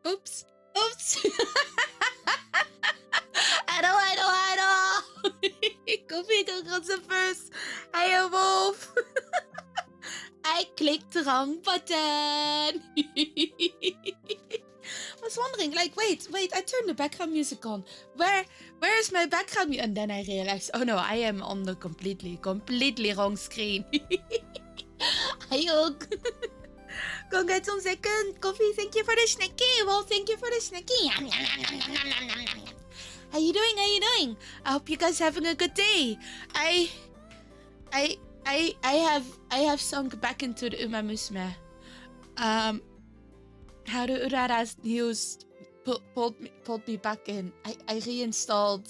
Oops. Oops. I know. Koffie got the first. Hey, Wolf. I clicked the wrong button. I was wondering, like, wait, I turned the background music on. Where is my background music? And then I realized, oh no, I am on the completely wrong screen. Hi, Hulk. Congrats on second. Coffee, thank you for the snacky. Well, thank you for the snacky. How you doing? I hope you guys having a good day. I have sunk back into the Uma Musume. How the Urara's news pulled me back in. I reinstalled.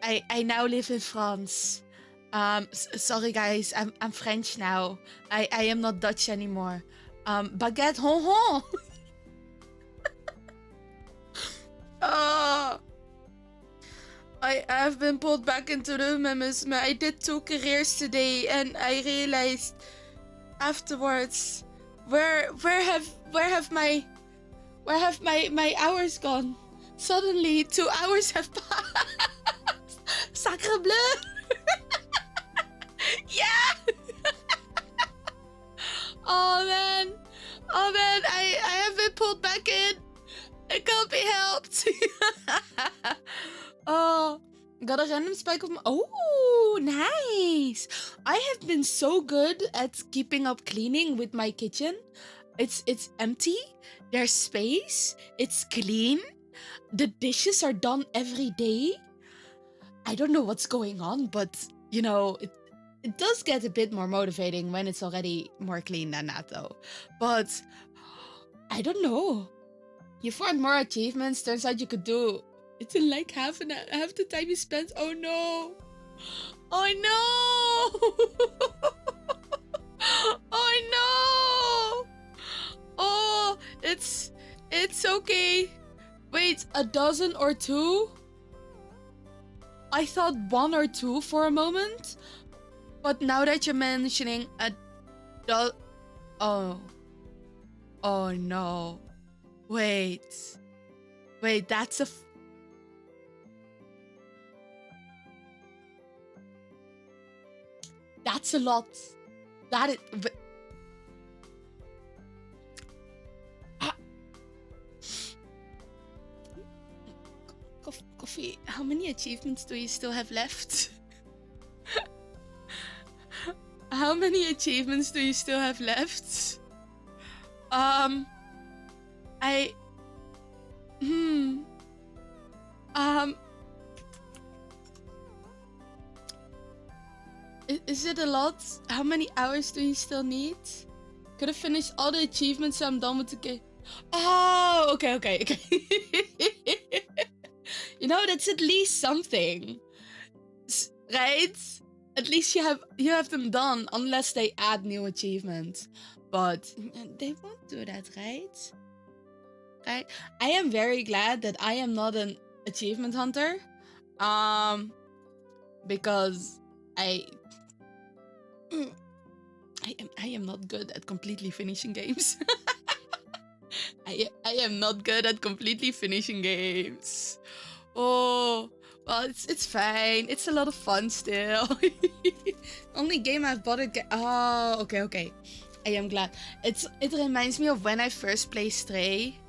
I now live in France. Sorry guys, I'm French now. I am not Dutch anymore. Baguette hon hon. Oh, I have been pulled back into the memes. I did 2 careers today, and I realized afterwards, where have my hours gone? Suddenly 2 hours have passed. Sacre bleu. Yeah. Oh man, I have been pulled back in. It can't be helped. Oh, got a random spike of my... Oh, nice. I have been so good at keeping up cleaning with my kitchen. It's empty. There's space. It's clean. The dishes are done every day. I don't know what's going on, but you know, it does get a bit more motivating when it's already more clean than that though. But I don't know. You found more achievements. Turns out you could do it in like half the time you spent. Oh no. Oh no. Oh no. Oh, it's okay. Wait, a dozen or 2? I thought 1 or 2 for a moment. But now that you're mentioning a oh no. Wait, that's a lot. That is... Coffee, how many achievements do you still have left? How many achievements do you still have left? Is it a lot? How many hours do you still need? Could have finished all the achievements, so I'm done with the game. Oh, okay. You know, that's at least something, right? At least you have them done, unless they add new achievements. But they won't do that, right? Right? I am very glad that I am not an achievement hunter. Because I am not good at completely finishing games. I am not good at completely finishing games. Oh, well, it's fine. It's a lot of fun still. Only game I've bought it. Oh, okay. I am glad. It reminds me of when I first played Stray.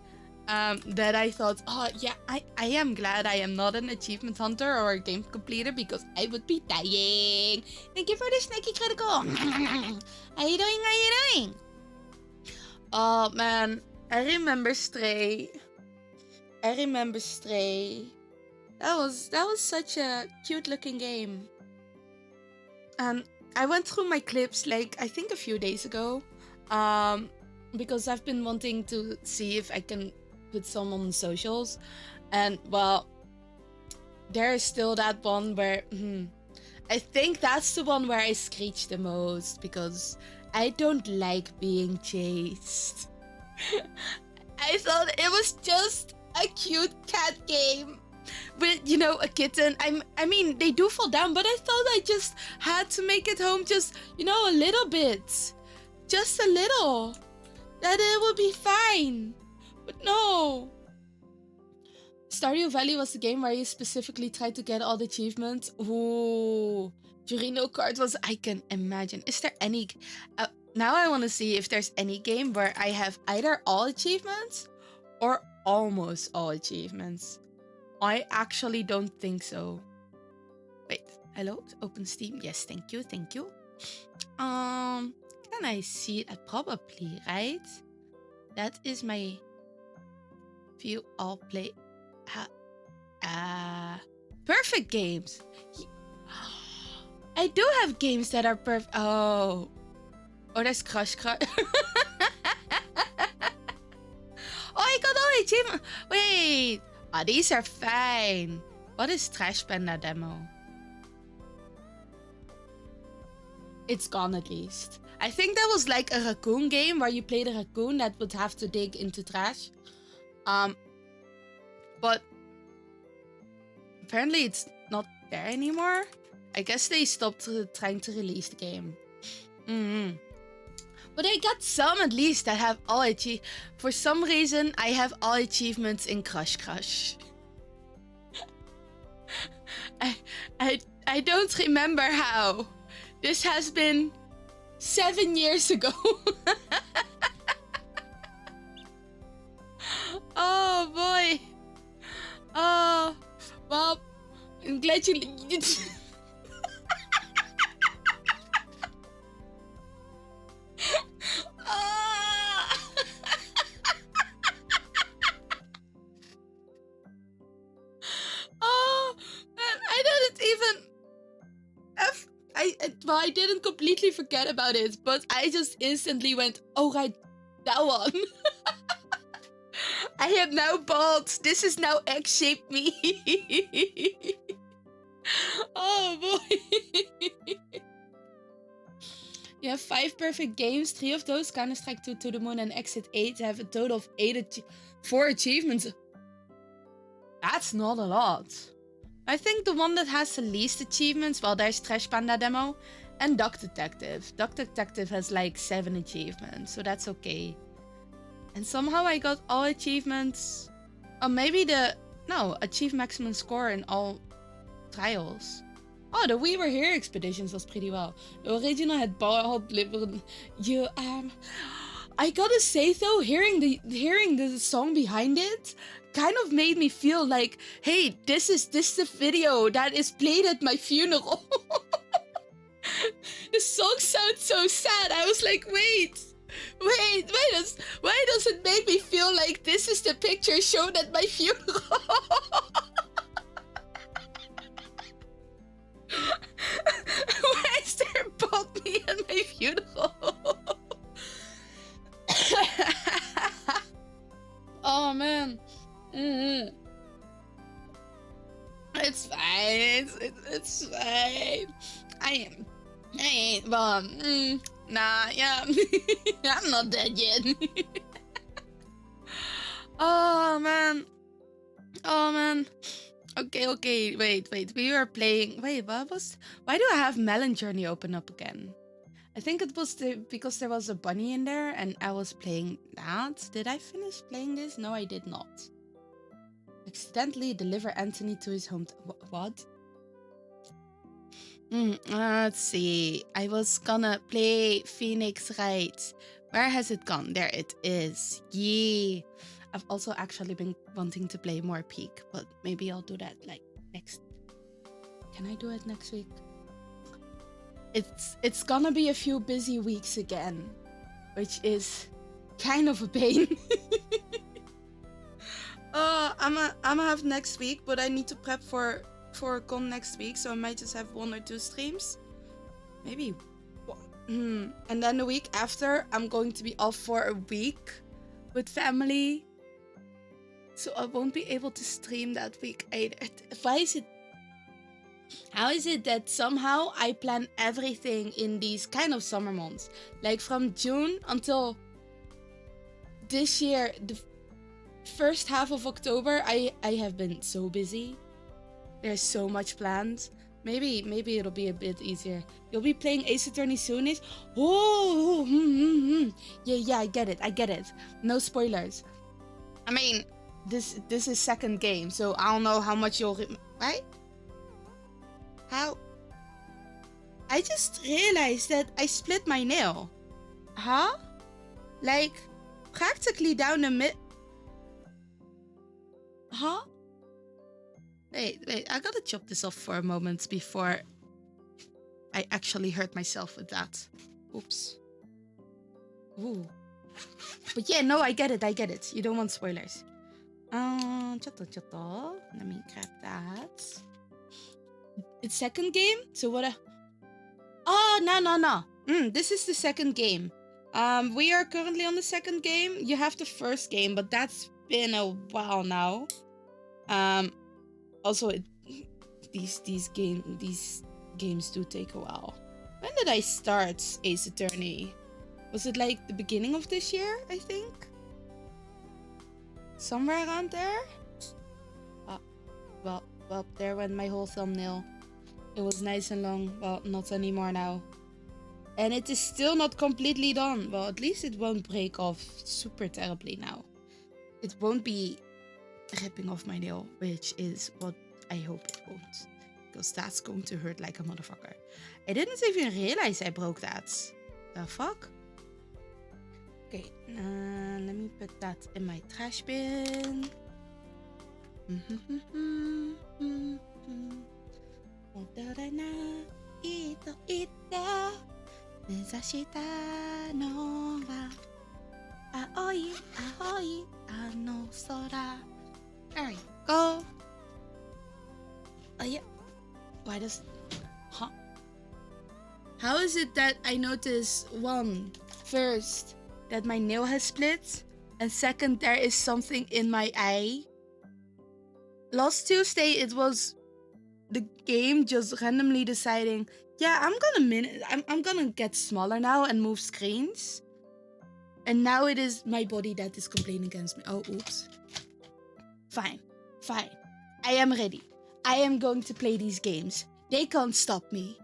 That I thought, oh yeah, I am glad I am not an achievement hunter or a game completer because I would be dying. Thank you for the snacky critical. How you doing? Oh man, I remember Stray. That was such a cute looking game. And I went through my clips like I think a few days ago. Because I've been wanting to see if I can put some on socials. And well, there is still that one where I think that's the one where I screech the most because I don't like being chased. I thought it was just a cute cat game with, you know, a kitten. I mean, they do fall down, but I thought I just had to make it home just, you know, a little bit. Just a little. That it will be fine. But no! Stardew Valley was the game where you specifically tried to get all the achievements. Ooh, Jurino Kart was, I can imagine. Is there any, now I want to see if there's any game where I have either all achievements or almost all achievements. I actually don't think so. Wait, hello, open Steam. Yes, thank you, thank you. Can I see it? Probably, right? That is my view all play. Perfect games. I do have games that are perfect. Oh, there's Crush. Oh, I got all achievements. Wait. Oh, these are fine. What is Trash Panda demo? It's gone at least. I think that was like a raccoon game where you played a raccoon that would have to dig into trash. But apparently it's not there anymore. I guess they stopped trying to release the game. But I got some at least that have all achievements. For some reason, I have all achievements in Crush. I don't remember how. This has been 7 years ago. Oh boy. Oh, well, I'm glad you. Oh, man, I didn't even. Well, I didn't completely forget about it, but I just instantly went, oh right, that one. I am now bald. This is now egg-shaped me. Oh boy. You have 5 perfect games. 3 of those, Counter-Strike 2, To the Moon, and Exit 8, have a total of 4 achievements. That's not a lot. I think the one that has the least achievements, well, there's Trash Panda demo and Duck Detective. Duck Detective has like 7 achievements, so that's okay. And somehow I got all achievements. Oh, maybe achieve maximum score in all trials. Oh, the We Were Here expeditions was pretty well. The original had bald liver. I gotta say though, hearing the song behind it kind of made me feel like, hey, this is the video that is played at my funeral. The song sounds so sad. I was like, wait, why does it make me feel like this is the picture shown at my funeral? Why is there bald me at my funeral? Oh man. It's fine. It's fine. I ain't nah, yeah. I'm not dead yet. Oh man. Okay, wait. We were playing. Wait, why do I have Melon Journey open up again? I think it was because there was a bunny in there and I was playing that. Did I finish playing this? No, I did not. Accidentally deliver Anthony to his home. What? Let's see. I was gonna play Phoenix Wright. Where has it gone? There it is. Yee. I've also actually been wanting to play more Peak, but maybe I'll do that like next. Can I do it next week? It's gonna be a few busy weeks again, which is kind of a pain. I'm gonna have next week, but I need to prep for con next week, so I might just have 1 or 2 streams, maybe. And then the week after, I'm going to be off for a week with family, so I won't be able to stream that week either. How is it that somehow I plan everything in these kind of summer months? Like from June until this year, the first half of October, I have been so busy. There's so much planned. Maybe it'll be a bit easier. You'll be playing Ace Attorney soonish? Oh, Yeah, I get it. No spoilers. I mean, this is second game, so I don't know how much you'll right? How? I just realized that I split my nail. Huh? Like, practically down the mid. Huh? Wait, I gotta chop this off for a moment before I actually hurt myself with that. Oops. Ooh. But yeah, no, I get it. You don't want spoilers. Chotto. Let me grab that. It's second game? So what Oh, no. This is the second game. We are currently on the second game. You have the first game, but that's been a while now. Also, these games do take a while. When did I start Ace Attorney? Was it like the beginning of this year, I think? Somewhere around there? Well, there went my whole thumbnail. It was nice and long. Well, not anymore now. And it is still not completely done. Well, at least it won't break off super terribly now. It won't be ripping off my nail, which is what I hope it won't. Because that's going to hurt like a motherfucker. I didn't even realize I broke that. The fuck? Okay, let me put that in my trash bin. There we go. Oh yeah. Why does... Huh? How is it that I notice first, that my nail has split, and second, there is something in my eye? Last Tuesday, it was the game just randomly deciding, yeah, I'm gonna get smaller now and move screens. And now it is my body that is complaining against me. Oh, oops. Fine. I am ready. I am going to play these games. They can't stop me.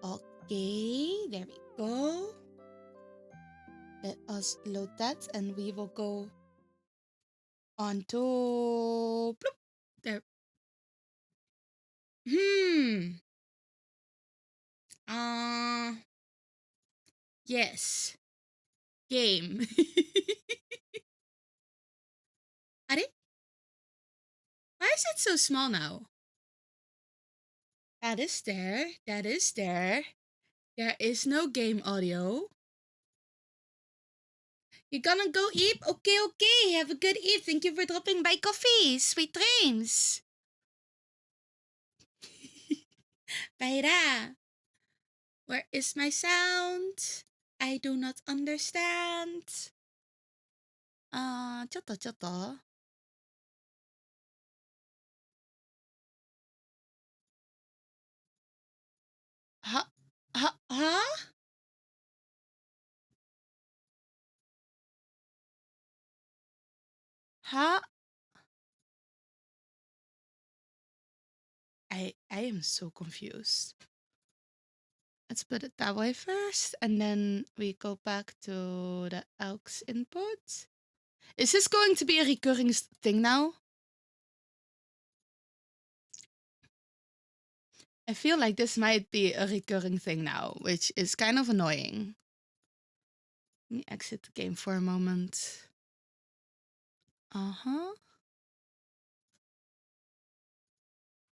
Okay, there we go. Let us load that and we will go on to... Bloop. There. Yes. Game. Are? Why is it so small now? That is there. There is no game audio. You're gonna go eat? Okay. Have a good eat. Thank you for dropping by coffee. Sweet dreams. Baira. Where is my sound? I do not understand. Chotto. Huh? Huh? I am so confused. Let's put it that way first, and then we go back to the aux input. Is this going to be a recurring thing now? I feel like this might be a recurring thing now, which is kind of annoying. Let me exit the game for a moment.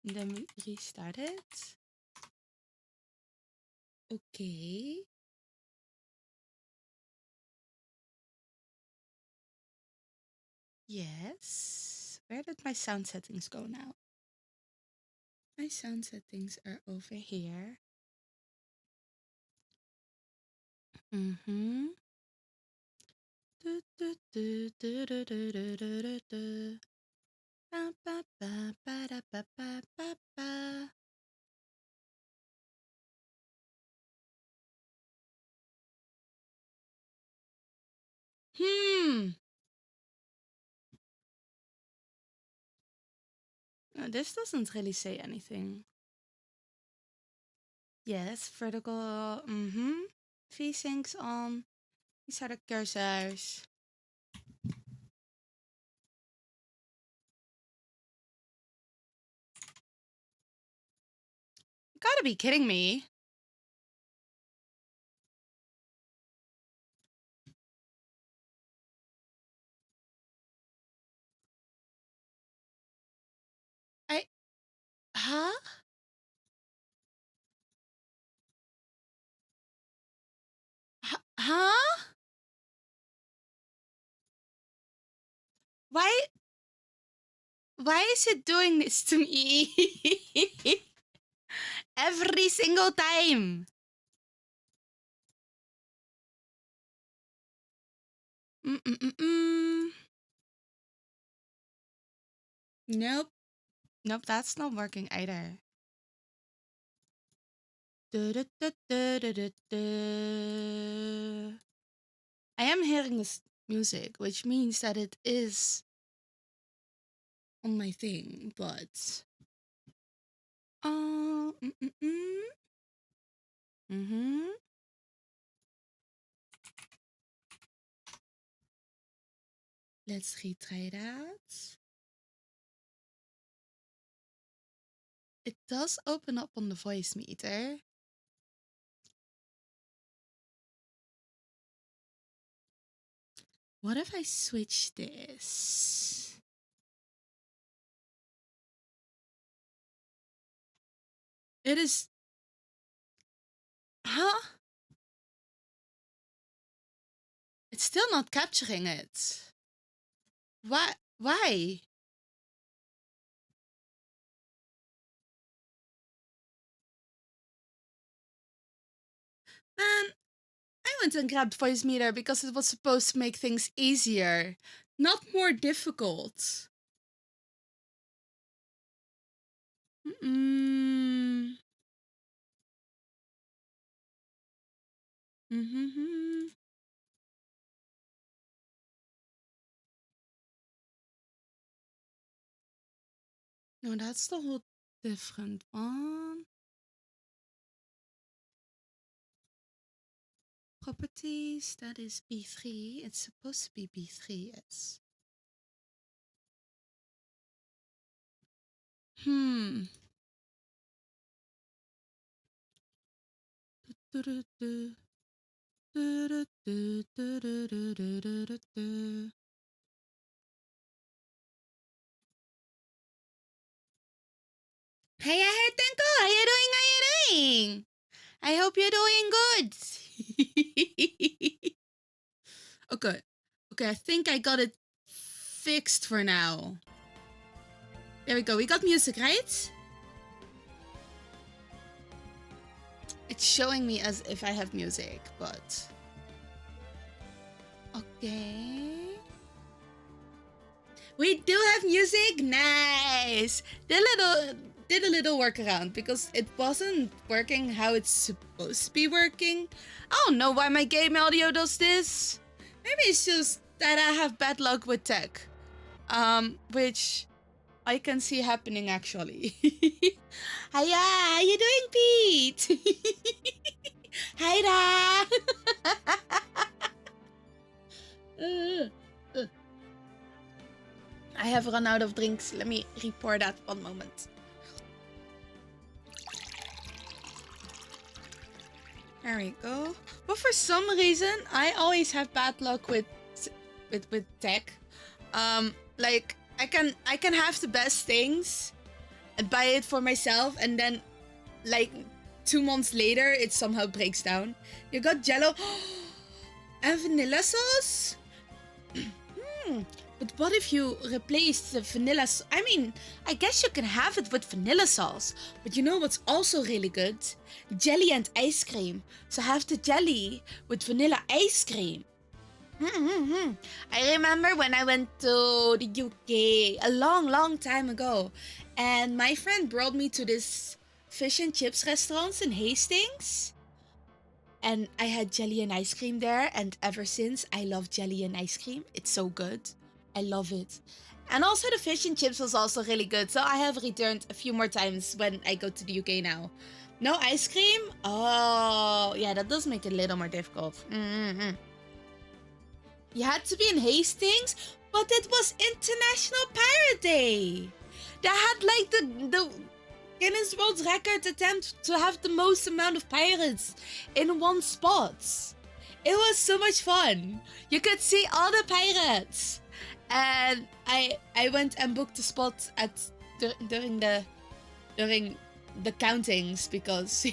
Then we restart it. Okay. Yes. Where did my sound settings go now? My sound settings are over here. This doesn't really say anything. Yes, vertical. V-syncs on. These are the cursors. gotta be kidding me. Huh? Huh? Why? Why is it doing this to me? Every single time. Nope. Nope, that's not working either. I am hearing this music, which means that it is on my thing, but let's retry that. It does open up on the voice meter. What if I switch this? It is... Huh? It's still not capturing it. Why? Why? Man, I went and grabbed voice meter because it was supposed to make things easier, not more difficult. No, that's the whole different one. Properties, that is B3. It's supposed to be B3, yes. Hey, Tenko, how you doing? How you doing? I hope you're doing good. Okay. Okay, I think I got it fixed for now. There we go. We got music, right? It's showing me as if I have music, but... Okay. We do have music? Nice! Did a little workaround because it wasn't working how it's supposed to be working. I don't know why my game audio does this. Maybe it's just that I have bad luck with tech. Which I can see happening actually. Hiya, how you doing, Pete? Hi da. I have run out of drinks. Let me report that 1 moment. There we go. But for some reason, I always have bad luck with tech. Like I can have the best things and buy it for myself, and then like 2 months later, it somehow breaks down. You got Jello and vanilla sauce. But what if you replace the vanilla... I mean, I guess you can have it with vanilla sauce. But you know what's also really good? Jelly and ice cream. So have the jelly with vanilla ice cream. I remember when I went to the UK a long time ago. And my friend brought me to this fish and chips restaurant in Hastings. And I had jelly and ice cream there. And ever since, I love jelly and ice cream. It's so good. I love it. And also the fish and chips was also really good. So I have returned a few more times when I go to the UK now. No ice cream? Oh, yeah, that does make it a little more difficult. You had to be in Hastings, but it was International Pirate Day. They had like Guinness World Record attempt to have the most amount of pirates in one spot. It was so much fun. You could see all the pirates. And I went and booked a spot at during the countings because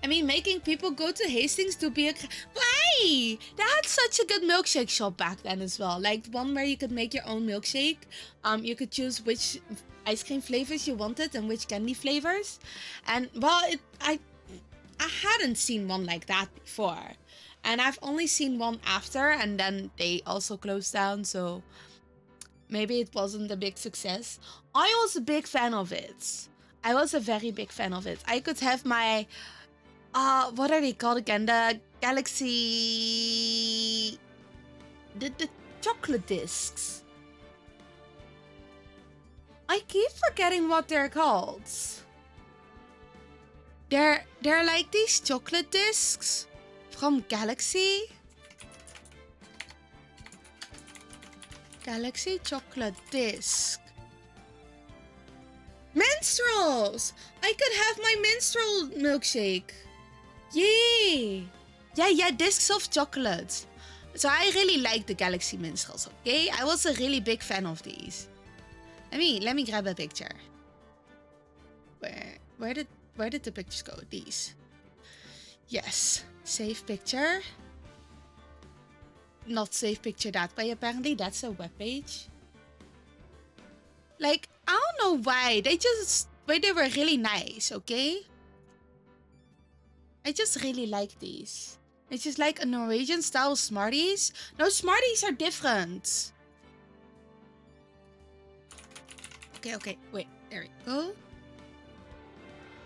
I mean, making people go to Hastings to be a... Why? They had such a good milkshake shop back then as well. Like, one where you could make your own milkshake. You could choose which ice cream flavors you wanted and which candy flavors. And, well, I hadn't seen one like that before. And I've only seen one after, and then they also closed down, so maybe it wasn't a big success. I was a big fan of it. I was a very big fan of it. I could have my... what are they called again? The Galaxy... The chocolate discs. I keep forgetting what they're called. They're like these chocolate discs from Galaxy. Galaxy chocolate disc. Minstrels! I could have my minstrel milkshake. Yay! Yeah, discs of chocolate. So I really like the Galaxy Minstrels, okay? I was a really big fan of these. Let me grab a picture. Where did the pictures go? These. Yes. Save picture. Not save picture that way, apparently. That's a webpage. Like, I don't know why. They were really nice, okay? I just really like these. It's just like a Norwegian style Smarties. No, Smarties are different. Okay. Wait, there we go.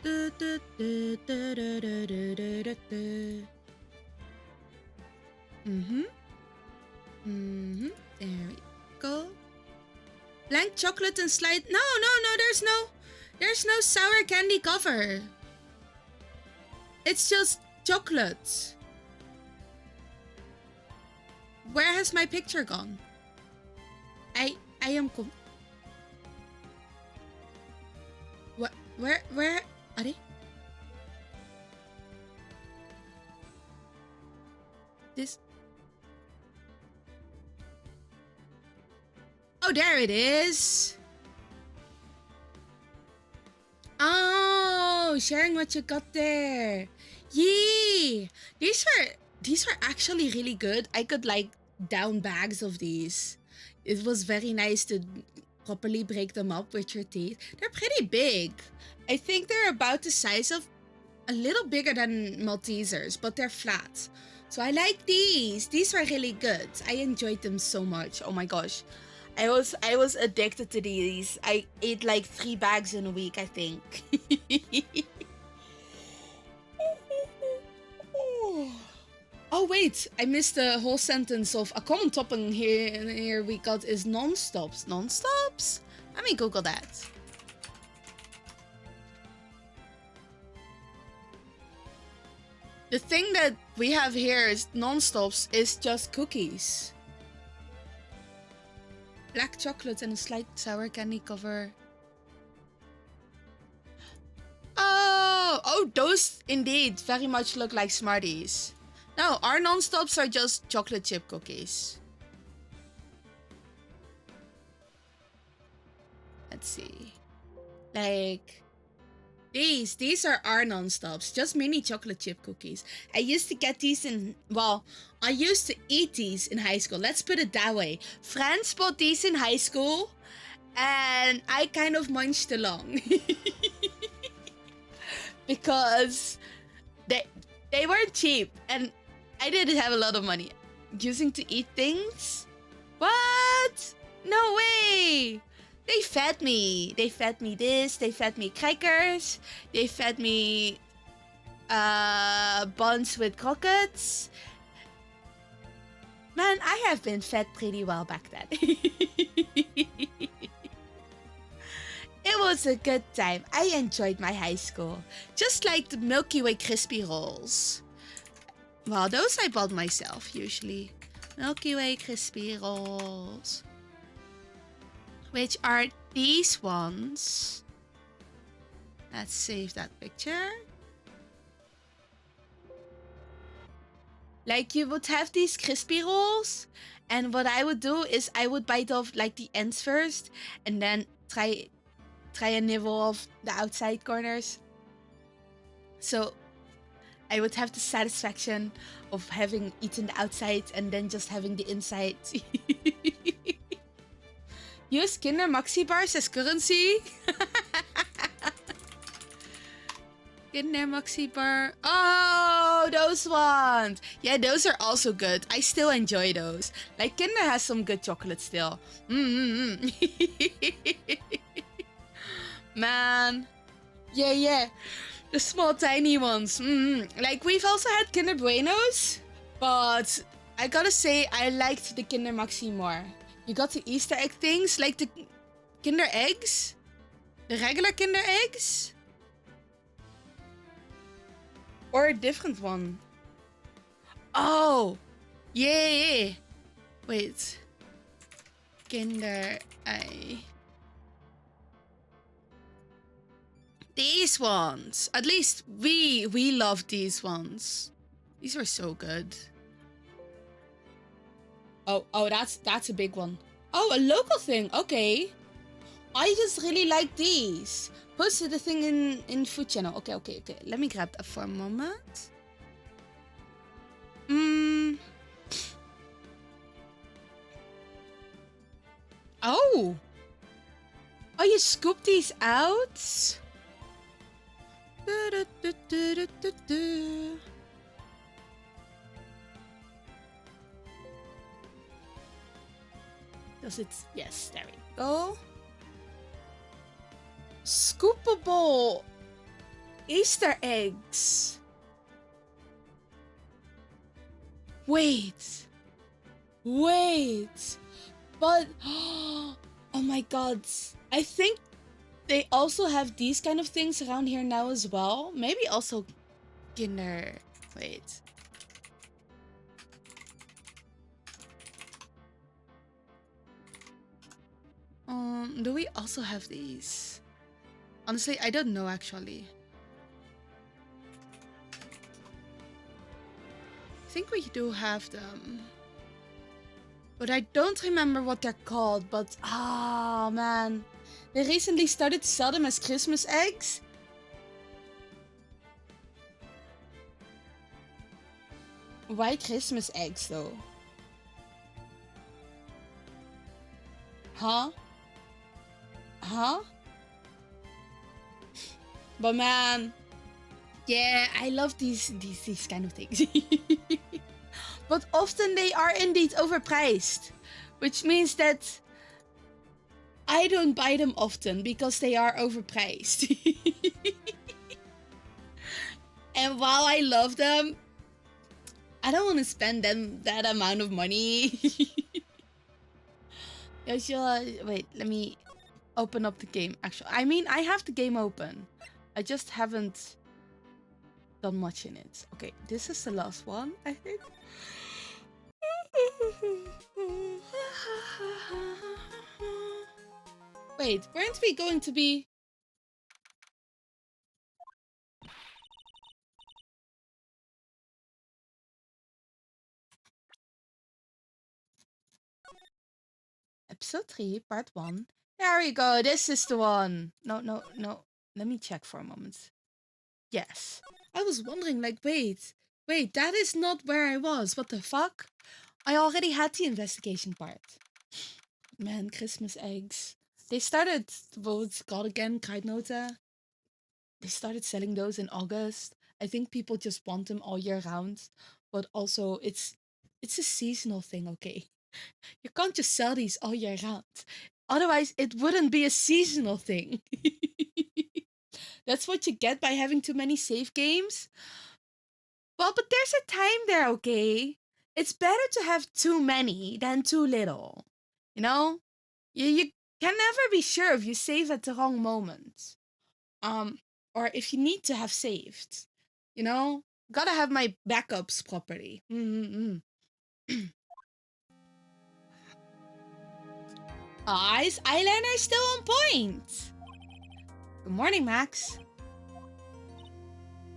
There we go. Blank chocolate and slide. No, there's no sour candy cover. It's just chocolate. Where has my picture gone? I am what? Where are they? This. Oh, there it is. Oh, sharing what you got there. Yay! These were actually really good. I could like down bags of these. It was very nice to properly break them up with your teeth. They're pretty big. I think they're about the size of a little bigger than Maltesers, but they're flat. So I like these. These were really good. I enjoyed them so much. Oh my gosh. I was addicted to these. I ate like 3 bags in a week, I think. Oh wait, I missed the whole sentence of a common topping here we got is non-stops. Non-stops? Let me Google that. The thing that we have here is non-stops is just cookies. Black chocolate and a slight sour candy cover. Oh, those indeed very much look like Smarties. No, our non-stops are just chocolate chip cookies. Let's see. Like, these are our non-stops, just mini chocolate chip cookies. I used to get these I used to eat these in high school. Let's put it that way. Friends bought these in high school, and I kind of munched along. Because they weren't cheap, and I didn't have a lot of money. Using to eat things? What? No way! They fed me. They fed me this. They fed me crackers. They fed me buns with croquettes. Man, I have been fed pretty well back then. It was a good time. I enjoyed my high school. Just like the Milky Way crispy rolls. Well, those I bought myself usually. Milky Way crispy rolls. Which are these ones. Let's save that picture. Like you would have these crispy rolls, and what I would do is I would bite off like the ends first, and then try and nibble off the outside corners. So I would have the satisfaction of having eaten the outside and then just having the inside. Use Kinder Maxi bars as currency. Kinder Maxi bar. Oh, those ones. Yeah, those are also good. I still enjoy those. Like Kinder has some good chocolate still. Man. Yeah. The small tiny ones. Like we've also had Kinder Buenos, but I gotta say I liked the Kinder Maxi more. You got the Easter egg things, like the Kinder eggs, the regular Kinder eggs, or a different one. Oh, yeah. Wait, Kinder egg. These ones. At least we love these ones. These were so good. Oh, that's a big one. Oh, a local thing. Okay. I just really like these. Post the thing in food channel. Okay. Let me grab that for a moment. Oh. Oh, you scoop these out? Does it? Yes, there we go. Scoopable Easter eggs. Wait. But oh my god. I think they also have these kind of things around here now as well. Maybe also Kinder. Wait. Do we also have these? Honestly, I don't know actually. I think we do have them. But I don't remember what they're called, but oh man. They recently started to sell them as Christmas eggs. Why Christmas eggs though? Huh? But man, yeah, I love these kind of things. But often they are indeed overpriced, which means that I don't buy them often because they are overpriced. And while I love them, I don't want to spend that amount of money. Wait, let me open up the game. Actually, I mean, I have the game open. I just haven't done much in it. Okay, this is the last one, I think. Wait, weren't we going to be... Episode 3, part 1. There we go, this is the one. No. Let me check for a moment. Yes. I was wondering, like, wait, that is not where I was. What the fuck? I already had the investigation part. Man, Christmas eggs. They started, what's it called again? Kruidnoten. They started selling those in August. I think people just want them all year round. But also, it's a seasonal thing, okay? You can't just sell these all year round. Otherwise, it wouldn't be a seasonal thing. That's what you get by having too many save games. Well, but there's a time there, okay? It's better to have too many than too little. You know? You can never be sure if you save at the wrong moment. Or if you need to have saved. You know? Gotta have my backups properly. Eyes, eyeliner still on point. Good morning, Max.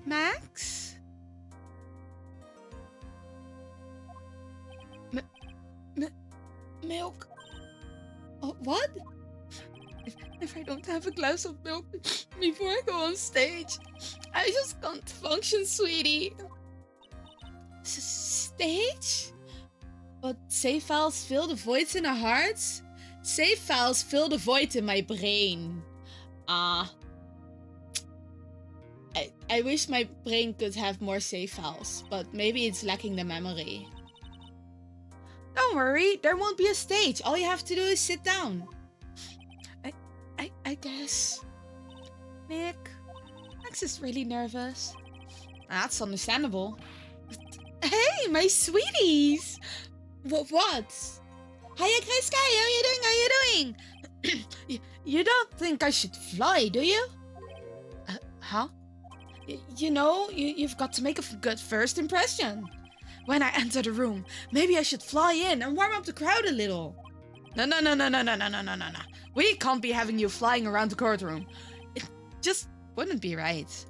Max? Milk. Oh, what? If I don't have a glass of milk before I go on stage, I just can't function, sweetie. Stage? But save files fill the voids in our hearts? Save files fill the void in my brain. I wish my brain could have more save files, but maybe it's lacking the memory. Don't worry, there won't be a stage. All you have to do is sit down. I guess. Nick, Max is really nervous. That's understandable. Hey, my sweeties! What? Hiya, Chris Guy, how you doing? How you doing? You don't think I should fly, do you? Huh? You know, you've got to make a good first impression. When I enter the room, maybe I should fly in and warm up the crowd a little. No. We can't be having you flying around the courtroom. It just wouldn't be right.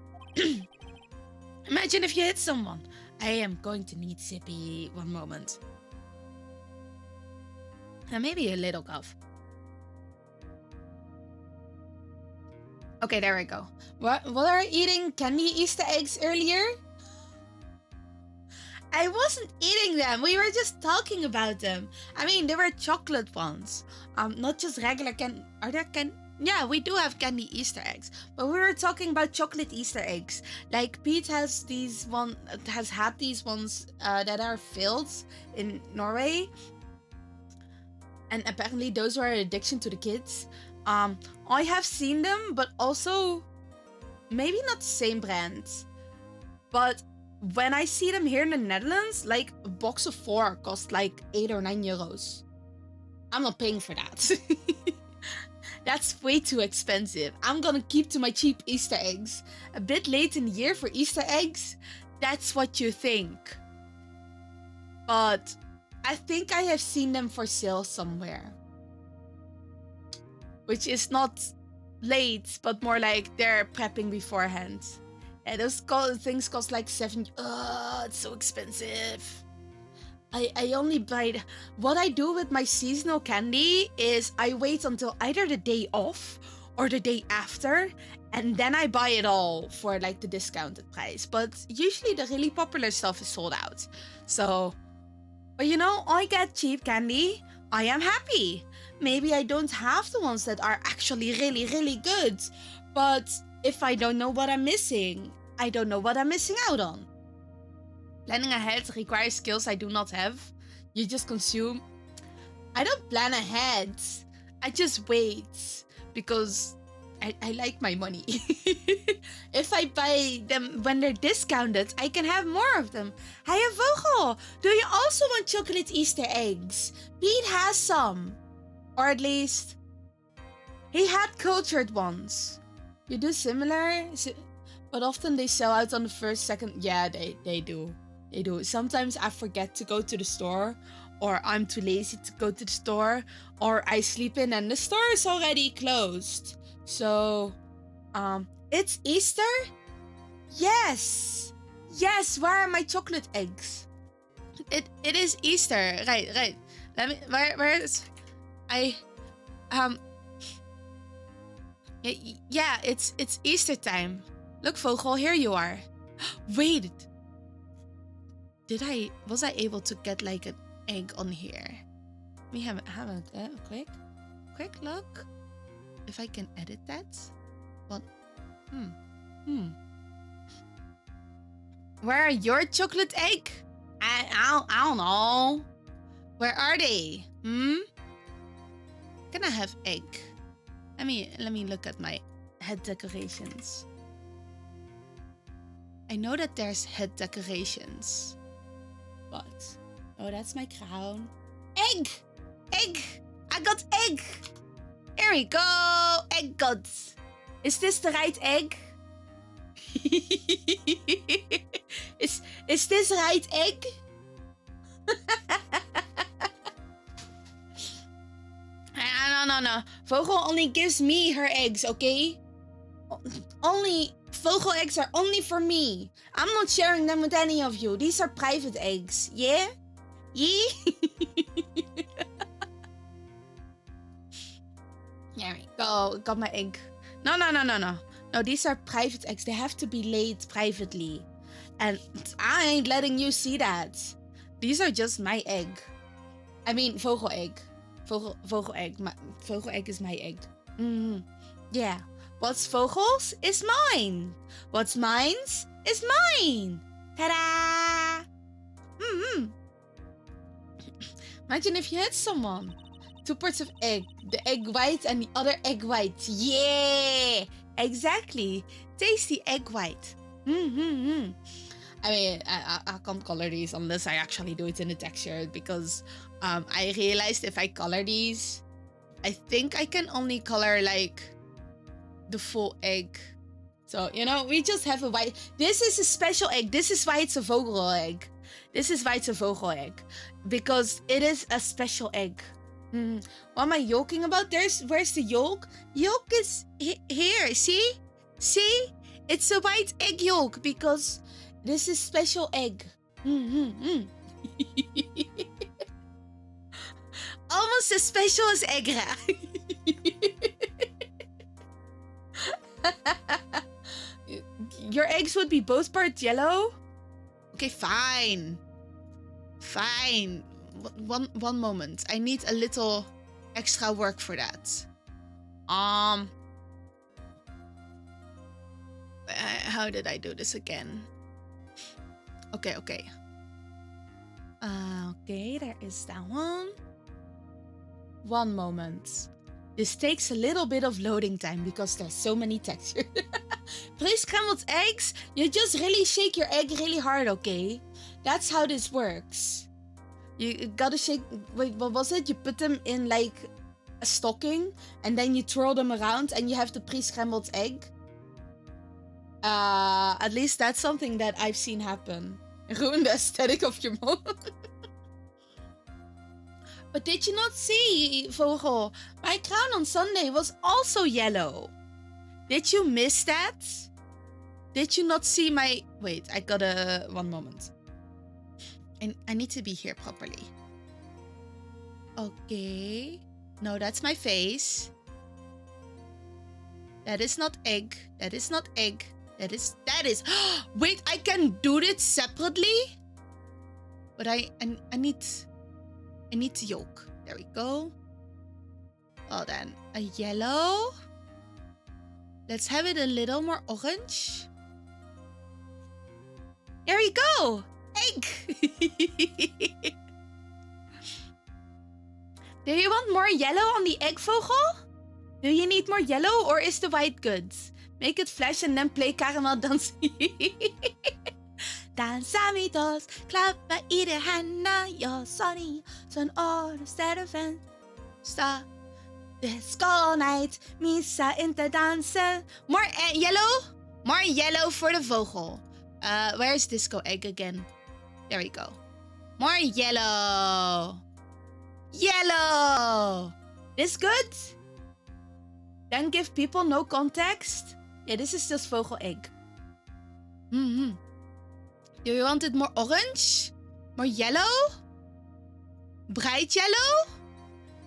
Imagine if you hit someone. I am going to need sippy one moment. And maybe a little cough. Okay, there we go. What are eating candy Easter eggs earlier? I wasn't eating them. We were just talking about them. I mean, they were chocolate ones. Not just regular candy. Are there candy? Yeah, we do have candy Easter eggs. But we were talking about chocolate Easter eggs. Like, Pete has had these ones that are filled in Norway. And apparently those were an addiction to the kids. I have seen them, but also maybe not the same brand. But when I see them here in the Netherlands, like a box of 4 costs like 8 or 9 euros. I'm not paying for that. That's way too expensive. I'm gonna keep to my cheap Easter eggs. A bit late in the year for Easter eggs? That's what you think. But I think I have seen them for sale somewhere. Which is not late, but more like they're prepping beforehand. Yeah, those things cost like 7. It's so expensive. I only buy... What I do with my seasonal candy is I wait until either the day off or the day after, and then I buy it all for like the discounted price. But usually the really popular stuff is sold out. So, but you know, I get cheap candy. I am happy. Maybe I don't have the ones that are actually really, really good. But if I don't know what I'm missing, I don't know what I'm missing out on. Planning ahead requires skills I do not have. You just consume. I don't plan ahead. I just wait. Because I like my money. If I buy them when they're discounted, I can have more of them. Hiya Vogel, do you also want chocolate Easter eggs? Pete has some. Or at least, he had cultured ones. You do similar, but often they sell out on the first, second. Yeah, they do. They do. Sometimes I forget to go to the store, or I'm too lazy to go to the store, or I sleep in and the store is already closed. So, it's Easter? Yes! Yes, where are my chocolate eggs? It is Easter. Right. Let me, where is... Yeah, it's Easter time. Look, Vogel, here you are. Wait. Was I able to get like an egg on here? Let me have a quick look. If I can edit that. Well, Where are your chocolate egg? I don't know. Where are they? Can I have egg? Let me look at my head decorations. I know that there's head decorations. But oh, that's my crown. Egg! I got egg! Here we go! Egg gods! Is this the right egg? Is this right egg? no. Vogel only gives me her eggs, okay? Only Vogel eggs are only for me. I'm not sharing them with any of you. These are private eggs. Yeah? Yeah? There we go. Got my egg. No. No, these are private eggs. They have to be laid privately. And I ain't letting you see that. These are just my egg. I mean, Vogel egg. Vogel egg. Vogel egg is my egg. Yeah. What's Vogel's is mine. What's mine's is mine. Ta-da! Imagine if you had someone. 2 parts of egg. The egg white and the other egg white. Yeah! Exactly. Tasty egg white. I mean, I can't color these unless I actually do it in a texture, because I realized if I color these, I think I can only color like the full egg. So, you know, we just have a white. This is a special egg. This is why it's a Vogel egg. This is why it's a Vogel egg. Because it is a special egg. What am I yolking about? Where's the yolk? Yolk is here. See? See? It's a white egg yolk because this is special egg. Almost as special as Egra. Your eggs would be both parts yellow? Okay, fine. Fine. One moment. I need a little extra work for that. How did I do this again? Okay. Okay, there is that one. One moment. This takes a little bit of loading time because there's so many textures. Pre-scrambled eggs, you just really shake your egg really hard, okay? That's how this works. You gotta shake, wait, what was it? You put them in like a stocking and then you twirl them around and you have the pre-scrambled egg. At least that's something that I've seen happen. Ruin the aesthetic of your mom. But did you not see, Vogel? My crown on Sunday was also yellow. Did you miss that? Did you not see my... Wait, I gotta... One moment. I need to be here properly. Okay. No, that's my face. That is not egg. That is not egg. That is... Wait, I can do it separately? But I need the yolk. There we go. Well then, a yellow. Let's have it a little more orange. There we go. Egg. Do you want more yellow on the egg, Vogel? Do you need more yellow or is the white good? Make it flash and then play caramel dance. Dansa mi dos, klappa i de händerna, jag sa ni, sån återstäder sta. Disco night, missa inte dansen. More yellow? More yellow for the Vogel. Where's disco egg again? There we go. More yellow. Yellow. This good? Then give people no context? Yeah, this is just Vogel egg. Do you want it more orange? More yellow? Bright yellow?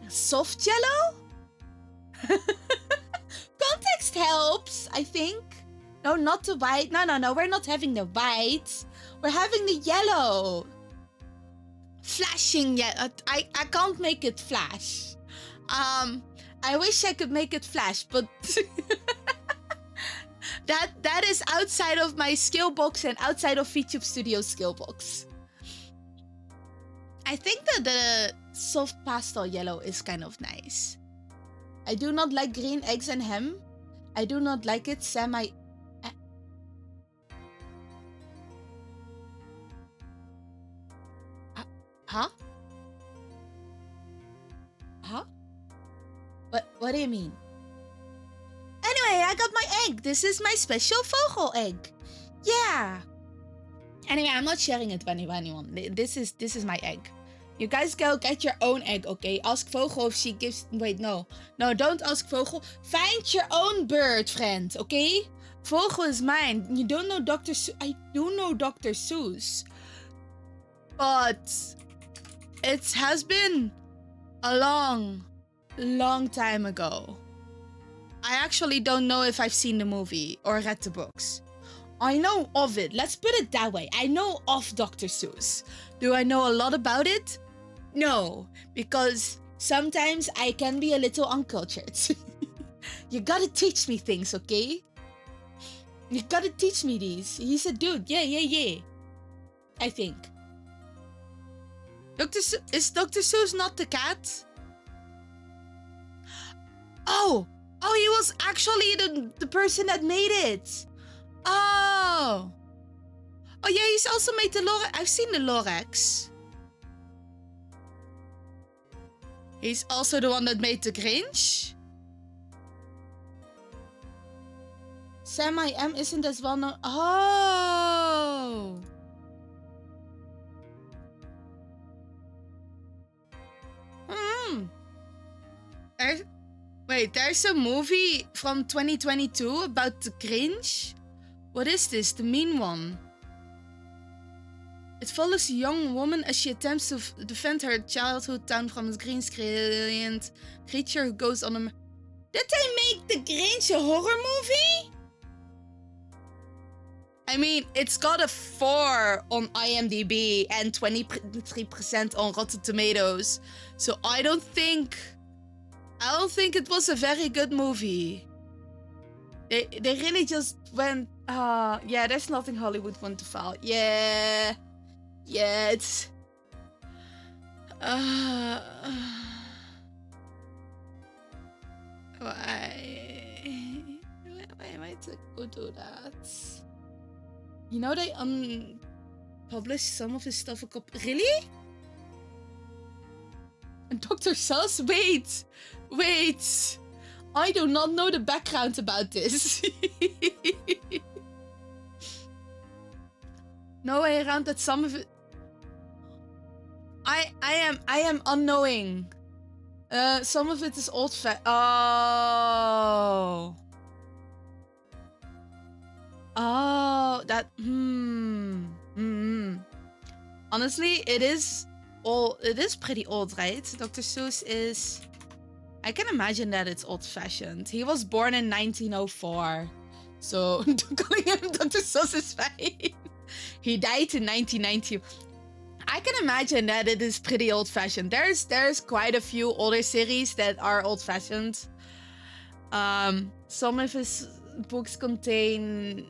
Soft yellow? Context helps, I think. No, not the white. No. We're not having the white. We're having the yellow. Flashing yellow. I can't make it flash. I wish I could make it flash, but that is outside of my skill box and outside of VTube Studio skill box. I think that the soft pastel yellow is kind of nice. I do not like green eggs and ham. I do not like it semi... Huh? Huh? What do you mean? Anyway, I got my egg. This is my special Vogel egg. Yeah. Anyway, I'm not sharing it with anyone. This is my egg. You guys go get your own egg, okay? Ask Vogel if she gives... Wait, no. No, don't ask Vogel. Find your own bird, friend, okay? Vogel is mine. You don't know Dr. Seuss. I do know Dr. Seuss. But it has been a long, long time ago. I actually don't know if I've seen the movie or read the books. I know of it. Let's put it that way. I know of Dr. Seuss. Do I know a lot about it? No, because sometimes I can be a little uncultured. You gotta teach me things, okay? You gotta teach me these. He's a dude. Yeah. I think. Is Dr. Seuss not the cat? Oh, he was actually the person that made it. Oh yeah, he's also made the Lorax. I've seen the Lorax. He's also the one that made the Grinch. Sam I Am isn't as well known. Oh. There's a movie from 2022 about the Grinch. What is this? The mean one. It follows a young woman as she attempts to defend her childhood town from a green-screen creature who goes on a... Did they make the Grinch a horror movie? I mean, it's got a 4 on IMDb and 23% on Rotten Tomatoes. So I don't think it was a very good movie. They really just went... yeah, there's nothing Hollywood want to file. Yeah, it's... Why am I to go do that? You know they published some of his stuff a couple... Really? And Dr. Seuss? Wait! I do not know the background about this. No way around that some of it... I am unknowing. Some of it is old-fashioned. Oh, that... Honestly, it is pretty old, right? Dr. Seuss is... I can imagine that it's old-fashioned. He was born in 1904. So, calling him Dr. Seuss is fine. He died in 1990. I can imagine that it is pretty old-fashioned. There's quite a few older series that are old-fashioned. Some of his books contain...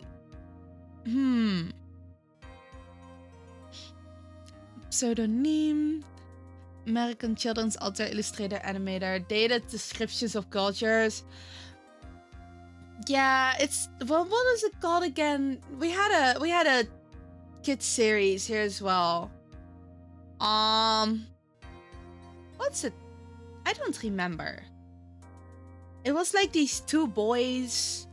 Pseudonym... American children's author, illustrator, animator, dated descriptions of cultures. Yeah, it's... Well, what is it called again? We had a kids series here as well. What's it? I don't remember. It was like these two boys.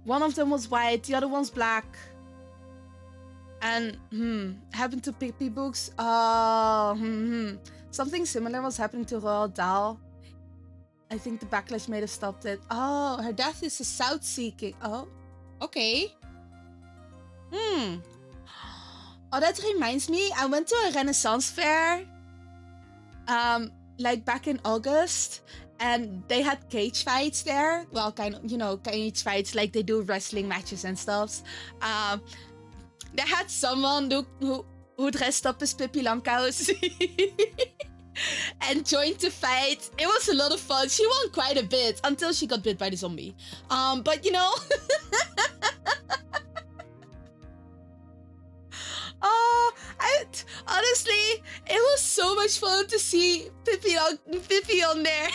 One of them was white, the other one's black. And, happened to Pippi books. Something similar was happening to Roald Dahl. I think the backlash may have stopped it. Oh, her death is a South Sea king. Oh, okay. Oh, that reminds me. I went to a Renaissance fair. Like back in August. And they had cage fights there. Well, kind of, cage fights like they do wrestling matches and stuff. They had someone who dressed up as Pippi Langkous and joined the fight. It was a lot of fun. She won quite a bit until she got bit by the zombie. But honestly, it was so much fun to see Pippi on there.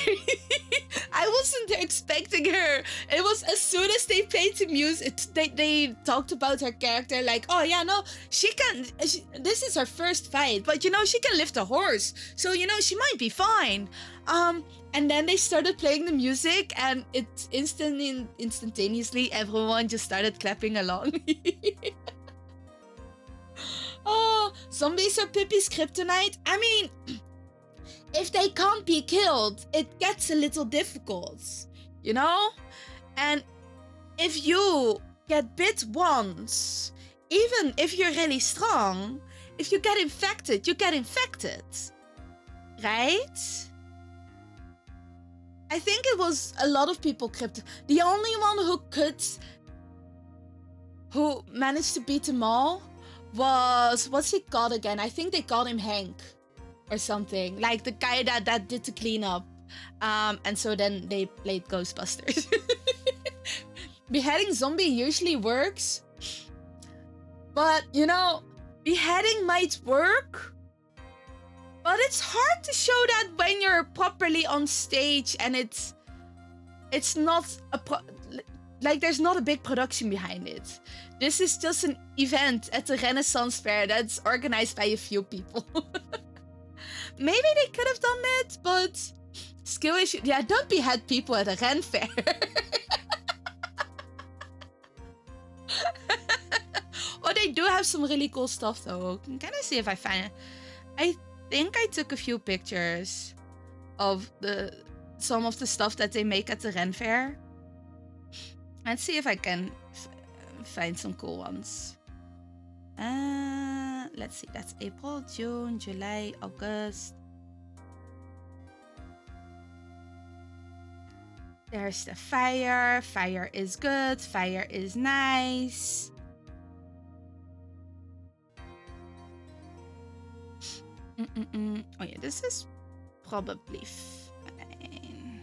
I wasn't expecting her. It was as soon as they played the music, they talked about her character like, oh yeah, no, this is her first fight, but she can lift a horse, so she might be fine. And then they started playing the music, and it instantaneously everyone just started clapping along. Zombies are Pippi's kryptonite? I mean, if they can't be killed, it gets a little difficult, you know? And if you get bit once, even if you're really strong, if you get infected, you get infected. Right? I think it was a lot of people crypto. The only one who managed to beat them all was, what's he called again? I think they called him Hank or something. Like the guy that did the cleanup. And so then they played Ghostbusters. Beheading zombie usually works. But, you know, beheading might work. But it's hard to show that when you're properly on stage and it's not like there's not a big production behind it. This is just an event at the Renaissance Fair that's organized by a few people. Maybe they could have done it, but skill issue. Yeah, don't behead people at a Ren Fair. Oh, they do have some really cool stuff though. Can I see if I find it? I think I took a few pictures of some of the stuff that they make at the Ren Fair. Let's see if I can find some cool ones. Let's see. That's April, June, July, August. There's the fire. Fire is good. Fire is nice. Oh yeah, this is probably fine.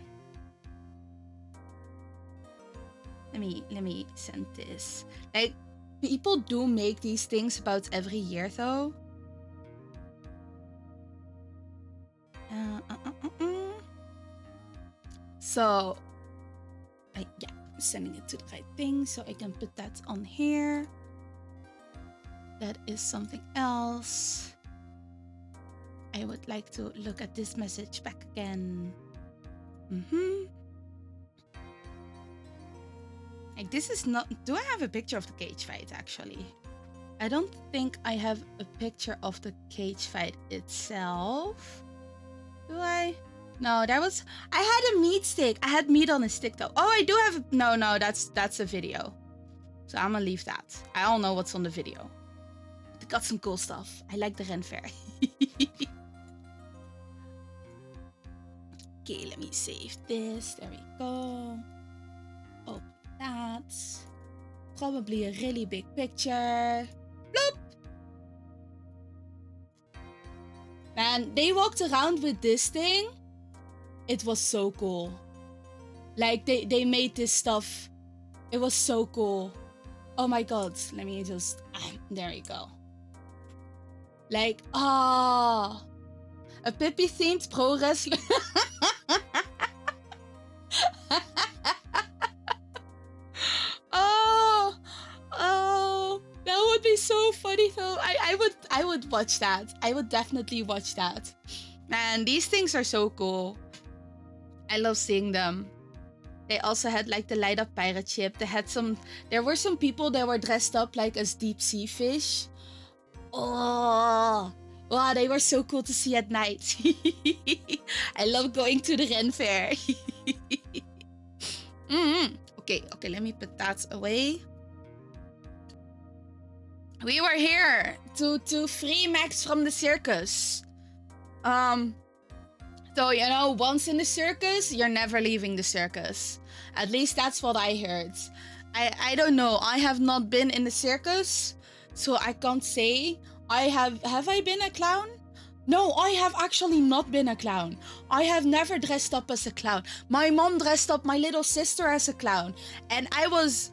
Let me send this. Like, people do make these things about every year though. So, yeah, I'm sending it to the right thing so I can put that on here. That is something else. I would like to look at this message back again. Like, this is not... Do I have a picture of the cage fight, actually? I don't think I have a picture of the cage fight itself. Do I? No, that was... I had a meat stick. I had meat on a stick, though. Oh, I do have... No, that's a video. So I'm gonna leave that. I don't know what's on the video. It got some cool stuff. I like the Ren Fair. Okay, let me save this. There we go. Open that. Probably a really big picture. Bloop! Man, they walked around with this thing. It was so cool. Like, they made this stuff. It was so cool. Oh my god. Let me just... there we go. Like, a Pippi-themed pro wrestler. That would be so funny though. I would watch that. I would definitely watch that. Man, these things are so cool. I love seeing them. They also had like the light up pirate ship. There were some people that were dressed up like as deep sea fish. Oh, wow, they were so cool to see at night. I love going to the Ren Fair. Okay, let me put that away. We were here to free Max from the circus. So, you know, once in the circus, you're never leaving the circus. At least that's what I heard. I don't know. I have not been in the circus, so I can't say. Have I been a clown? No, I have actually not been a clown. I have never dressed up as a clown. My mom dressed up my little sister as a clown. And I was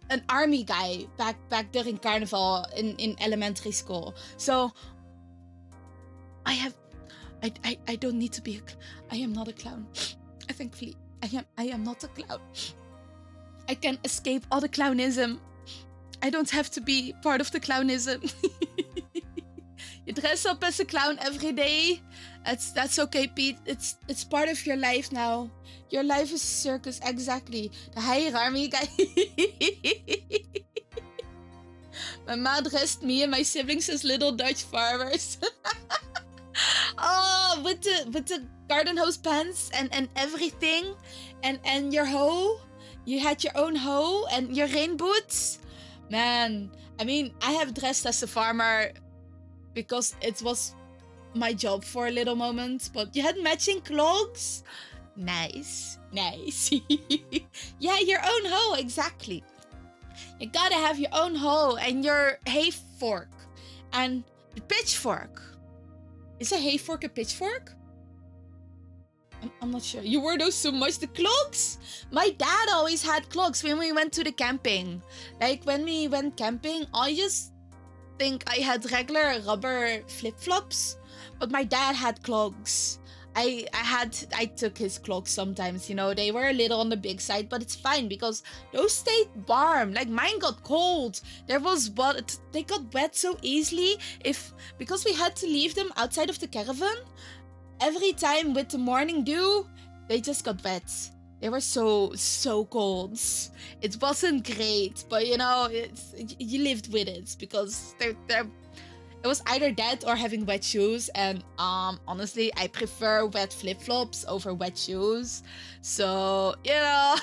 an army guy back during carnival in elementary school. So I don't need to be I am not a clown. Thankfully, I am not a clown. I can escape all the clownism. I don't have to be part of the clownism. You dress up as a clown every day. That's okay, Pete. It's part of your life now. Your life is a circus, exactly. The higher army guy. My ma dressed me and my siblings as little Dutch farmers. Oh, with the garden hose pants and everything, and your hoe. You had your own hoe and your rain boots. Man, I mean, I have dressed as a farmer because it was my job for a little moment, but you had matching clogs. Nice. Yeah, your own hoe, exactly. You gotta have your own hoe and your hay fork and the pitchfork. Is a hay fork a pitchfork? I'm not sure. You wore those so much. The clogs? My dad always had clogs when we went to the camping. Like when we went camping, I just think I had regular rubber flip-flops, but my dad had clogs. I took his clogs sometimes, you know, they were a little on the big side, but it's fine because those stayed warm. Like mine got cold. There was what they got wet so easily because we had to leave them outside of the caravan. Every time with the morning dew, they just got wet. They were so cold. It wasn't great, but you know, you lived with it because it was either that or having wet shoes, and honestly, I prefer wet flip-flops over wet shoes. So, you know,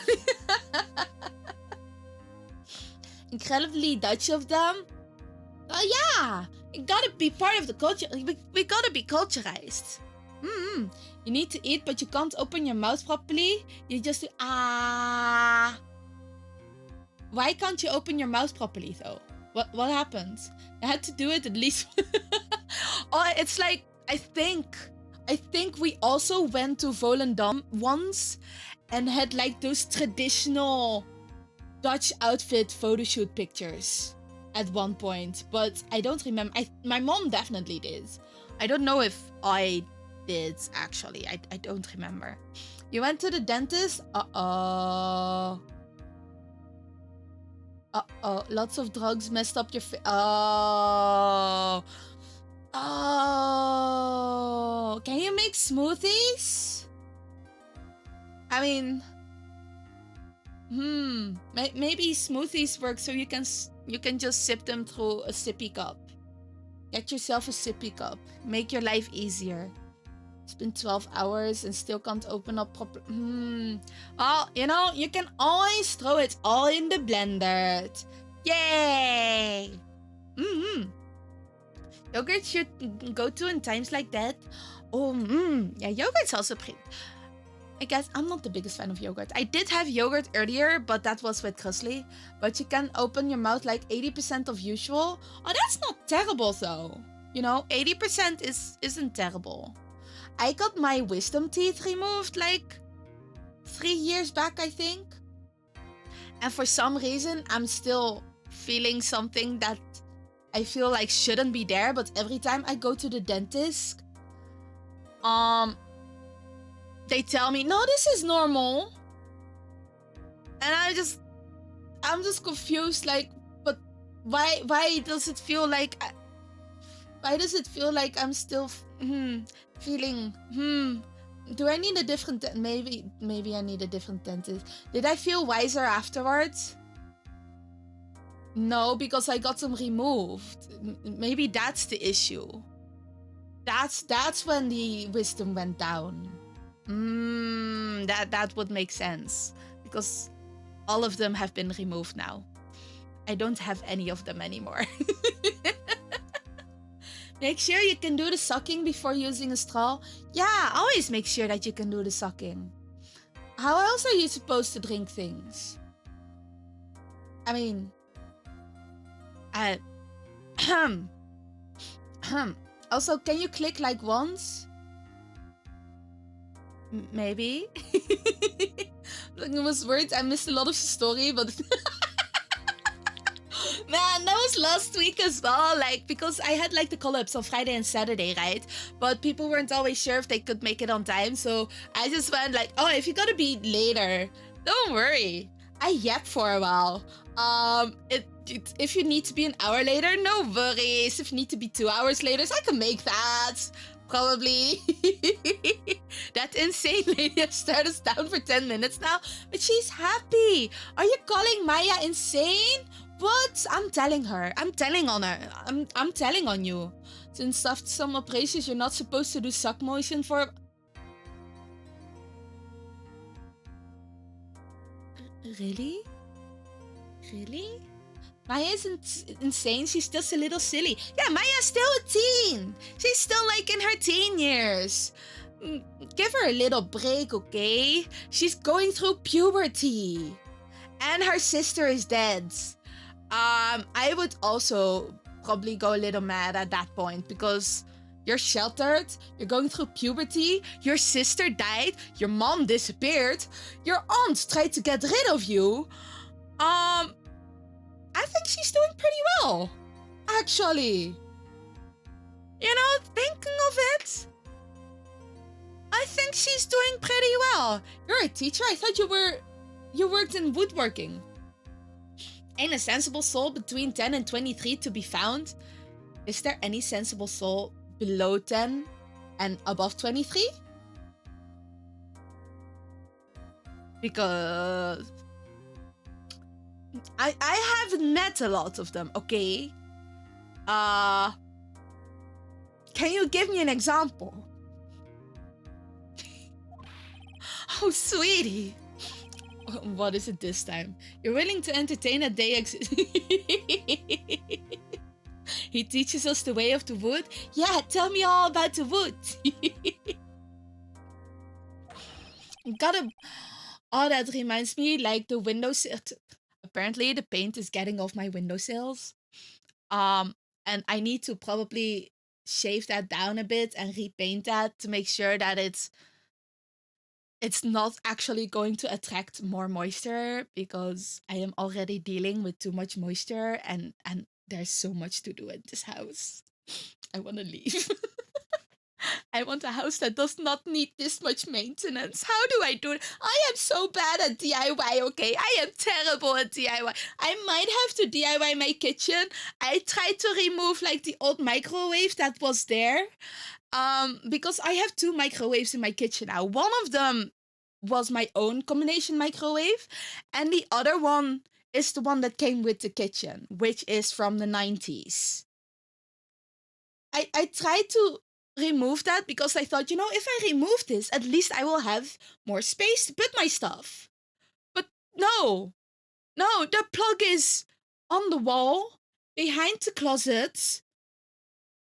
incredibly Dutch of them. Oh yeah, it gotta be part of the culture. We gotta be culturized. You need to eat, but you can't open your mouth properly. You just do ah. Why can't you open your mouth properly though? What happened? I had to do it at least. Oh, it's like I think we also went to Volendam once and had like those traditional Dutch outfit photo shoot pictures at one point, but I don't remember. My mom definitely did. I don't know if I did actually. I don't remember. You went to the dentist? Uh-oh, lots of drugs messed up your face. Oh, can you make smoothies? I mean, maybe smoothies work so you can just sip them through a sippy cup. Get yourself a sippy cup. Make your life easier. It's been 12 hours and still can't open up proper. Well, you know, you can always throw it all in the blender. Yay! Yogurt should go to in times like that. Oh, yeah, yogurt's also pretty. I guess I'm not the biggest fan of yogurt. I did have yogurt earlier, but that was with Krusli. But you can open your mouth like 80% of usual. Oh, that's not terrible though. You know, 80% isn't terrible. I got my wisdom teeth removed like 3 years back, I think. And for some reason, I'm still feeling something that I feel like shouldn't be there. But every time I go to the dentist, they tell me, no, this is normal. And I'm just confused, like, but why does it feel like I'm still feeling do I need a different maybe I need a different dentist. Did I feel wiser afterwards? No, because I got them removed. Maybe that's the issue. That's when the wisdom went down. That would make sense because all of them have been removed now. I don't have any of them anymore. Make sure you can do the sucking before using a straw. Yeah, always make sure that you can do the sucking. How else are you supposed to drink things? I mean, also, can you click like once? Maybe. It was words. I missed a lot of the story, but man, that was last week as well. Like, because I had like the collabs on Friday and Saturday, right? But people weren't always sure if they could make it on time, so I just went like, oh, if you gotta be later, don't worry. I yapped for a while. If you need to be an hour later, no worries. If you need to be 2 hours later, so I can make that. Probably. That insane lady has started us down for 10 minutes now, but she's happy. Are you calling Maya insane? But I'm telling her. I'm telling on her. I'm telling on you. Since after some operations, you're not supposed to do suck motion for. Really? Really? Maya isn't insane. She's just a little silly. Yeah, Maya's still a teen. She's still like in her teen years. Give her a little break, okay? She's going through puberty. And her sister is dead. I would also probably go a little mad at that point because you're sheltered, you're going through puberty, your sister died, your mom disappeared, your aunt tried to get rid of you. I think she's doing pretty well, actually. You know, thinking of it, I think she's doing pretty well. You're a teacher? I thought you worked in woodworking. Ain't a sensible soul between 10 and 23 to be found? Is there any sensible soul below 10 and above 23? Because I haven't met a lot of them, okay? Can you give me an example? Oh, sweetie. What is it this time? You're willing to entertain a day He teaches us the way of the wood? Yeah, tell me all about the wood. Gotta... Oh, that reminds me, like the windowsill. Apparently, the paint is getting off my windowsills. And I need to probably shave that down a bit and repaint that to make sure that it's not actually going to attract more moisture because I am already dealing with too much moisture and there's so much to do in this house. I want to leave. I want a house that does not need this much maintenance. How do I do it? I am so bad at DIY, okay? I am terrible at DIY. I might have to DIY my kitchen. I tried to remove like the old microwave that was there. Because I have 2 microwaves in my kitchen now. One of them was my own combination microwave, and the other one is the one that came with the kitchen, which is from the 90s. I tried to remove that because I thought, you know, if I remove this, at least I will have more space to put my stuff. But no, the plug is on the wall behind the closet.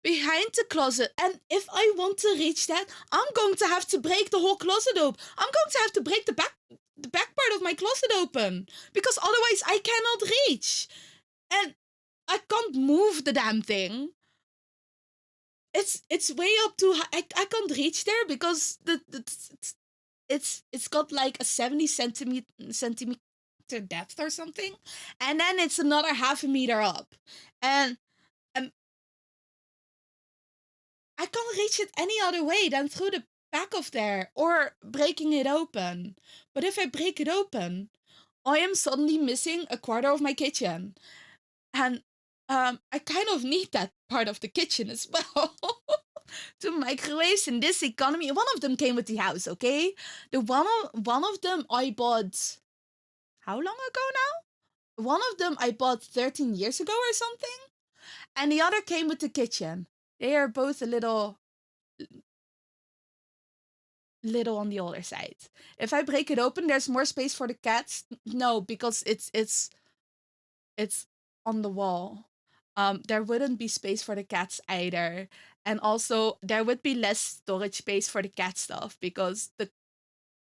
And if I want to reach that, I'm going to have to break the whole closet open. I'm going to have to break the back part of my closet open because otherwise I cannot reach. And I can't move the damn thing. It's way up too high. I can't reach there because it's got like a 70 centimeter depth or something, and then it's another half a meter up, and I can't reach it any other way than through the back of there or breaking it open. But if I break it open, I am suddenly missing a quarter of my kitchen. And I kind of need that part of the kitchen as well. 2 microwaves in this economy. One of them came with the house, okay? The one of them I bought... How long ago now? One of them I bought 13 years ago or something. And the other came with the kitchen. They are both a little on the older side. If I break it open, there's more space for the cats. No, because it's on the wall. There wouldn't be space for the cats either. And also, there would be less storage space for the cat stuff because the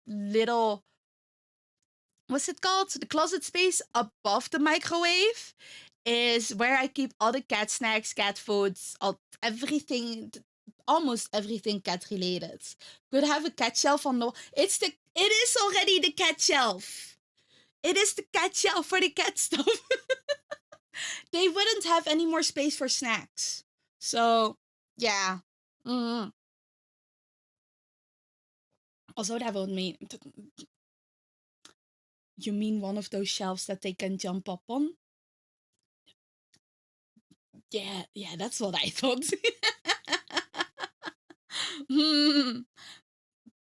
little... What's it called? The closet space above the microwave is where I keep all the cat snacks, cat foods, everything, almost everything cat related. Could have a cat shelf on the... It is already the cat shelf. It is the cat shelf for the cat stuff. They wouldn't have any more space for snacks. So, yeah. Also, that would mean... You mean one of those shelves that they can jump up on? Yeah, that's what I thought.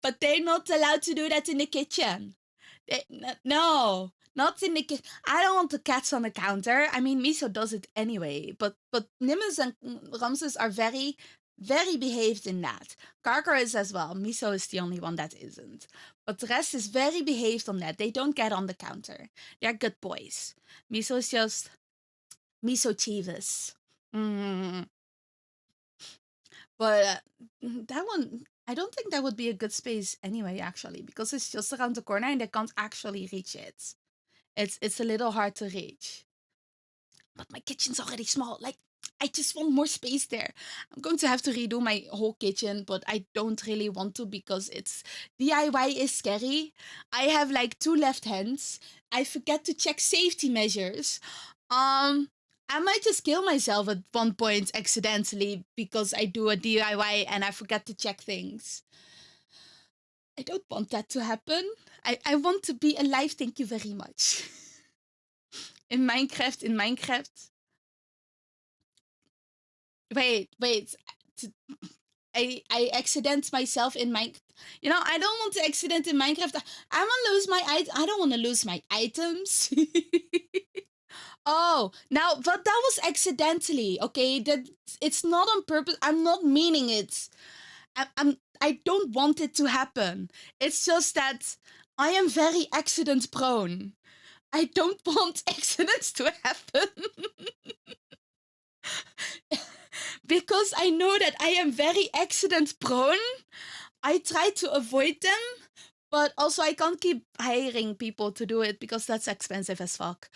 But they're not allowed to do that in the kitchen. No, not in the I don't want the cats on the counter. I mean, Miso does it anyway, but Nimbus and Ramses are very, very behaved in that. Karkar is as well. Miso is the only one that isn't. But the rest is very behaved on that. They don't get on the counter. They're good boys. Miso is just Miso Chivas. But that one, I don't think that would be a good space anyway, actually, because it's just around the corner and they can't actually reach it. It's a little hard to reach. But my kitchen's already small. Like, I just want more space there. I'm going to have to redo my whole kitchen, but I don't really want to because it's DIY is scary. I have like 2 left hands. I forget to check safety measures. I might just kill myself at one point accidentally because I do a DIY and I forget to check things. I don't want that to happen. I want to be alive, thank you very much. in Minecraft. Wait. I accident myself in Minecraft. You know, I don't want to accident in Minecraft. I want to lose I don't want to lose my items. Oh, now, but that was accidentally, okay? That it's not on purpose. I'm not meaning it. I don't want it to happen. It's just that I am very accident prone. I don't want accidents to happen. Because I know that I am very accident prone. I try to avoid them, but also I can't keep hiring people to do it because that's expensive as fuck.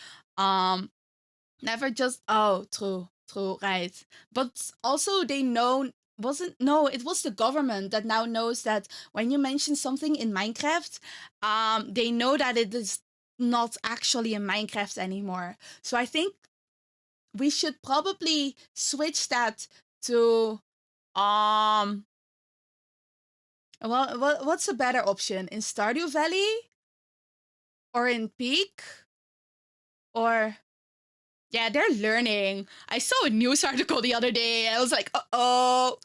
Never just true, right. But also they know it was the government that now knows that when you mention something in Minecraft, they know that it is not actually in Minecraft anymore. So I think we should probably switch that to what's a better option? In Stardew Valley? Or in Peak? Or yeah, they're learning. I saw a news article the other day. I was like, uh-oh.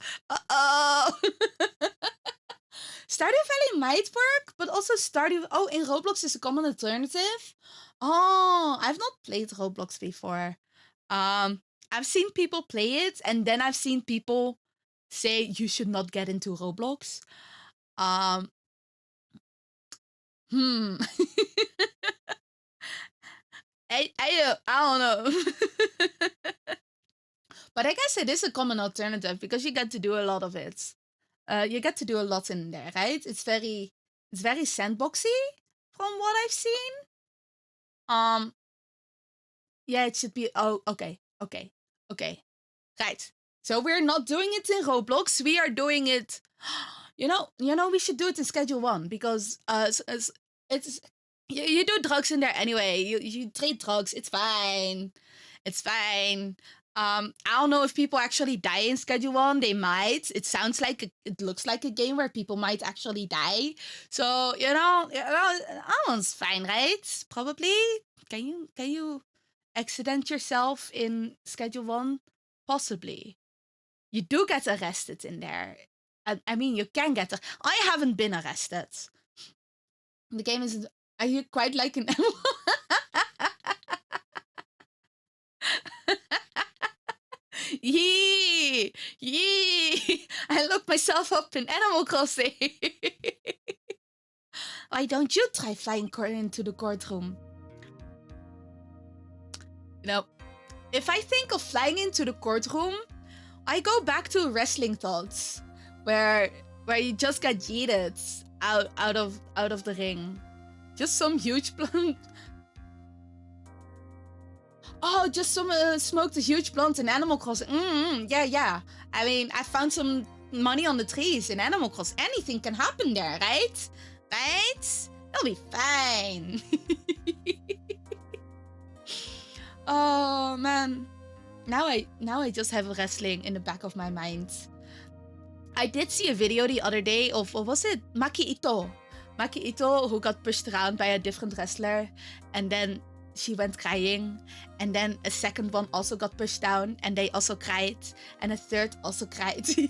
Stardew Valley might work, but also in Roblox is a common alternative. Oh, I've not played Roblox before. I've seen people play it, and then I've seen people say you should not get into Roblox. I don't know. But I guess it is a common alternative because you get to do a lot of it. You get to do a lot in there, right? It's very sandboxy from what I've seen. Yeah, it should be. Oh, okay. Right. So we're not doing it in Roblox. We are doing it. You know, we should do it in Schedule 1 because it's you do drugs in there anyway. You trade drugs. It's fine. I don't know if people actually die in Schedule 1. They might. It looks like a game where people might actually die. So that one's fine, right? Probably. Can you accident yourself in Schedule 1? Possibly. You do get arrested in there. I mean, you can get. I haven't been arrested. The game is. Are you quite like an animal? Yee! I looked myself up in Animal Crossing. Why don't you try flying into the courtroom? You know, if I think of flying into the courtroom, I go back to wrestling thoughts, where you just get yeeted out of the ring. Just some huge blunt. Oh, just some smoked a huge blunt in Animal Crossing. Yeah. I mean, I found some money on the trees in Animal Crossing. Anything can happen there, right? Right? It'll be fine. Oh man. Now I just have wrestling in the back of my mind. I did see a video the other day of, what was it? Maki Ito, who got pushed around by a different wrestler, and then she went crying, and then a second one also got pushed down, and they also cried, and a third also cried. Man,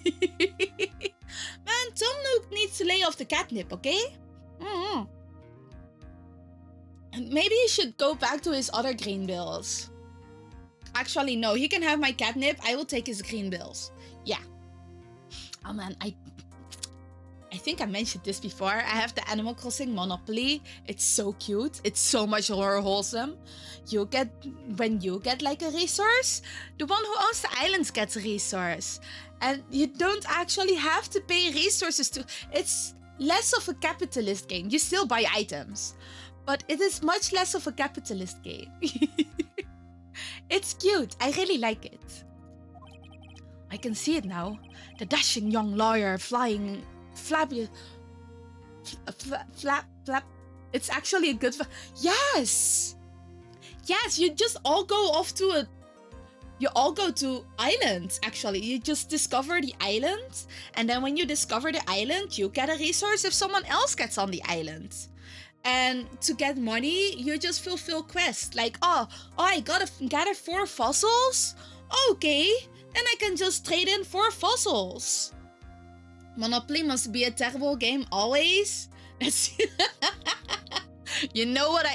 Tom Nook needs to lay off the catnip, okay? Maybe he should go back to his other green bills. Actually, no, he can have my catnip. I will take his green bills. Yeah. Oh man, I think I mentioned this before. I have the Animal Crossing Monopoly. It's so cute. It's so much more wholesome. When you get like a resource, the one who owns the islands gets a resource. And you don't actually have to pay resources to... It's less of a capitalist game. You still buy items. But it is much less of a capitalist game. It's cute. I really like it. I can see it now. The dashing young lawyer flying... flap. It's actually a good... Yes! Yes, you just all go off to a... You all go to islands, actually. You just discover the island. And then when you discover the island, you get a resource if someone else gets on the island. And to get money, you just fulfill quests. Like, oh, I gotta gather 4 fossils? Okay, then I can just trade in 4 fossils. Monopoly must be a terrible game always. You know what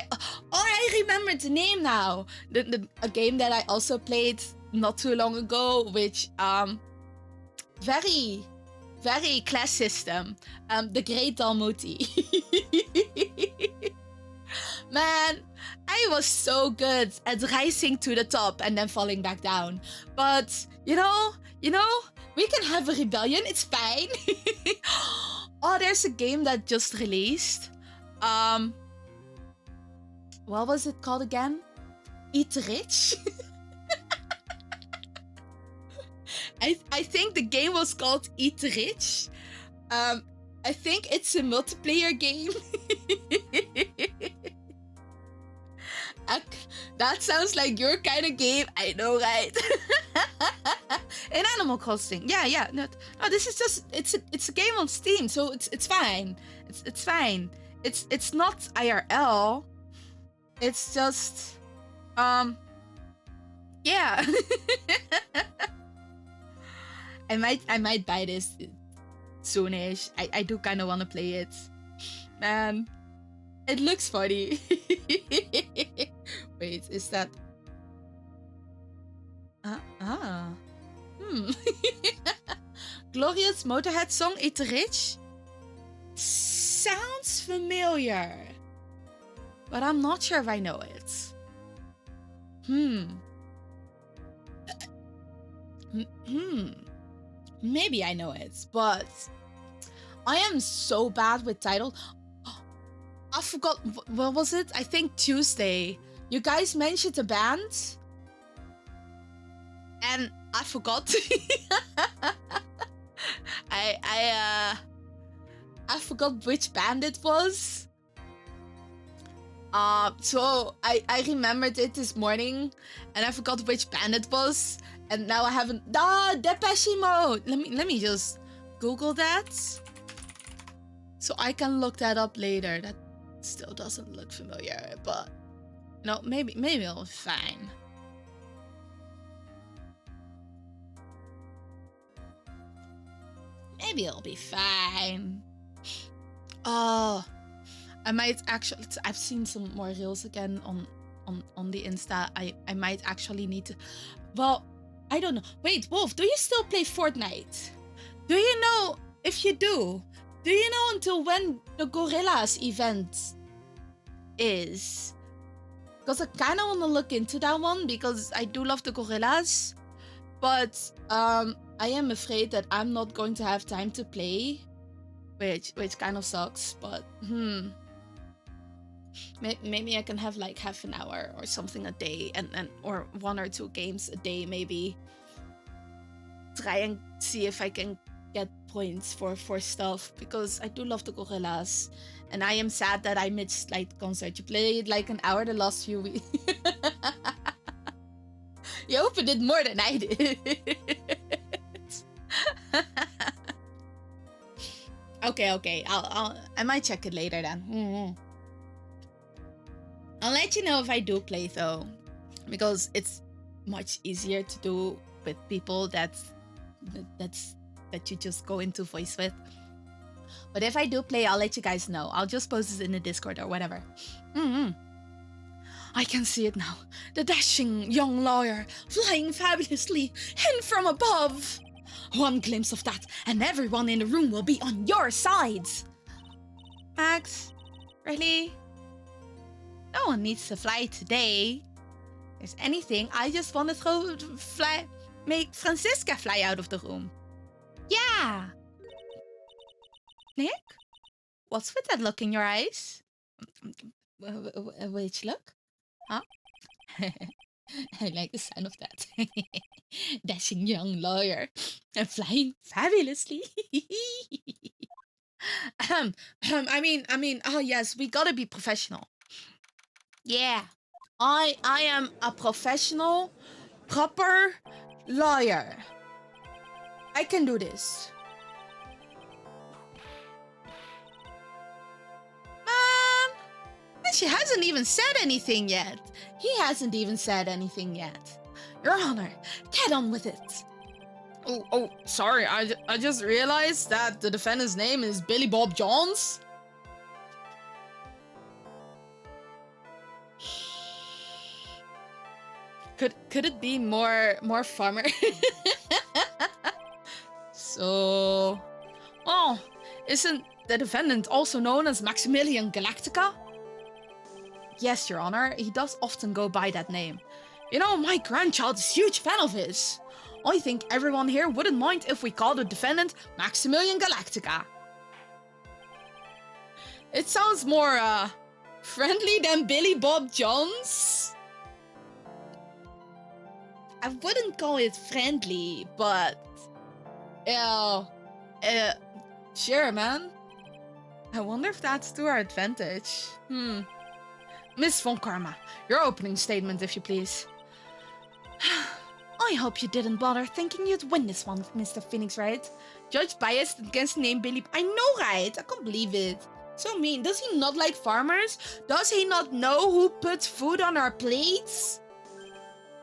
I remember the name now. A game that I also played not too long ago, which very, very class system. The Great Dalmuti. Man, I was so good at rising to the top and then falling back down. But you know, we can have a rebellion. It's fine. Oh, there's a game that just released. What was it called again? Eat Rich? I think the game was called Eat Rich. I think it's a multiplayer game. That sounds like your kind of game. I know, right? In Animal Crossing. Yeah. No, this is just it's a game on Steam, so it's fine. It's fine. It's not IRL. It's just yeah. I might buy this soonish. I do kind of want to play it. Man, it looks funny. Wait, is that Glorious Motorhead song Eat Rich? Sounds familiar, but I'm not sure if I know it. Maybe I know it, but I am so bad with title. I forgot, what was it? I think Tuesday. You guys mentioned a band, and I forgot. I forgot which band it was. So I remembered it this morning, and I forgot which band it was, and now I haven't. Depeche Mode. Let me just Google that, so I can look that up later. That still doesn't look familiar, but no, maybe it'll be fine. Maybe it'll be fine. Oh, I might actually. I've seen some more reels again on the Insta. I might actually need to. Well, I don't know. Wait, Wolf, do you still play Fortnite? Do you know if you do? Do you know until when the Gorillas event is? Because I kind of want to look into that one because I do love the Gorillas, but I am afraid that I'm not going to have time to play, which kind of sucks. But maybe I can have like half an hour or something a day, and or 1 or 2 games a day, maybe. Try and see if I can get points for stuff, because I do love the Gorillas, and I am sad that I missed like concert. You played like an hour the last few weeks. You opened it more than I did. Okay. I might check it later then. I'll let you know if I do play though, because it's much easier to do with people that you just go into voice with. But if I do play, I'll let you guys know. I'll just post it in the Discord or whatever. I can see it now. The dashing young lawyer, flying fabulously in from above. One glimpse of that, and everyone in the room will be on your side. Max, really? No one needs to fly today. If there's anything, I just want to make Franziska fly out of the room. Yeah. Nick? What's with that look in your eyes? Which look? Huh? I like the sound of that. Dashing young lawyer and flying fabulously. Oh yes, we gotta be professional. Yeah, I am a professional, proper lawyer. I can do this. She hasn't even said anything yet. He hasn't even said anything yet. Your Honor, get on with it. Oh, sorry. I just realized that the defendant's name is Billy Bob Jones. Could it be more farmer? So, oh, isn't the defendant also known as Maximilian Galactica? Yes, Your Honor, he does often go by that name. You know, my grandchild is a huge fan of his. I think everyone here wouldn't mind if we called the defendant Maximilian Galactica. It sounds more, friendly than Billy Bob Jones. I wouldn't call it friendly, but... sure, man. I wonder if that's to our advantage. Miss Von Karma, your opening statement, if you please. I hope you didn't bother thinking you'd win this one, Mr. Phoenix, Wright. Judge biased against the name Billy... I know, right? I can't believe it. So mean. Does he not like farmers? Does he not know who puts food on our plates?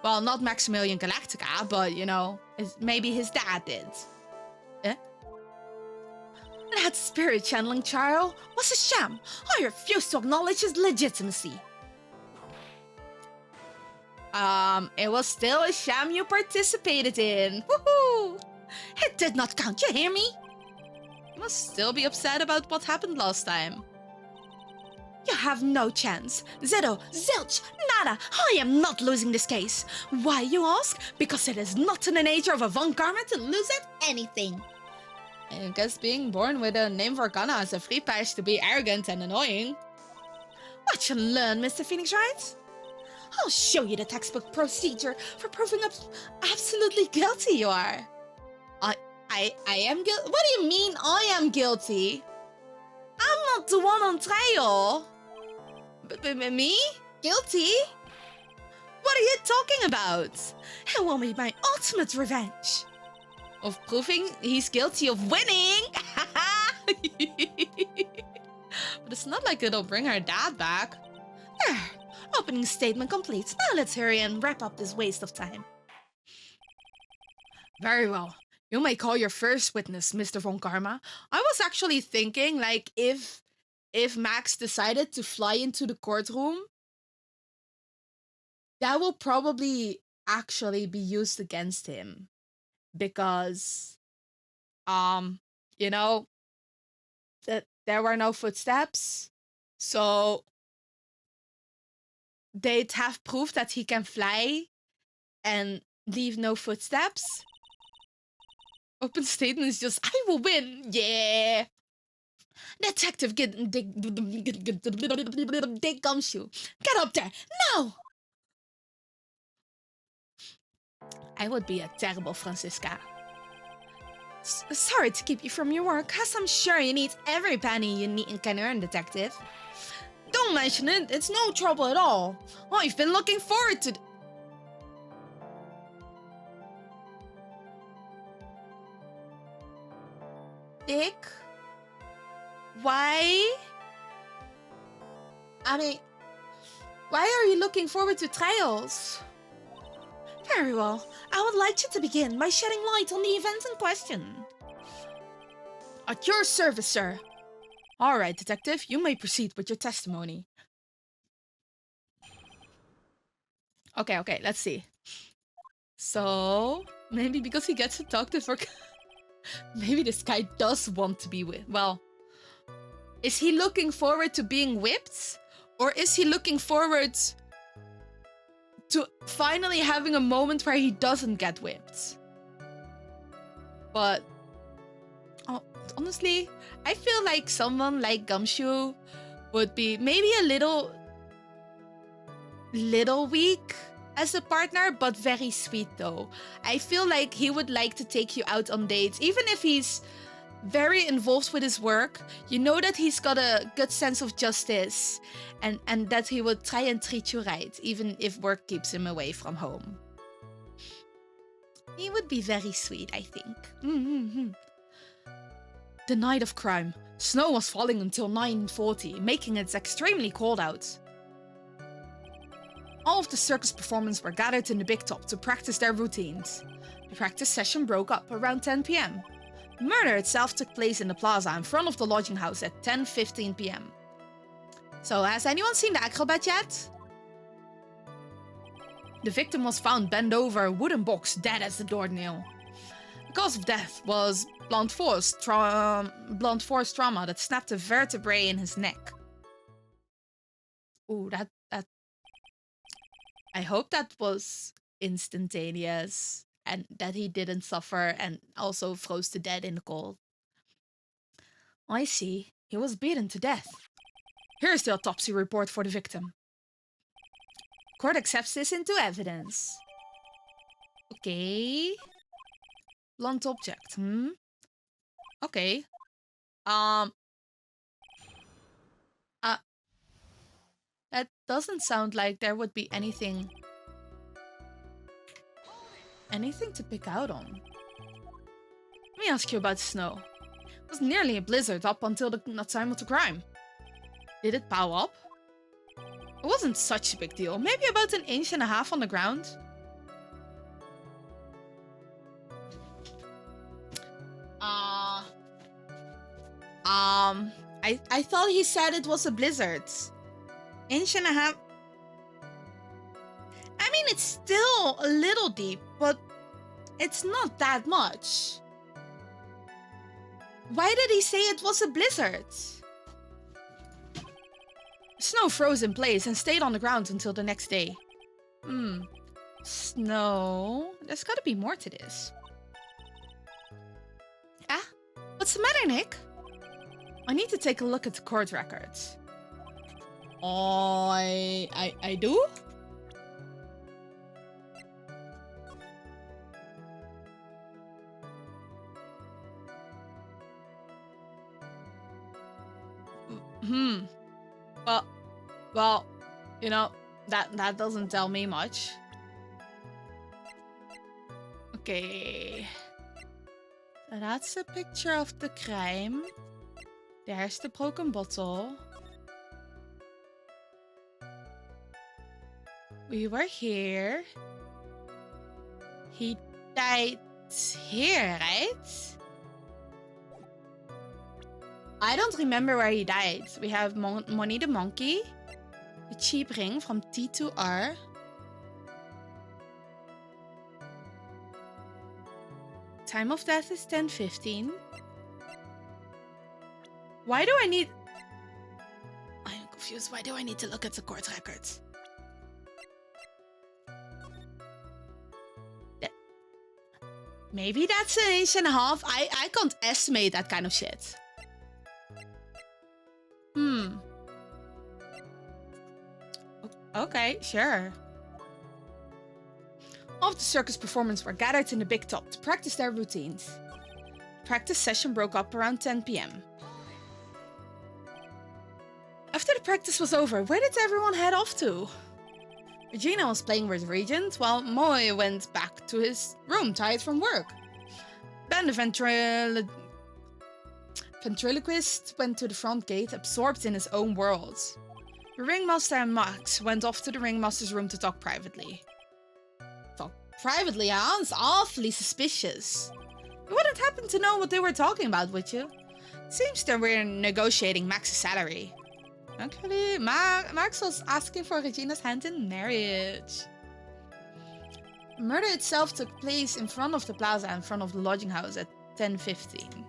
Well, not Maximilian Galactica, but, you know, maybe his dad did. That spirit channeling trial was a sham. I refuse to acknowledge his legitimacy. It was still a sham you participated in. Woohoo! It did not count, you hear me? You must still be upset about what happened last time. You have no chance. Zero, zilch, nada. I am not losing this case. Why, you ask? Because it is not in the nature of a Von Karma to lose at anything. I guess being born with a name for Ghana is a free pass to be arrogant and annoying. What you learn, Mr. Phoenix, right? I'll show you the textbook procedure for proving absolutely guilty you are. I am guilty? What do you mean I am guilty? I'm not the one on trial. Me? Guilty? What are you talking about? It will be my ultimate revenge. Of proving he's guilty of winning. But it's not like it'll bring our dad back. There. Opening statement complete. Now let's hurry and wrap up this waste of time. Very well. You may call your first witness, Mr. Von Karma. I was actually thinking, like, if Max decided to fly into the courtroom, that will probably actually be used against him. Because, you know, that there were no footsteps. So they'd have proof that he can fly and leave no footsteps. Open statement is just, I will win. Yeah. Detective Dick Gumshoe. Get up there. No. I would be a terrible Franziska. Sorry to keep you from your work, as I'm sure you need every penny you can earn, Detective. Don't mention it. It's no trouble at all. I've been looking forward to... Dick? Why? Why are you looking forward to trials? Very well. I would like you to begin by shedding light on the events in question. At your service, sir. All right, Detective, you may proceed with your testimony. Okay, let's see. So, maybe because he gets abducted for... maybe this guy does want to be with... Well, is he looking forward to being whipped? Or is he looking forward to finally having a moment where he doesn't get whipped? But... oh, honestly, I feel like someone like Gumshoe would be maybe a little weak as a partner, but very sweet though. I feel like he would like to take you out on dates, even if he's very involved with his work. You know that he's got a good sense of justice, and that he would try and treat you right, even if work keeps him away from home. He would be very sweet, I think. The night of crime. Snow was falling until 9:40, making it extremely cold out. All of the circus performers were gathered in the big top to practice their routines. The practice session broke up around 10 p.m. The murder itself took place in the plaza in front of the lodging house at 10:15 p.m. So, has anyone seen the acrobat yet? The victim was found bent over a wooden box, dead as the doornail. The cause of death was blunt force trauma that snapped a vertebrae in his neck. Ooh, that... I hope that was instantaneous and that he didn't suffer and also froze to death in the cold. I see. He was beaten to death. Here's the autopsy report for the victim. Court accepts this into evidence. Okay. Blunt object, Okay. That doesn't sound like there would be anything to pick out on. Let me ask you about snow. It was nearly a blizzard up until the time of the crime. Did it pile up? It wasn't such a big deal. Maybe about 1.5 inches on the ground. I thought he said it was a blizzard. 1.5 inches. I mean, it's still a little deep, but it's not that much. Why did he say it was a blizzard? Snow froze in place and stayed on the ground until the next day. Snow? There's gotta be more to this. Ah, what's the matter, Nick? I need to take a look at the court records. I do? Well, you know, that doesn't tell me much. Okay. So that's a picture of the crime. There's the broken bottle. We were here. He died here, right? I don't remember where he died. We have Money the Monkey. The cheap ring from T2R. Time of death is 10:15. Why do I need... I'm confused. Why do I need to look at the court records? Maybe that's 1.5 inches. I can't estimate that kind of shit. Okay, sure. All of the circus performers were gathered in the big top to practice their routines. The practice session broke up around 10 p.m. After the practice was over, where did everyone head off to? Regina was playing with Regent, while Moe went back to his room tired from work. Ben the ventriloquist went to the front gate, absorbed in his own world. The ringmaster and Max went off to the ringmaster's room to talk privately. Talk privately, huh? It's awfully suspicious. You wouldn't happen to know what they were talking about, would you? Seems they were negotiating Max's salary. Actually, Max was asking for Regina's hand in marriage. Murder itself took place in front of the plaza, in front of the lodging house at 10:15.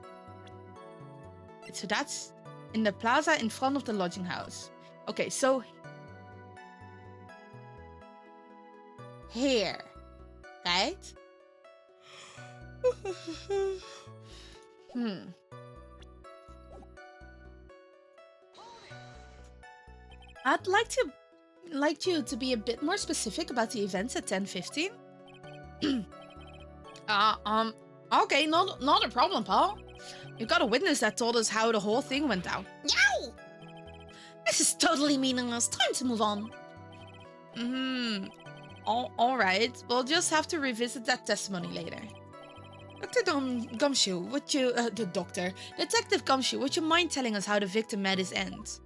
So that's in the plaza in front of the lodging house. Okay, so here, right? I'd like you to be a bit more specific about the events at 10:15. Okay, not a problem, pal. You got a witness that told us how the whole thing went down. Yow! This is totally meaningless. Time to move on. All right. We'll just have to revisit that testimony later. Dr. Gumshoe, would you... the doctor. Detective Gumshoe, would you mind telling us how the victim met his end?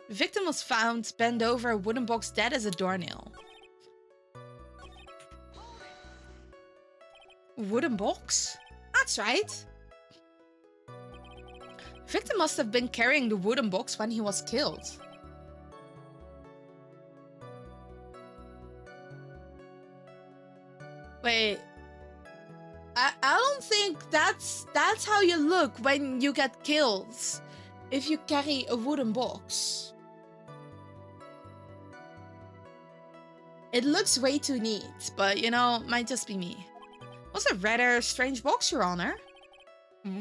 The victim was found bent over a wooden box dead as a doornail. Wooden box? That's right. The victim must have been carrying the wooden box when he was killed. Wait. I don't think that's how you look when you get killed. If you carry a wooden box. It looks way too neat, but you know, might just be me. It was a rather strange box, Your Honor.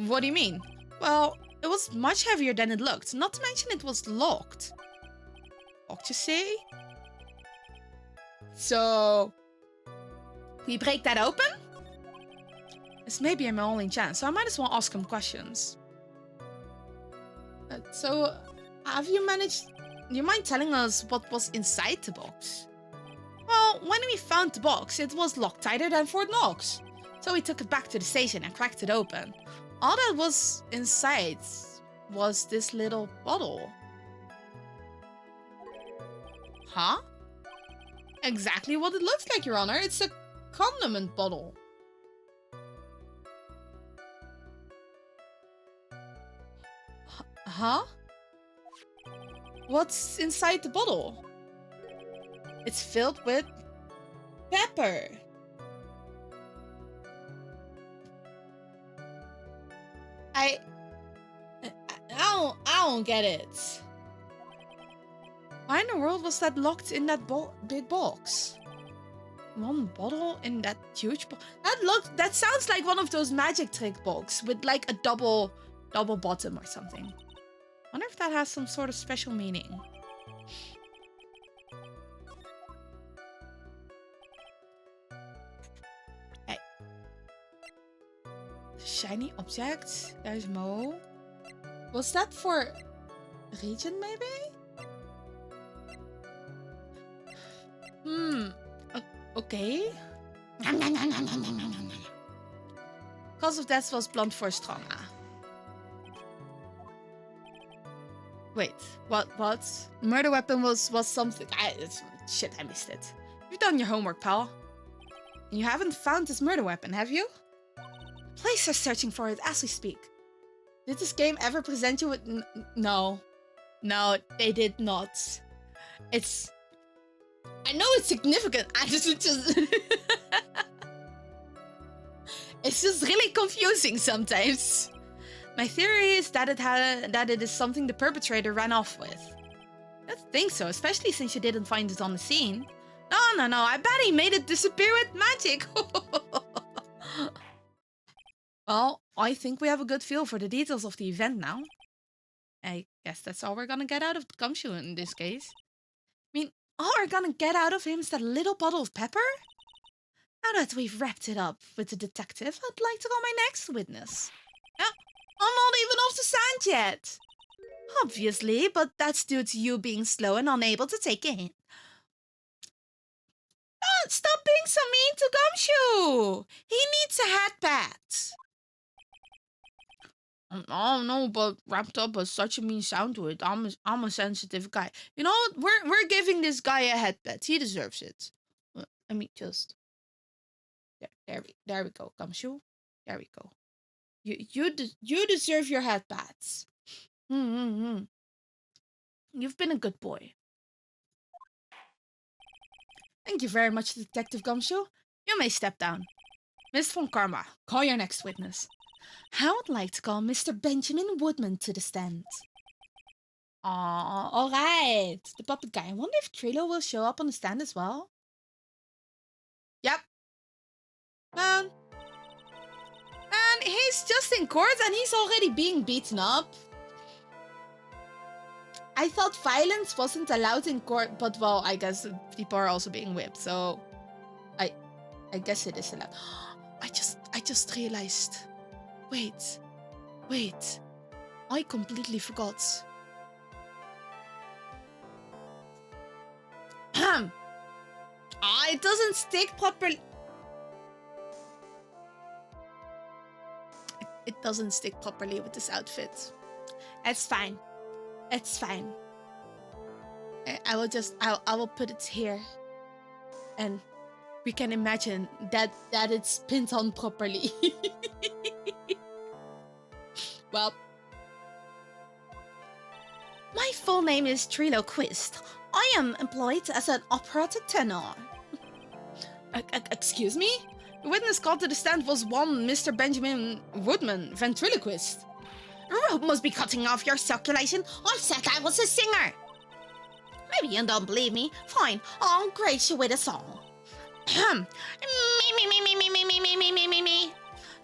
What do you mean? Well, it was much heavier than it looked, not to mention it was locked. Locked, you say? So, we break that open? This may be my only chance, so I might as well ask him questions. So, have you managed... Do you mind telling us what was inside the box? Well, when we found the box, it was locked tighter than Fort Knox. So we took it back to the station and cracked it open. All that was inside was this little bottle. Huh? Exactly what it looks like, Your Honor. It's a condiment bottle. Huh? What's inside the bottle? It's filled with pepper. I don't get it. Why in the world was that locked in that big box? One bottle in that huge box. That sounds like one of those magic trick boxes with like a double bottom or something. Wonder if that has some sort of special meaning. Hey. Shiny object. There's Mo. Was that for Regent maybe? Okay. Cause of death was blunt force trauma. Wait, what? Murder weapon was something. Shit, I missed it. You've done your homework, pal. And you haven't found this murder weapon, have you? Police are searching for it as we speak. Did this game ever present you with... No. No, they did not. It's... I know it's significant. I just... It's just really confusing sometimes. My theory is that it is something the perpetrator ran off with. I don't think so, especially since you didn't find it on the scene. No, I bet he made it disappear with magic. Well, I think we have a good feel for the details of the event now. I guess that's all we're gonna get out of Gumshoe in this case. I mean, all we're gonna get out of him is that little bottle of pepper? Now that we've wrapped it up with the detective, I'd like to call my next witness. Yeah, I'm not even off the sand yet. Obviously, but that's due to you being slow and unable to take a hint. Stop being so mean to Gumshoe! He needs a hat pat. Oh no, but wrapped up has such a mean sound to it. I'm a sensitive guy. You know, we're giving this guy a head pat. He deserves it. Let me just... There we go, Gumshoe. There we go. You deserve your head pats. You've been a good boy. Thank you very much, Detective Gumshoe. You may step down. Miss Von Karma, call your next witness. I would like to call Mr. Benjamin Woodman to the stand. Aw, alright. The puppet guy. I wonder if Trilo will show up on the stand as well. Yep. Man, he's just in court and he's already being beaten up. I thought violence wasn't allowed in court, but well, I guess people are also being whipped, so I guess it is allowed. I just realized. Wait. I completely forgot. It doesn't stick properly. It doesn't stick properly with this outfit. It's fine. It's fine. I will put it here. And we can imagine that it's pinned on properly. Well, my full name is Trilo Quist. I am employed as an operatic tenor. Excuse me? The witness called to the stand was one Mr. Benjamin Woodman, ventriloquist. The rope must be cutting off your circulation. I said I was a singer. Maybe you don't believe me. Fine, I'll grace you with a song. Me.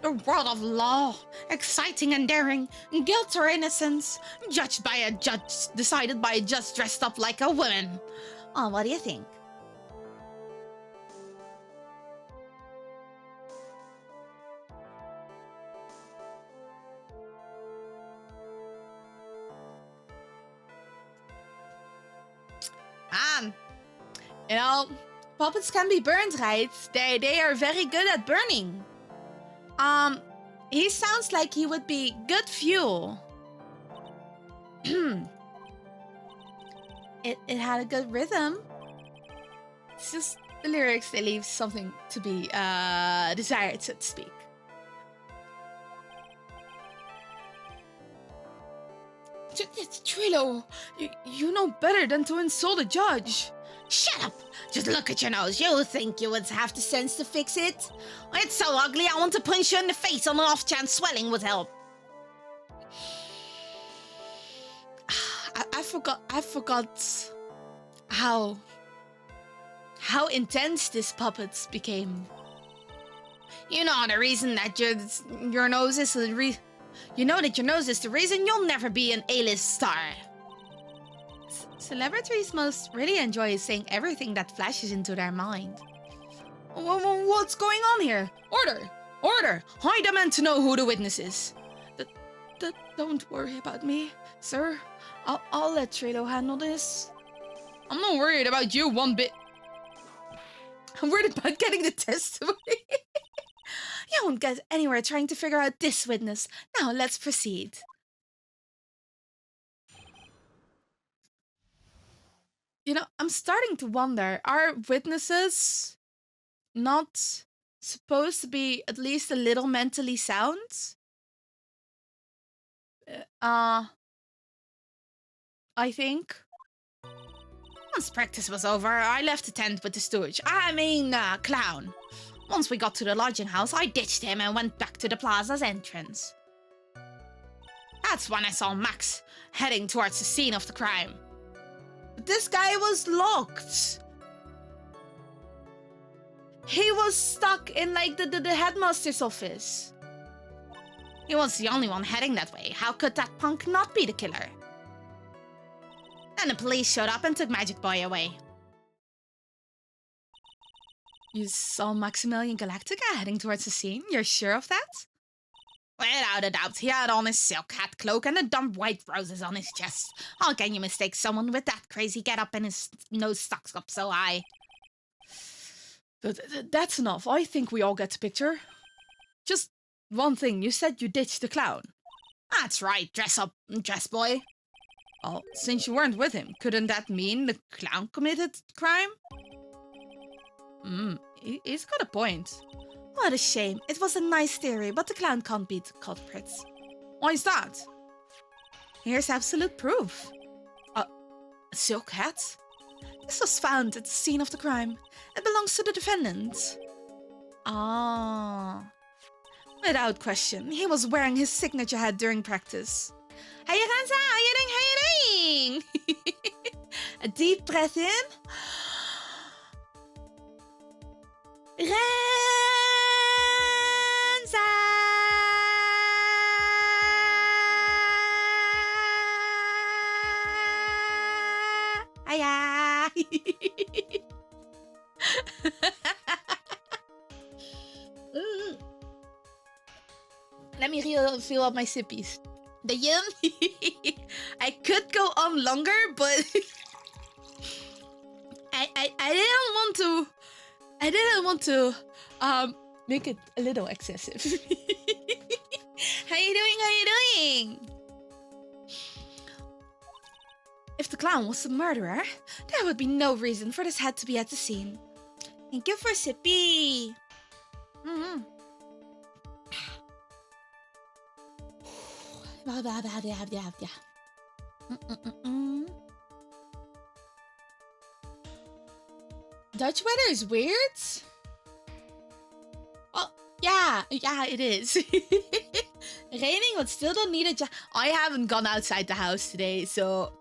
The world of law, exciting and daring, guilt or innocence, judged by a judge, decided by a judge dressed up like a woman. Oh, what do you think? You know, puppets can be burned, right? They are very good at burning. He sounds like he would be good fuel. It had a good rhythm. It's just the lyrics, they leave something to be desired, so to speak. Trilo, you know better than to insult a judge. Shut up! Just look at your nose. You think you would have the sense to fix it? It's so ugly, I want to punch you in the face on an off chance swelling would help. I forgot how intense this puppet became. You know the reason that your nose is the you know that your nose is the reason you'll never be an A-list star. Celebrities most really enjoy saying everything that flashes into their mind. What's going on here? Order! Order! I demand to know who the witness is. Don't worry about me, sir. I'll let Trilo handle this. I'm not worried about you one bit. I'm worried about getting the testimony. You won't get anywhere trying to figure out this witness. Now let's proceed. You know, I'm starting to wonder, are witnesses not supposed to be at least a little mentally sound? I think. Once practice was over, I left the tent with the stooge. Clown. Once we got to the lodging house, I ditched him and went back to the plaza's entrance. That's when I saw Max heading towards the scene of the crime. But this guy was locked. He was stuck in like the headmaster's office. He was the only one heading that way. How could that punk not be the killer? Then the police showed up and took Magic Boy away. You saw Maximilian Galactica heading towards the scene? You're sure of that? Without a doubt, he had on his silk hat, cloak, and the dumb white roses on his chest. How can you mistake someone with that crazy get-up and his nose stuck up so high? That's enough. I think we all get the picture. Just one thing. You said you ditched the clown. That's right. Dress boy. Oh, since you weren't with him, couldn't that mean the clown committed the crime? He's got a point. What a shame. It was a nice theory, but the clown can't be the culprit. Why is that? Here's absolute proof. A silk hat? This was found at the scene of the crime. It belongs to the defendant. Ah. Without question, he was wearing his signature hat during practice. Hey, Renza, how you doing? How you doing? A deep breath in. Renza! Hiya! Let me fill up my sippies. The yum. I could go on longer, but I didn't want to make it a little excessive. How you doing? How you doing? If the clown was the murderer, there would be no reason for this hat to be at the scene. Thank you for sippy. Dutch weather is weird? Oh, yeah, it is. Raining, but still don't need a jacket. I haven't gone outside the house today, so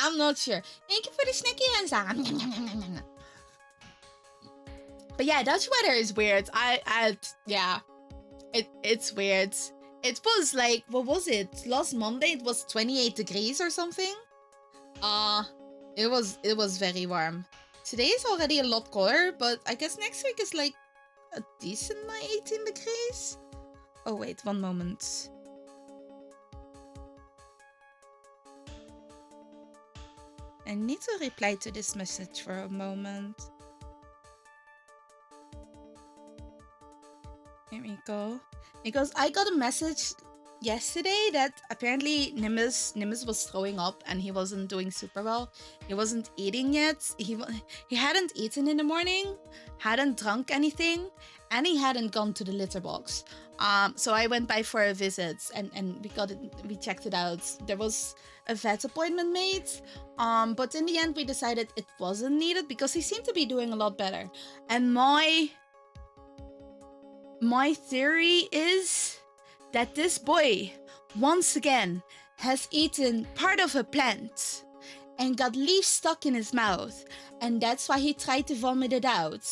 I'm not sure. Thank you for the snacky, Renza. But yeah, Dutch weather is weird. It's weird. It was like, what was it? Last Monday it was 28 degrees or something. It was very warm. Today is already a lot colder, but I guess next week is like a decent 18 degrees. Oh wait, one moment. I need to reply to this message for a moment. Here we go. Because I got a message yesterday that apparently Nimbus was throwing up and he wasn't doing super well. He wasn't eating yet. He hadn't eaten in the morning, hadn't drunk anything, and he hadn't gone to the litter box. So I went by for a visit and we checked it out. There was a vet appointment made, but in the end we decided it wasn't needed because he seemed to be doing a lot better. And my theory is that this boy, once again, has eaten part of a plant and got leaves stuck in his mouth. And that's why he tried to vomit it out.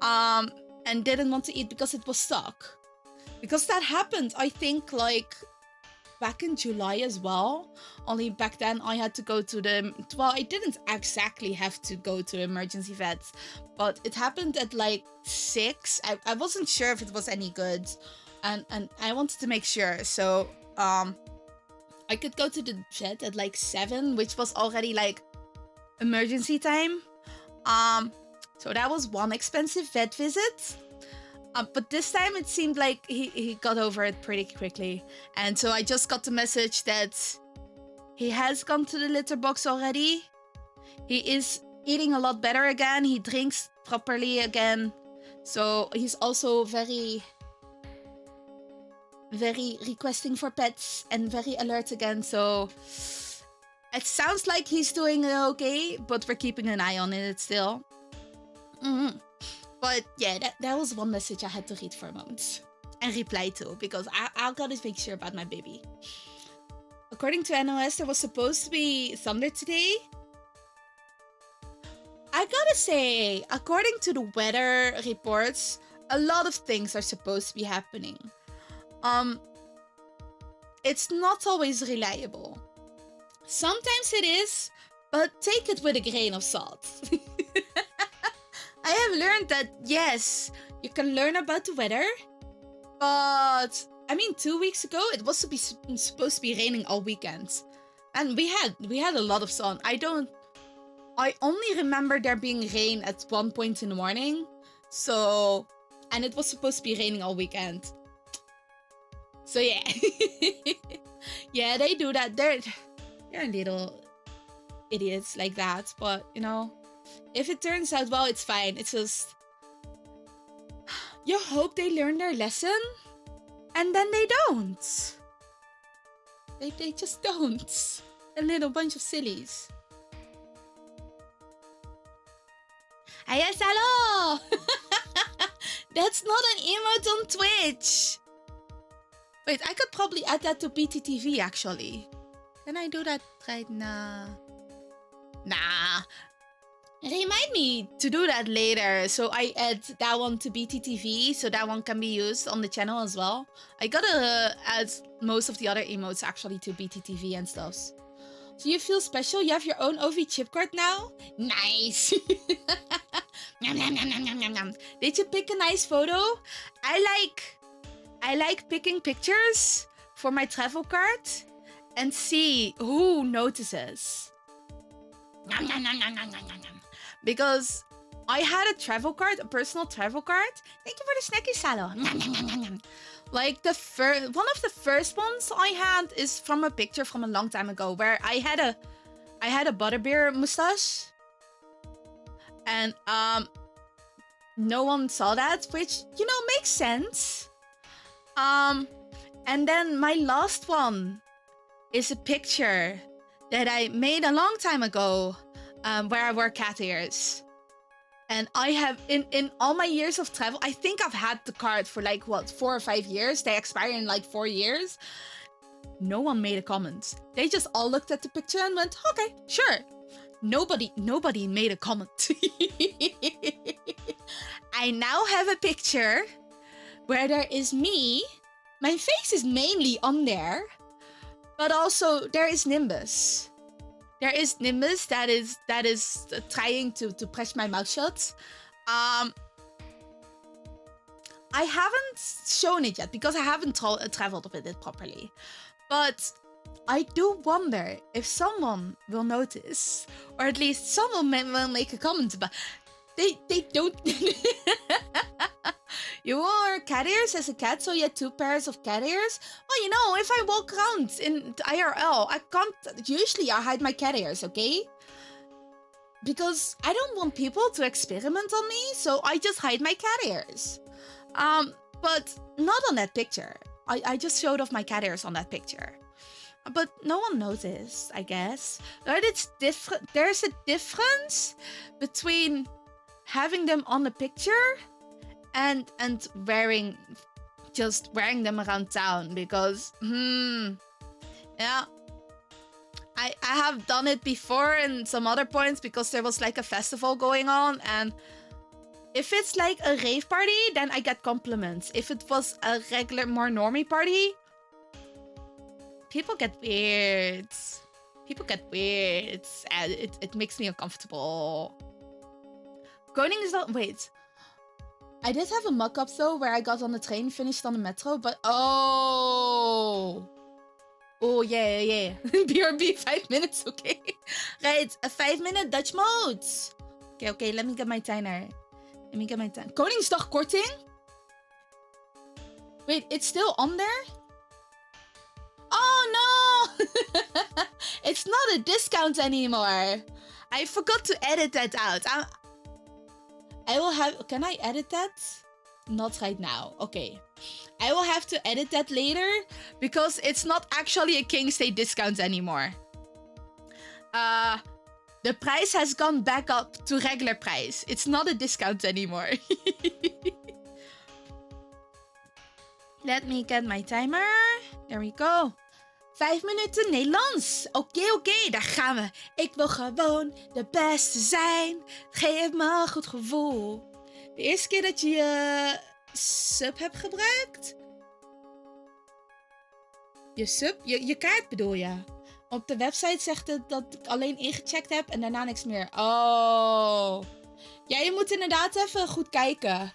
And didn't want to eat because it was stuck. Because that happened, I think, like, back in July as well. Only back then I had to go to well, I didn't exactly have to go to emergency vets, but it happened at like 6. I wasn't sure if it was any good, and I wanted to make sure, so I could go to the vet at like 7, which was already like emergency time. So that was one expensive vet visit. But this time it seemed like he got over it pretty quickly. And so I just got the message that he has gone to the litter box already. He is eating a lot better again. He drinks properly again. So he's also very, very requesting for pets and very alert again. So it sounds like he's doing okay, but we're keeping an eye on it still. But yeah, that was one message I had to read for a moment and reply to, because I gotta make sure about my baby. According to NOS, there was supposed to be thunder today. I gotta say, according to the weather reports, a lot of things are supposed to be happening. It's not always reliable. Sometimes it is, but take it with a grain of salt. I have learned that, yes, you can learn about the weather, but I mean, 2 weeks ago, it was supposed to be raining all weekend. And we had a lot of sun. I only remember there being rain at one point in the morning. So, and it was supposed to be raining all weekend. So yeah. Yeah, they do that. They're little idiots like that. But, you know, if it turns out well, it's fine. It's just, you hope they learn their lesson. And then they don't. They just don't. A little bunch of sillies. Yes, hello! That's not an emote on Twitch. Wait, I could probably add that to BTTV actually. Can I do that right now? Nah. Remind me to do that later. So I add that one to BTTV so that one can be used on the channel as well. I gotta add most of the other emotes actually to BTTV and stuff. So you feel special? You have your own OV chip card now? Nice! Did you pick a nice photo? I like picking pictures for my travel card and see who notices. Because I had a travel card, a personal travel card. Thank you for the snacky salad. Like one of the first ones I had is from a picture from a long time ago where I had a butterbeer mustache. And no one saw that, which, you know, makes sense. And then my last one is a picture that I made a long time ago, where I wore cat ears. And I have, in all my years of travel, I think I've had the card for like, what, 4 or 5 years? They expire in like 4 years. No one made a comment. They just all looked at the picture and went, okay, sure. Nobody made a comment. I now have a picture where there is me. My face is mainly on there, but also there is Nimbus. There is Nimbus that is trying to press my mouth shut. I haven't shown it yet because I haven't traveled with it properly. But I do wonder if someone will notice, or at least someone will make a comment about. They don't. You wore cat ears as a cat, so you had 2 pairs of cat ears? Well, you know, if I walk around in IRL, I can't. Usually I hide my cat ears, okay? Because I don't want people to experiment on me, so I just hide my cat ears. But not on that picture. I just showed off my cat ears on that picture. But no one noticed, I guess. But it's different. There's a difference between having them on the picture and just wearing them around town, because yeah, I have done it before in some other points because there was like a festival going on, and if it's like a rave party, then I get compliments. If it was a regular, more normie party, people get weird. And it makes me uncomfortable. Koning is not. Wait. I did have a mock-up though, where I got on the train, finished on the metro, but oh yeah. BRB 5 minutes, okay. Right, a 5-minute Dutch mode. Okay, let me get my timer. Koningsdag korting? Wait, it's still on there? Oh no! It's not a discount anymore. I forgot to edit that out. I will have... Can I edit that? Not right now. Okay. I will have to edit that later because it's not actually a King's Day discount anymore. The price has gone back up to regular price. It's not a discount anymore. Let me get my timer. There we go. 5 minuten Nederlands. Oké, daar gaan we. Ik wil gewoon de beste zijn. Geef me een goed gevoel. De eerste keer dat je je sub hebt gebruikt? Je sub? Je kaart bedoel je? Op de website zegt het dat ik alleen ingecheckt heb en daarna niks meer. Oh. Ja, je moet inderdaad even goed kijken.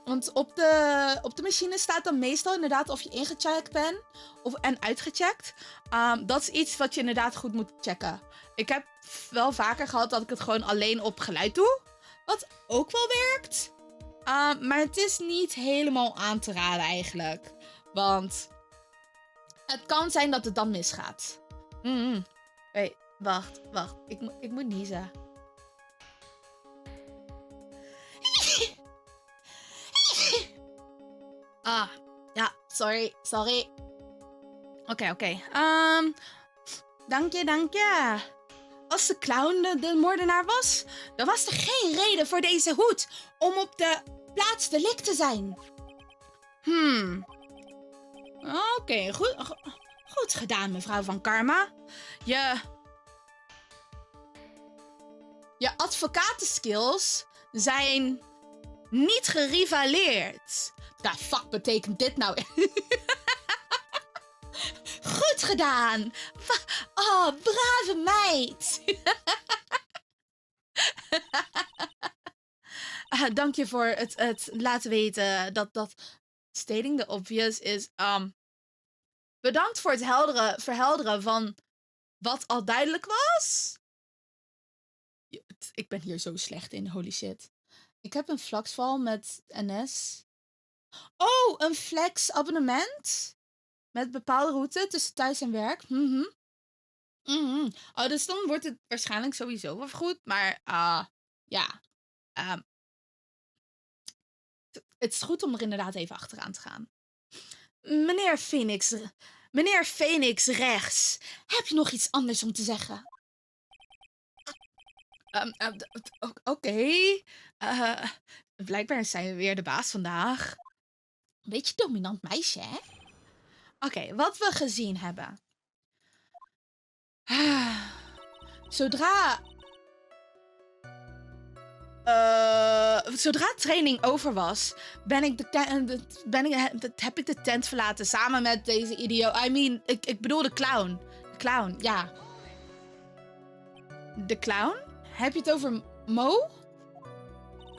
Want op de machine staat dan meestal inderdaad of je ingecheckt bent en uitgecheckt. Dat is iets wat je inderdaad goed moet checken. Ik heb wel vaker gehad dat ik het gewoon alleen op geluid doe. Wat ook wel werkt. Maar het is niet helemaal aan te raden eigenlijk. Want het kan zijn dat het dan misgaat. Hey, wacht. Ik moet niezen. Ja, sorry. Oké. Dank je. als de clown de moordenaar was, dan was er geen reden voor deze hoed om op de plaats delict te zijn. Oké, goed gedaan, mevrouw van Karma. Je advocatenskills zijn niet gerivaleerd. De fuck betekent dit nou? Goed gedaan. Oh, brave meid. Dank je voor het laten weten dat stating the obvious is. Bedankt voor het verhelderen van wat al duidelijk was. Ik ben hier zo slecht in, holy shit. Ik heb een flaxval met NS. Oh, een flex abonnement? Met bepaalde route tussen thuis en werk. Oh, dus dan wordt het waarschijnlijk sowieso wel goed. Maar ja. Het is goed om er inderdaad even achteraan te gaan. Meneer Phoenix rechts. Heb je nog iets anders om te zeggen? Oké. Blijkbaar zijn we weer de baas vandaag. Een beetje dominant meisje, hè? Oké, wat we gezien hebben. Zodra training over was, heb ik de tent verlaten samen met deze idioot. Ik bedoel de clown. De clown, ja. De clown? Heb je het over Mo?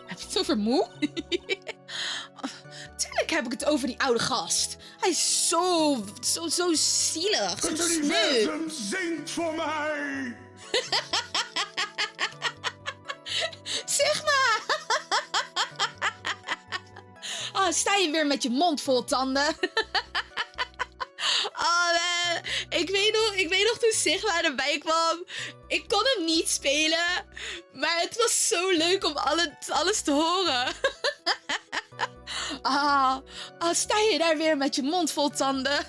Heb je het over Moe? Tuurlijk heb ik het over die oude gast. Hij is zo zielig. Zo Het universum zingt voor mij. Zeg maar. Sta je weer met je mond vol tanden? Ik weet nog toen Sigma erbij kwam. Ik kon hem niet spelen. Maar het was zo leuk om alles te horen. Sta je daar weer met je mond vol tanden?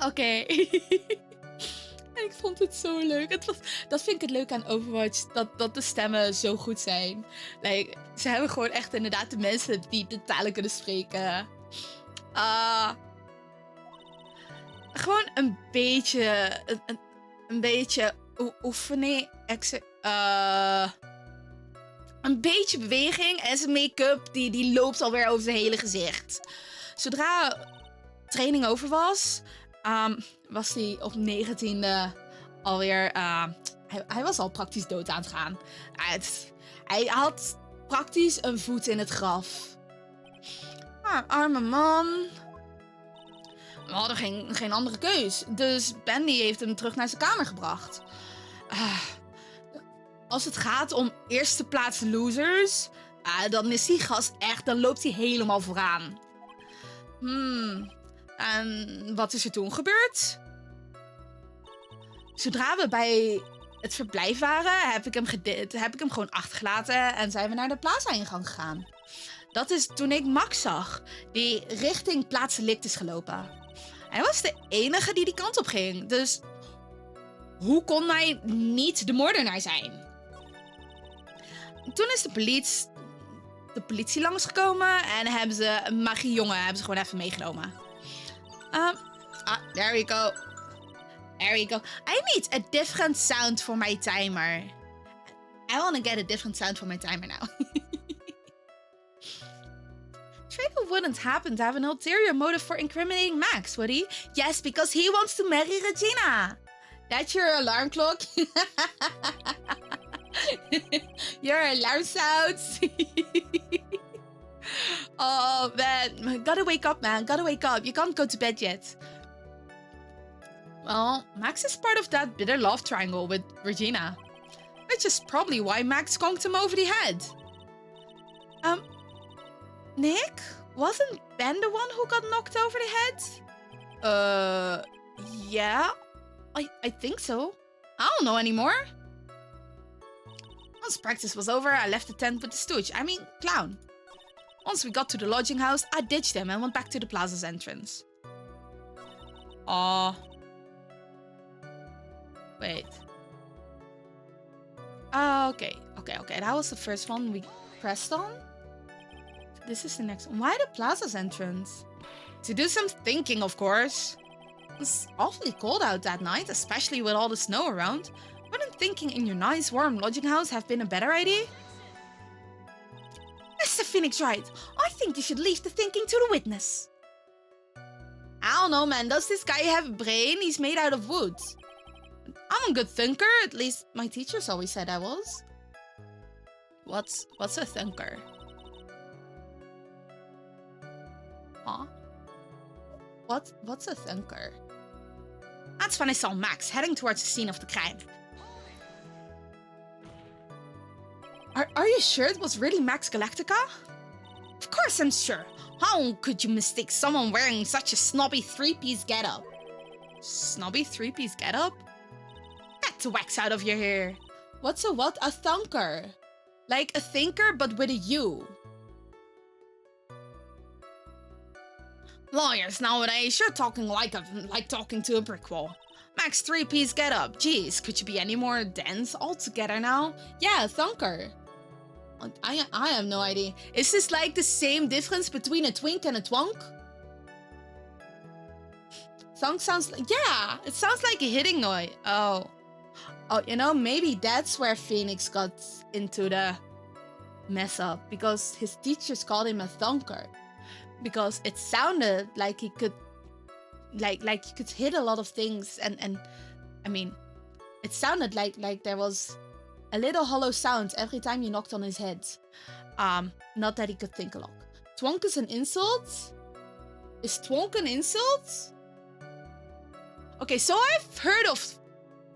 Oké. En ik vond het zo leuk. Dat vind ik het leuk aan Overwatch. Dat de stemmen zo goed zijn. Ze hebben gewoon echt inderdaad de mensen die de talen kunnen spreken. Gewoon een beetje oefening. Een beetje beweging en zijn make-up die loopt alweer over zijn hele gezicht. Zodra training over was, was hij op 19e alweer. Hij was al praktisch dood aan het gaan. Hij had praktisch een voet in het graf. Arme man. We hadden geen andere keus. Dus Bandy heeft hem terug naar zijn kamer gebracht. Als het gaat om eerste plaats losers, dan is die gast echt, dan loopt hij helemaal vooraan. En wat is er toen gebeurd? Zodra we bij het verblijf waren, heb ik hem gewoon achtergelaten en zijn we naar de plaza-ingang gegaan. Dat is toen ik Max zag, die richting Plaats Delict is gelopen. Hij was de enige die kant op ging, dus hoe kon hij niet de moordenaar zijn? Toen is de politie langsgekomen en hebben ze een magiejongen gewoon even meegenomen. There we go. There we go. I need a different sound for my timer. I want to get a different sound for my timer now. Draco wouldn't happen to have an ulterior motive for incriminating Max, would he? Yes, because he wants to marry Regina. That's your alarm clock? Your alarm sounds? Oh, man. Gotta wake up, man. Gotta wake up. You can't go to bed yet. Well, Max is part of that bitter love triangle with Regina. Which is probably why Max conked him over the head. Nick? Wasn't Ben the one who got knocked over the head? Yeah. I think so. I don't know anymore. Once practice was over, I left the tent with the stooge. I mean, clown. Once we got to the lodging house, I ditched him and went back to the plaza's entrance. Wait. Okay. That was the first one we pressed on. This is the next one. Why the plaza's entrance? To do some thinking, of course. It was awfully cold out that night, especially with all the snow around. Wouldn't thinking in your nice warm lodging house have been a better idea? Mr. Phoenix Wright, I think you should leave the thinking to the witness. I don't know, man. Does this guy have a brain? He's made out of wood. I'm a good thinker. At least my teachers always said I was. What's a thinker? Huh? What's a thinker? That's when I saw Max heading towards the scene of the crime. Are you sure it was really Max Galactica? Of course I'm sure. How could you mistake someone wearing such a snobby three-piece getup? Snobby three-piece getup? Get the wax out of your hair. What's a what? A thunker. Like a thinker, but with a U. Lawyers nowadays, you're talking like talking to a brick wall. Max three-piece getup. Jeez, could you be any more dense altogether now? Yeah, a thunker. I have no idea. Is this like the same difference between a twink and a twonk? Thunk sounds like... Yeah, it sounds like a hitting noise. Oh, you know, maybe that's where Phoenix got into the mess up. Because his teachers called him a thunker. Because it sounded like he could... Like he could hit a lot of things. And I mean, it sounded like there was... a little hollow sound every time you knocked on his head. Not that he could think a lot. Twonk is an insult? Is twonk an insult? Okay, so I've heard of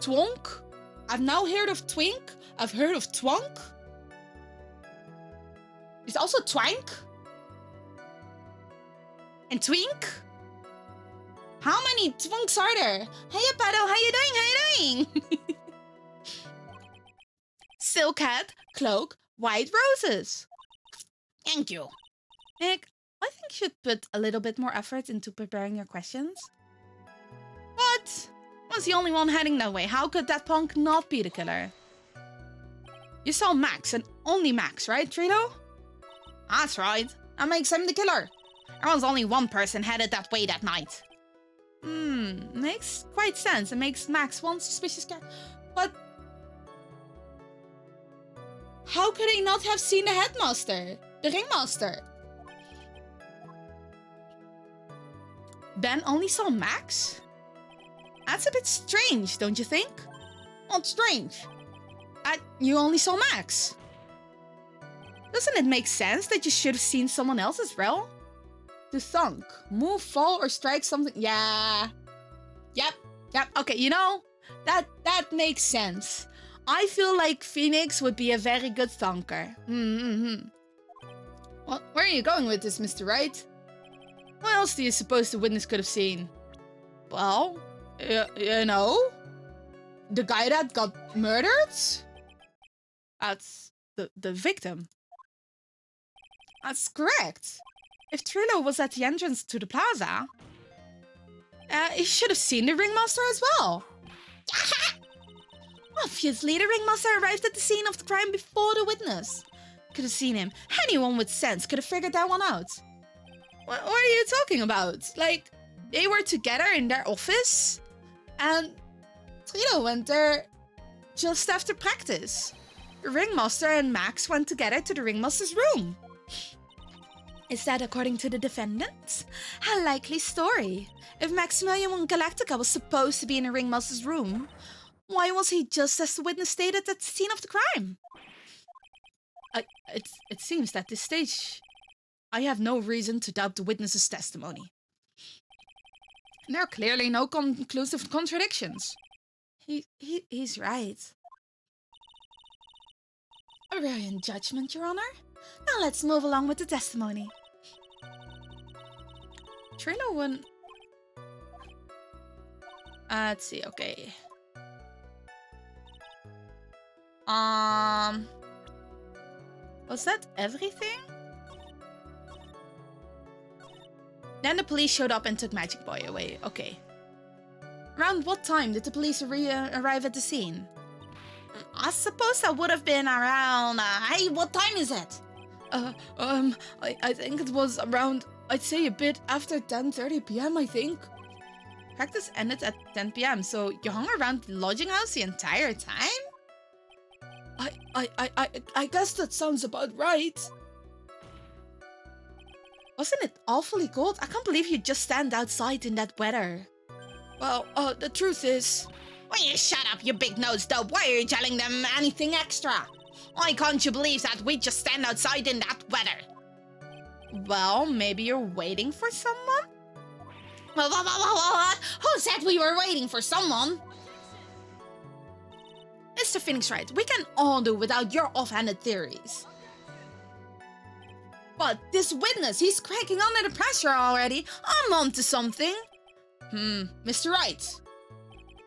twonk. I've now heard of twink. I've heard of twonk. There's also twank. And twink. How many twonks are there? Hey, Paddle, how you doing? How you doing? Silk hat, cloak, white roses. Thank you. Nick, I think you should put a little bit more effort into preparing your questions. What? I was the only one heading that way. How could that punk not be the killer? You saw Max and only Max, right, Trito? That's right. That makes him the killer. There was only one person headed that way that night. Makes quite sense. It makes Max one suspicious guy. But... how could he not have seen the headmaster? The ringmaster? Ben only saw Max? That's a bit strange, don't you think? Not strange. You only saw Max. Doesn't it make sense that you should have seen someone else as well? To thunk, move, fall, or strike something. Yeah. Yep. Okay, you know, that makes sense. I feel like Phoenix would be a very good thunker. Well, where are you going with this, Mr. Wright? What else do you suppose the witness could have seen? Well, you know, the guy that got murdered? That's the victim. That's correct. If Trillo was at the entrance to the plaza, he should have seen the ringmaster as well. Obviously, the ringmaster arrived at the scene of the crime before the witness. Could have seen him. Anyone with sense could have figured that one out. What are you talking about? Like, they were together in their office, and Trilo went there just after practice. The ringmaster and Max went together to the ringmaster's room. Is that according to the defendant? A likely story. If Maximilian Galactica was supposed to be in the ringmaster's room, why was he just as the witness stated at the scene of the crime? It seems that at this stage, I have no reason to doubt the witness's testimony. There are clearly no conclusive contradictions. He's right. A brilliant judgment, Your Honor. Now let's move along with the testimony. Trilo won... let's see, okay. Was that everything? Then the police showed up and took Magic Boy away. Okay. Around what time did the police arrive at the scene? I suppose that would have been around... hey, what time is it? I think it was around, I'd say a bit after 10:30 p.m., I think. Practice ended at 10 p.m., so you hung around the lodging house the entire time? I guess that sounds about right. Wasn't it awfully cold? I can't believe you just stand outside in that weather. Well, the truth is... Will you shut up, you big-nosed dope? Why are you telling them anything extra? Why can't you believe that we just stand outside in that weather? Well, maybe you're waiting for someone? What? Who said we were waiting for someone? Mr. Phoenix Wright, we can all do without your offhanded theories. But this witness, he's cracking under the pressure already. I'm on to something. Mr. Wright.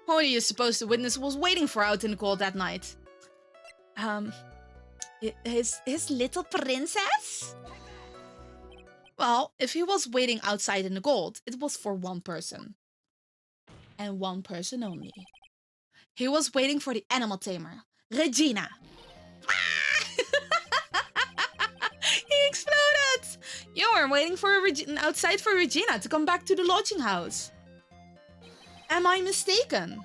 What do you suppose the witness was waiting for out in the cold that night? His little princess? Well, if he was waiting outside in the cold, it was for one person. And one person only. He was waiting for the animal tamer, Regina. He exploded! You were waiting for outside for Regina to come back to the lodging house. Am I mistaken?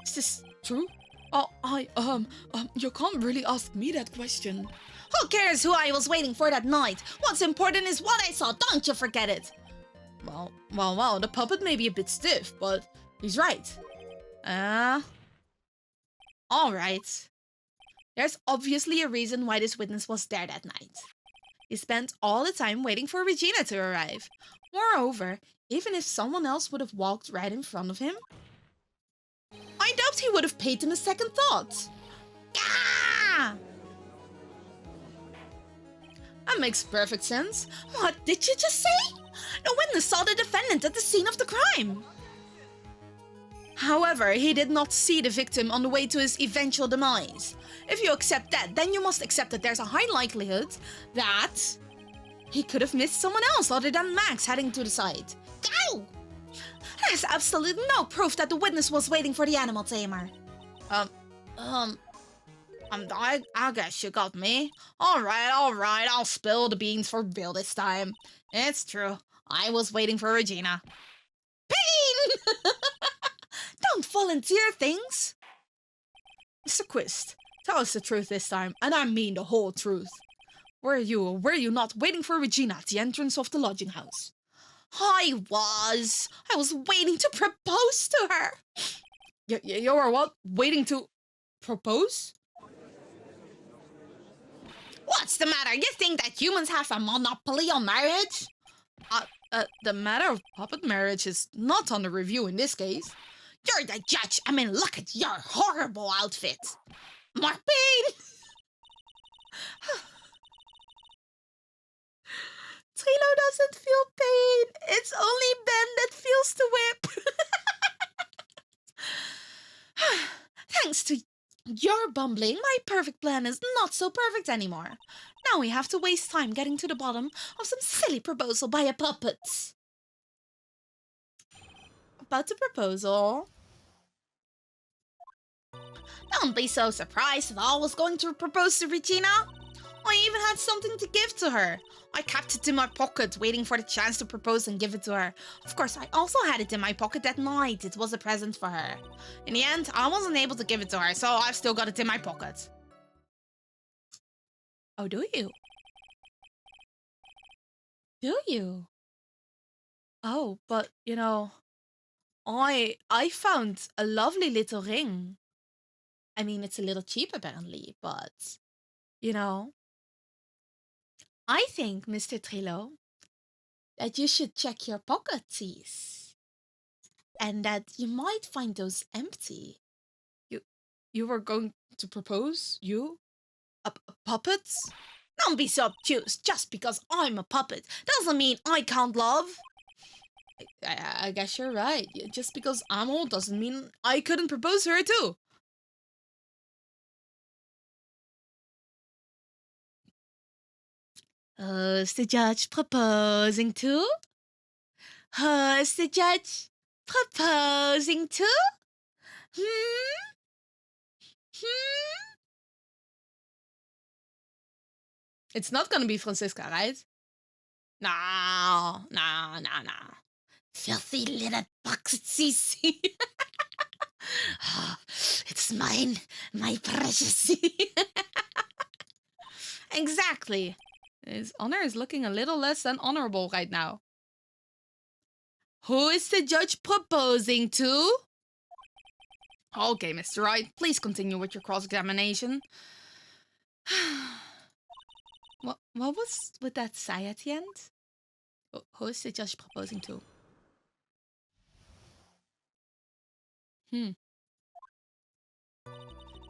Is this true? Oh, you can't really ask me that question. Who cares who I was waiting for that night? What's important is what I saw, don't you forget it. Well, the puppet may be a bit stiff, but he's right. Alright. There's obviously a reason why this witness was there that night. He spent all the time waiting for Regina to arrive. Moreover, even if someone else would have walked right in front of him, I doubt he would have paid him a second thought. Ah! That makes perfect sense. What did you just say? The witness saw the defendant at the scene of the crime. However, he did not see the victim on the way to his eventual demise. If you accept that, then you must accept that there's a high likelihood that he could have missed someone else other than Max heading to the site. Ow! There's absolutely no proof that the witness was waiting for the animal tamer. I guess you got me. Alright, I'll spill the beans for Bill this time. It's true, I was waiting for Regina. Pain! Don't volunteer things! Mr. Quist, tell us the truth this time, and I mean the whole truth. Were you not waiting for Regina at the entrance of the lodging house? I was waiting to propose to her. You were what? Waiting to propose? What's the matter? You think that humans have a monopoly on marriage? The matter of puppet marriage is not under review in this case. You're the judge. I mean, look at your horrible outfit. More pain. Trilo doesn't feel pain. It's only Ben that feels the whip. Thanks to your bumbling, my perfect plan is not so perfect anymore. Now we have to waste time getting to the bottom of some silly proposal by a puppet. About the proposal. Don't be so surprised that I was going to propose to Regina. I even had something to give to her. I kept it in my pocket, waiting for the chance to propose and give it to her. Of course, I also had it in my pocket that night. It was a present for her. In the end, I wasn't able to give it to her, so I've still got it in my pocket. Oh, do you? Do you? Oh, but, you know, I found a lovely little ring. I mean, it's a little cheap apparently, but, you know, I think, Mr. Trilo, that you should check your pockets, and that you might find those empty. You were going to propose? You? A puppet? Don't be so obtuse. Just because I'm a puppet doesn't mean I can't love. I guess you're right. Just because I'm old doesn't mean I couldn't propose to her too. Who's the judge proposing to? Who's the judge proposing to? Hmm? Hmm? It's not gonna be Francisca, right? No. Filthy little Cece. It's mine, my precious. Exactly. His honor is looking a little less than honorable right now. Who is the judge proposing to? Okay, Mr. Wright, please continue with your cross-examination. What was with that sigh at the end? Who is the judge proposing to?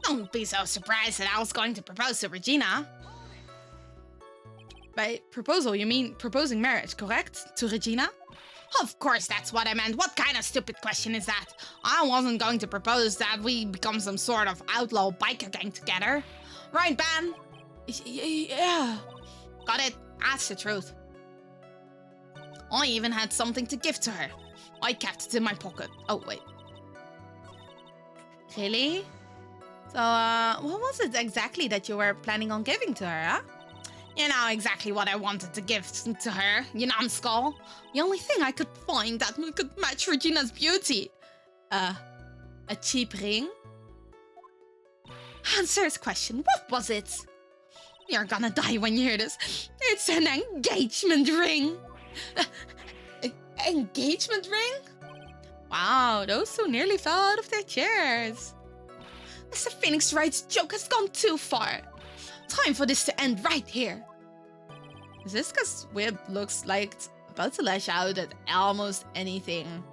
Don't be so surprised that I was going to propose to Regina. By proposal, you mean proposing marriage, correct? To Regina? Of course, that's what I meant. What kind of stupid question is that? I wasn't going to propose that we become some sort of outlaw biker gang together. Right, Ben? Yeah. Got it. That's the truth. I even had something to give to her. I kept it in my pocket. Oh, wait. Really? So, what was it exactly that you were planning on giving to her, huh? You know exactly what I wanted to give to her, you numbskull. The only thing I could find that could match Regina's beauty. A cheap ring? Answer his question, what was it? You're gonna die when you hear this. It's an engagement ring. Engagement ring? Wow, those two nearly fell out of their chairs. Mr. Phoenix Wright's joke has gone too far. Time for this to end right here. Ziska's whip looks like it's about to lash out at almost anything.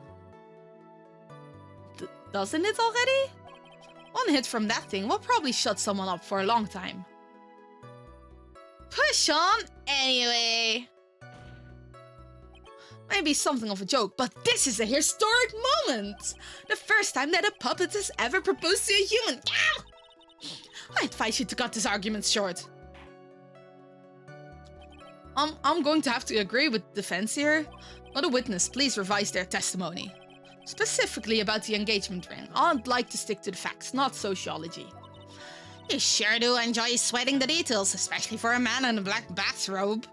Doesn't it already? One hit from that thing will probably shut someone up for a long time. Push on anyway. Maybe something of a joke, but this is a historic moment! The first time that a puppet has ever proposed to a human. I advise you to cut this argument short. I'm going to have to agree with the defense here. Not a witness, please revise their testimony. Specifically about the engagement ring. I'd like to stick to the facts, not sociology. You sure do enjoy sweating the details, especially for a man in a black bathrobe.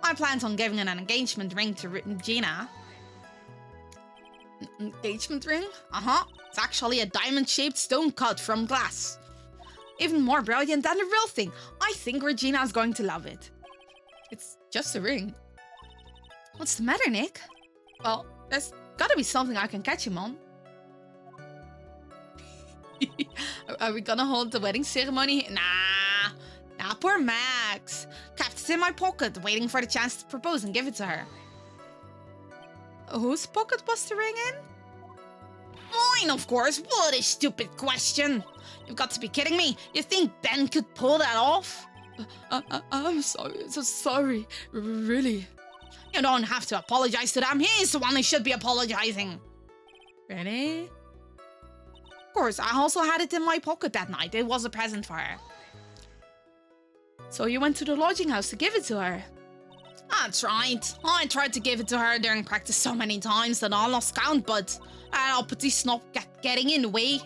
I planned on giving an engagement ring to Regina. Engagement ring? Uh-huh. It's actually a diamond-shaped stone cut from glass. Even more brilliant than the real thing. I think Regina's going to love it. It's just a ring. What's the matter, Nick? Well, there's gotta be something I can catch him on. Are we gonna hold the wedding ceremony? Nah, poor Max. Kept it in my pocket, waiting for the chance to propose and give it to her. Whose pocket was the ring in? Mine, of course. What a stupid question. You've got to be kidding me. You think Ben could pull that off? I'm sorry. So sorry. Really. You don't have to apologize to them. He's the one who should be apologizing. Really? Of course, I also had it in my pocket that night. It was a present for her. So you went to the lodging house to give it to her? That's right. I tried to give it to her during practice so many times that I lost count, but that uppity snob kept getting in the way.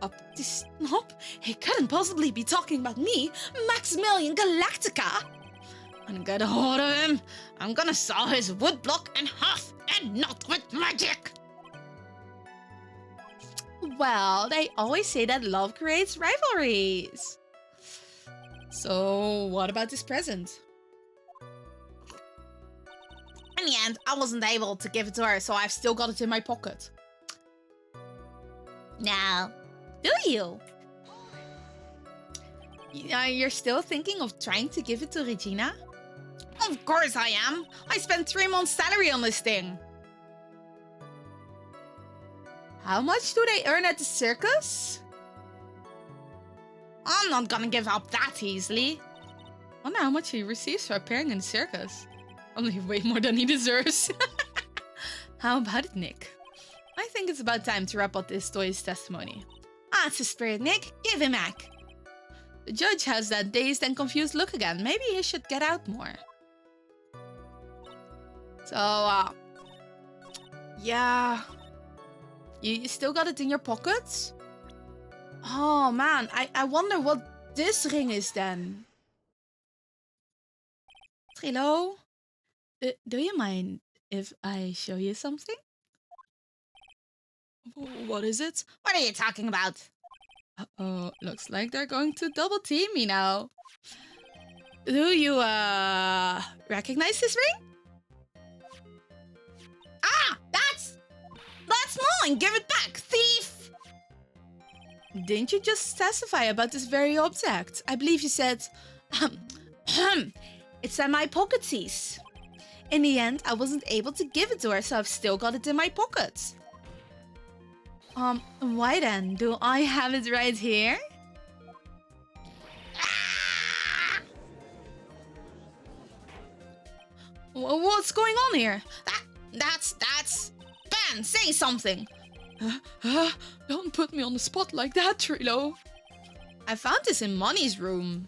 Uppity snob? He couldn't possibly be talking about me, Maximilian Galactica. I'm gonna get a hold of him. I'm gonna saw his woodblock in half, and not with magic. Well, they always say that love creates rivalries. So, what about this present? In the end, I wasn't able to give it to her, so I've still got it in my pocket. Now, do you? You're still thinking of trying to give it to Regina? Of course I am. I spent 3 months' salary on this thing. How much do they earn at the circus? I'm not gonna give up that easily. I wonder how much he receives for appearing in the circus. Only way more than he deserves. How about it, Nick? I think it's about time to wrap up this toy's testimony. That's the spirit, Nick. Give him back. The judge has that dazed and confused look again. Maybe he should get out more. So, Yeah. You still got it in your pockets? Oh man, I wonder what this ring is then. Trilo, do you mind if I show you something? What is it? What are you talking about? Uh-oh, looks like they're going to double team me now. Do you, recognize this ring? Ah, that's mine! Give it back, thief! Didn't you just testify about this very object? I believe you said, it's in my pocketies. In the end, I wasn't able to give it to her, so I've still got it in my pockets. Why then? Do I have it right here? What's going on here? That's... Ben, say something! Don't put me on the spot like that, Trilo. I found this in Money's room.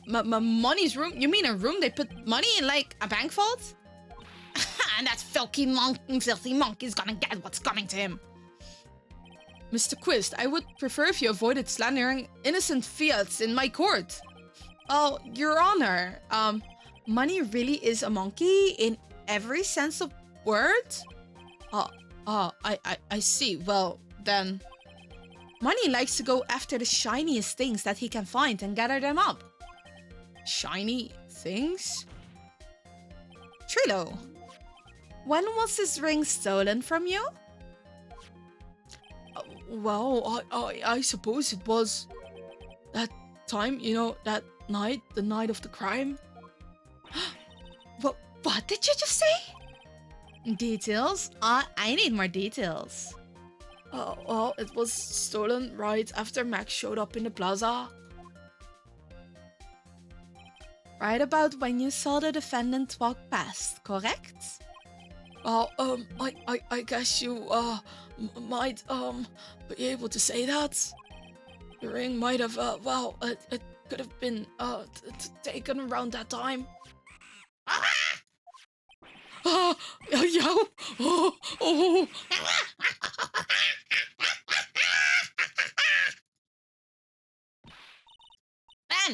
Money's room? You mean a room they put money in, like a bank vault? And that filthy monkey's gonna get what's coming to him. Mr. Quist, I would prefer if you avoided slandering innocent fiats in my court. Oh, Your Honor, Money really is a monkey in every sense of word? I see. Well, then... Money likes to go after the shiniest things that he can find and gather them up. Shiny things? Trilo, when was this ring stolen from you? Well, I suppose it was that time, you know, that night, the night of the crime. What did you just say? Details? I need more details. Well, it was stolen right after Max showed up in the plaza. Right about when you saw the defendant walk past, correct? Well, I guess you, might, be able to say that. The ring might have, it could have been, taken around that time. Ben,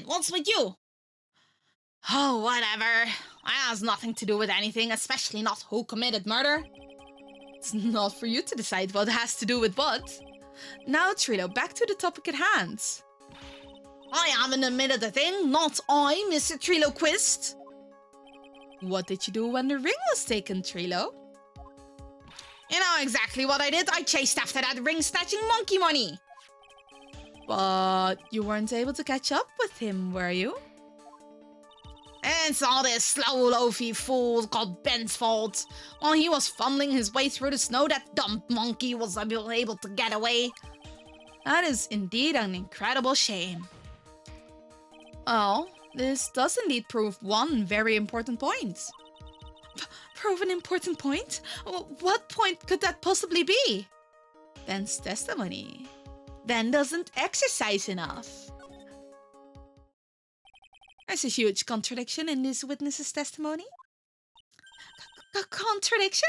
what's with you? Oh, whatever. That has nothing to do with anything, especially not who committed murder. It's not for you to decide what has to do with what. Now, Trilo, back to the topic at hand. I haven't admitted a thing, not I, Mr. Trilo Quist. What did you do when the ring was taken, Trilo? You know exactly what I did. I chased after that ring-snatching monkey money. But you weren't able to catch up with him, were you? It's all this slow, loafy fool called Ben's fault. While he was fumbling his way through the snow, that dumb monkey was able to get away. That is indeed an incredible shame. Well, this does indeed prove one very important point. Prove an important point? What point could that possibly be? Ben's testimony. Ben doesn't exercise enough. There's a huge contradiction in this witness's testimony. Contradiction?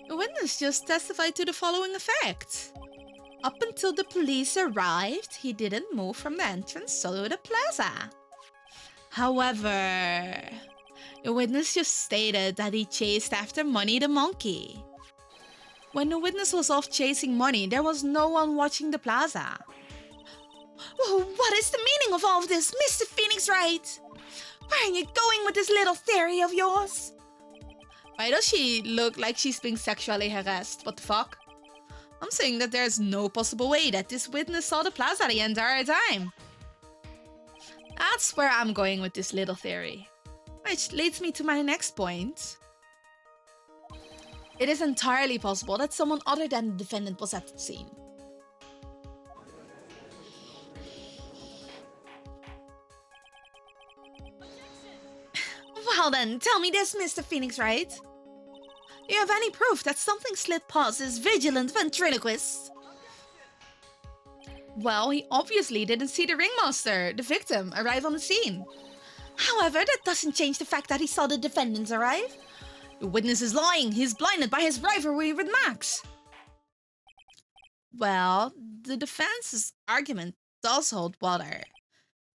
The witness just testified to the following effect. Up until the police arrived, he didn't move from the entrance to the plaza. However, the witness just stated that he chased after Money the monkey. When the witness was off chasing Money, there was no one watching the plaza. Whoa, what is the meaning of all of this, Mr. Phoenix Wright? Where are you going with this little theory of yours? Why does she look like she's being sexually harassed? What the fuck? I'm saying that there's no possible way that this witness saw the plaza the entire time. That's where I'm going with this little theory. Which leads me to my next point. It is entirely possible that someone other than the defendant was at the scene. Well then, tell me this, Mr. Phoenix Wright. Do you have any proof that something slid past this vigilant ventriloquist? Well, he obviously didn't see the ringmaster, the victim, arrive on the scene. However, that doesn't change the fact that he saw the defendants arrive. The witness is lying. He's blinded by his rivalry with Max. Well, the defense's argument does hold water.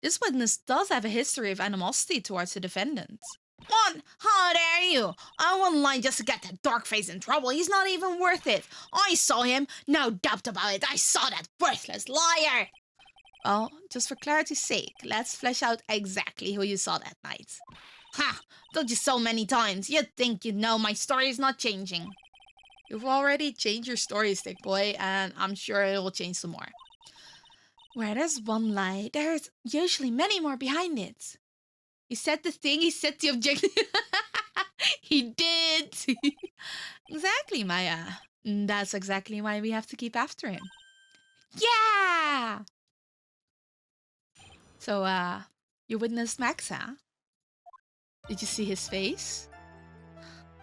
This witness does have a history of animosity towards the defendant. What? How dare you? I wouldn't lie just to get that dark face in trouble. He's not even worth it. I saw him. No doubt about it. I saw that worthless liar. Well, just for clarity's sake, let's flesh out exactly who you saw that night. Ha! Told you so many times. You'd think you'd know my story is not changing. You've already changed your story, Stick Boy, and I'm sure it will change some more. Where there's one lie, there's usually many more behind it. He said the thing, he said the objective. He did. Exactly, Maya. That's exactly why we have to keep after him. Yeah! So, you witnessed Max, huh? Did you see his face?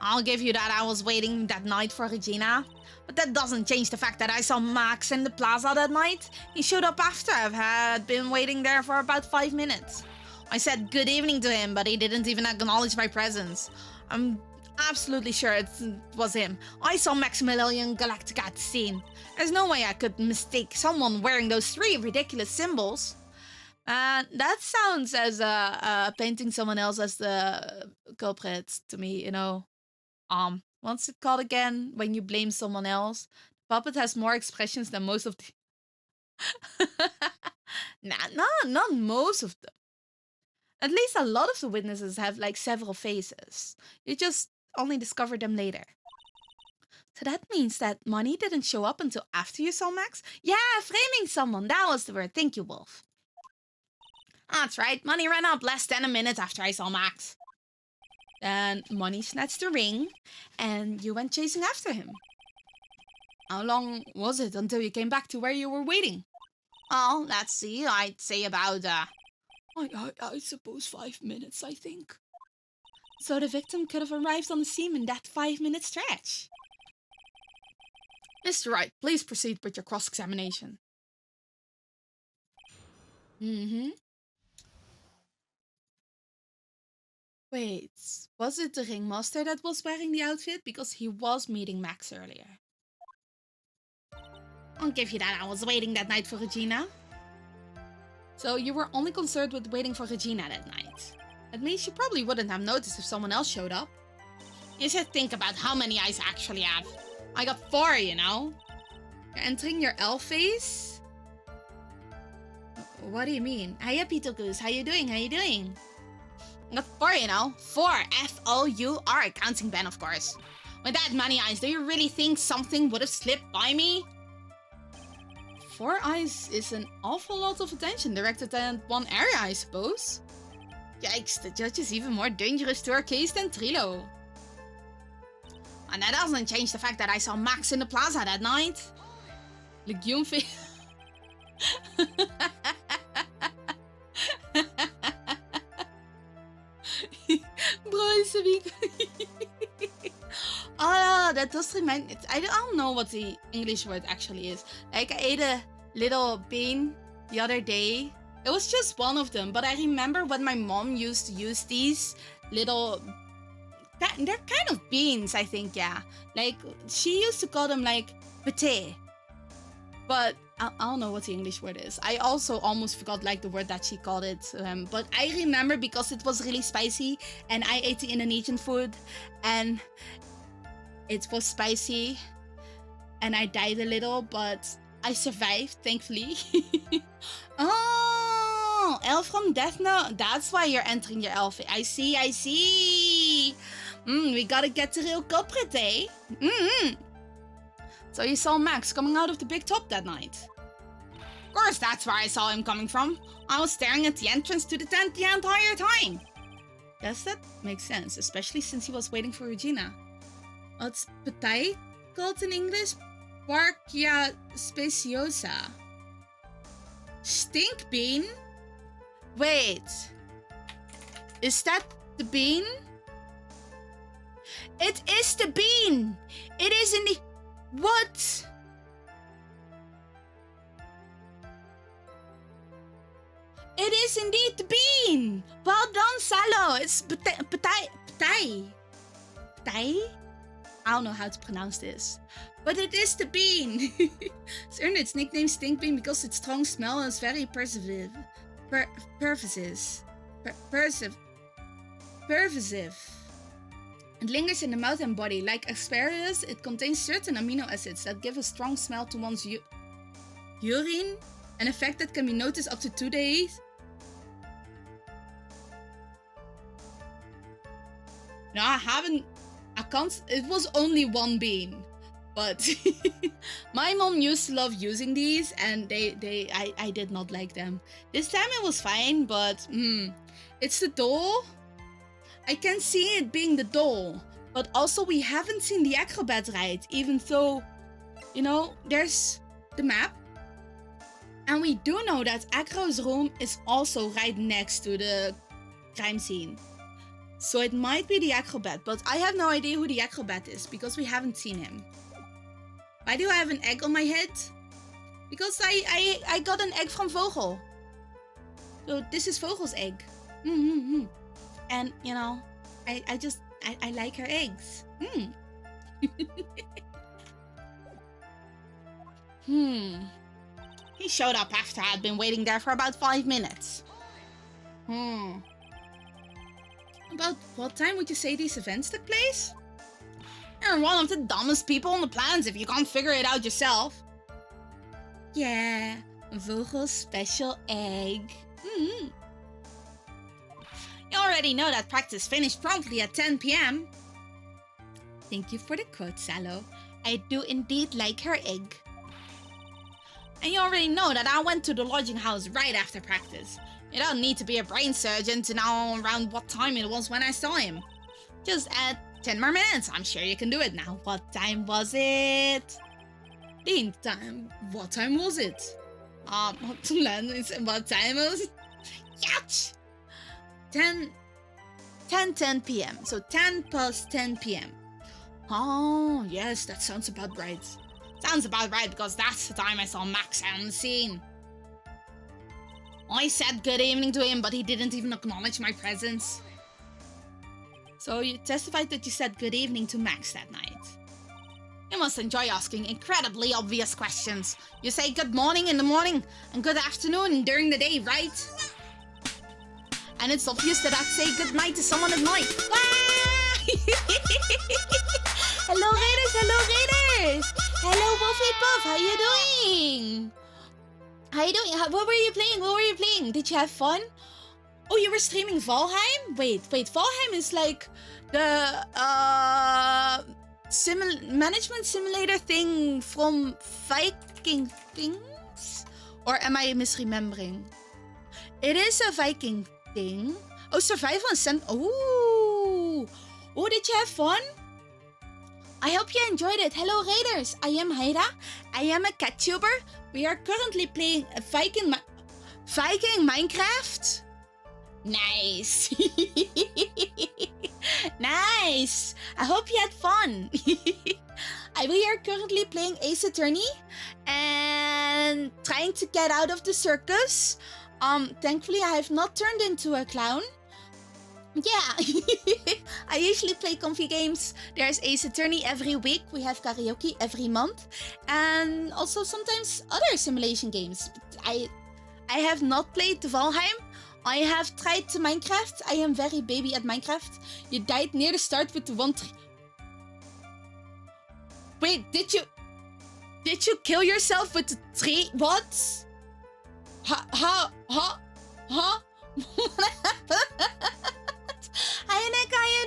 I'll give you that I was waiting that night for Regina. But that doesn't change the fact that I saw Max in the plaza that night. He showed up after I had been waiting there for about 5 minutes. I said good evening to him, but he didn't even acknowledge my presence. I'm absolutely sure it was him. I saw Maximilian Galactica at the scene. There's no way I could mistake someone wearing those 3 ridiculous symbols. That sounds as painting someone else as the culprit to me, you know. What's it called again when you blame someone else? Puppet has more expressions than most of the... not most of them. At least a lot of the witnesses have like several faces. You just only discover them later. So that means that money didn't show up until after you saw Max? Yeah, framing someone, that was the word. Thank you, Wolf. That's right, money ran up less than a minute after I saw Max. Then Money snatched the ring, and you went chasing after him. How long was it until you came back to where you were waiting? Oh, let's see, I'd say about, I suppose 5 minutes, I think. So the victim could have arrived on the scene in that 5-minute stretch. Mr. Wright, please proceed with your cross-examination. Wait, was it the ringmaster that was wearing the outfit? Because he was meeting Max earlier. I'll give you that, I was waiting that night for Regina. So you were only concerned with waiting for Regina that night. That means you probably wouldn't have noticed if someone else showed up. You should think about how many eyes I actually have. I got 4, you know? You're entering your elf phase? What do you mean? Hiya, Pitokus. How you doing? How you doing? I got 4, you know? 4. F-O-U-R. Counting Ben, of course. With that many eyes, do you really think something would have slipped by me? 4 eyes is an awful lot of attention directed at one area, I suppose. Yikes, the judge is even more dangerous to our case than Trilo. And that doesn't change the fact that I saw Max in the plaza that night. Legume face. Bro, is a week. Oh, that does remind me. I don't know what the English word actually is. Like, I ate a little bean the other day. It was just one of them, but I remember when my mom used to use these little... They're kind of beans, I think, yeah. Like, she used to call them, like, pate. But I don't know what the English word is. I also almost forgot, like, the word that she called it. But I remember because it was really spicy, and I ate the Indonesian food, and it was spicy, and I died a little, but I survived, thankfully. Oh, elf from Death Note. That's why you're entering your elf. I see, I see. We gotta get the real culprit, eh? So you saw Max coming out of the big top that night? Of course, that's where I saw him coming from. I was staring at the entrance to the tent the entire time. Does that make sense? Especially since he was waiting for Regina. What's petai called in English? Parkia speciosa. Stink bean? Wait. Is that the bean? It is the bean! It is in the... What? It is indeed the bean! Well done, Salo! It's petai. Tai? I don't know how to pronounce this. But it is the bean. It's earned its nickname stink bean because its strong smell is very pervasive. Pervasive. It lingers in the mouth and body. Like asparagus, it contains certain amino acids that give a strong smell to one's urine, an effect that can be noticed up to 2 days. No, I can't, it was only one bean. But my mom used to love using these, and I did not like them. This time it was fine, but it's the doll. I can see it being the doll, but also we haven't seen the acrobat right, even though, you know, there's the map. And we do know that Acro's room is also right next to the crime scene. So it might be the acrobat, but I have no idea who the acrobat is because we haven't seen him. Why do I have an egg on my head? Because I got an egg from Vogel. So this is Vogel's egg. And, you know, I like her eggs. He showed up after I'd been waiting there for about 5 minutes. About what time would you say these events took place? You're one of the dumbest people on the planet if you can't figure it out yourself. Yeah, Vogel's special egg. You already know that practice finished promptly at 10 p.m. Thank you for the quote, Sallow. I do indeed like her egg. And you already know that I went to the lodging house right after practice. You don't need to be a brain surgeon to know around what time it was when I saw him. Just add 10 more minutes. I'm sure you can do it now. What time was it? Dean, time. What time was it? What time was it? Yatch! 10 p.m. So 10 past 10 p.m. Oh, yes, that sounds about right. Sounds about right because that's the time I saw Max on the scene. I said good evening to him, but he didn't even acknowledge my presence. So you testified that you said good evening to Max that night. You must enjoy asking incredibly obvious questions. You say good morning in the morning and good afternoon during the day, right? And it's obvious that I'd say good night to someone at night. Hello, Raiders! Hello, Raiders! Hello, Wolfie Puff! How you doing? How you doing? What were you playing? What were you playing? Did you have fun? Oh, you were streaming Valheim? Wait. Valheim is like the management simulator thing from Viking Things? Or am I misremembering? It is a Viking thing. Oh, survival and Oh, did you have fun? I hope you enjoyed it. Hello, Raiders. I am Haida. I am a cat tuber. We are currently playing a Viking Minecraft. Nice. Nice. I hope you had fun. We are currently playing Ace Attorney and trying to get out of the circus. Thankfully, I have not turned into a clown. Yeah, I usually play comfy games. There's Ace Attorney every week. We have karaoke every month. And also sometimes other simulation games. I have not played the Valheim. I have tried the Minecraft. I am very baby at Minecraft. You died near the start with the one tree. Wait, did you kill yourself with the tree? What? Huh? Hi Nick, how you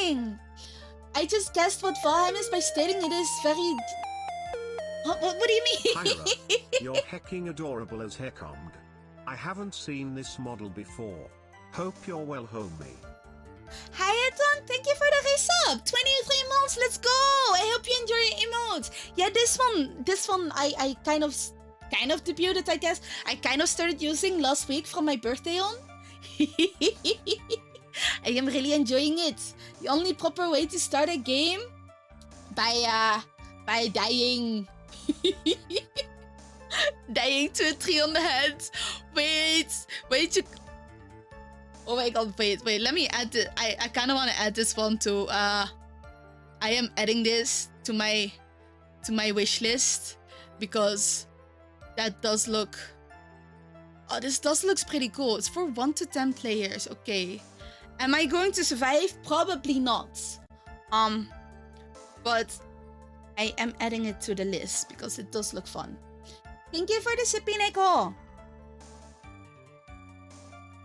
doing? I just guessed what Valheim is by stating it is very... What do you mean? Hyra, you're hecking adorable as heckong. I haven't seen this model before. Hope you're well, homie. Hi Edwin, thank you for the resub. 23 months, let's go. I hope you enjoy your emotes. Yeah, this one I kind of debuted, I guess. I kind of started using last week from my birthday on. I am really enjoying it. The only proper way to start a game by dying. Dying to a tree on the head. Wait. Oh my god, wait. Let me add it. I kind of want to add this one to I am adding this to my wish list because that does look. Oh, this looks pretty cool. It's for 1 to 10 players. Okay. Am I going to survive? Probably not. But I am adding it to the list because it does look fun. Thank you for the sippy, Neko.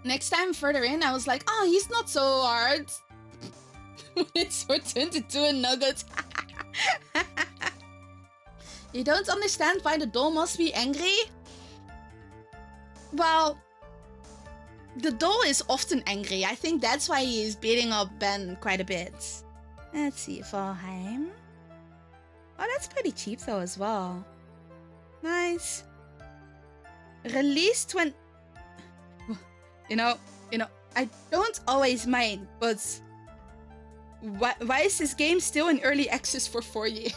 Next time further in, I was like, oh, he's not so hard. It's for 22 and nuggets. You don't understand why the doll must be angry? Well, the doll is often angry. I think that's why he is beating up Ben quite a bit. Let's see, Valheim. Oh, that's pretty cheap though as well. Nice. Released when... You know, I don't always mind, but... Why is this game still in early access for 4 years?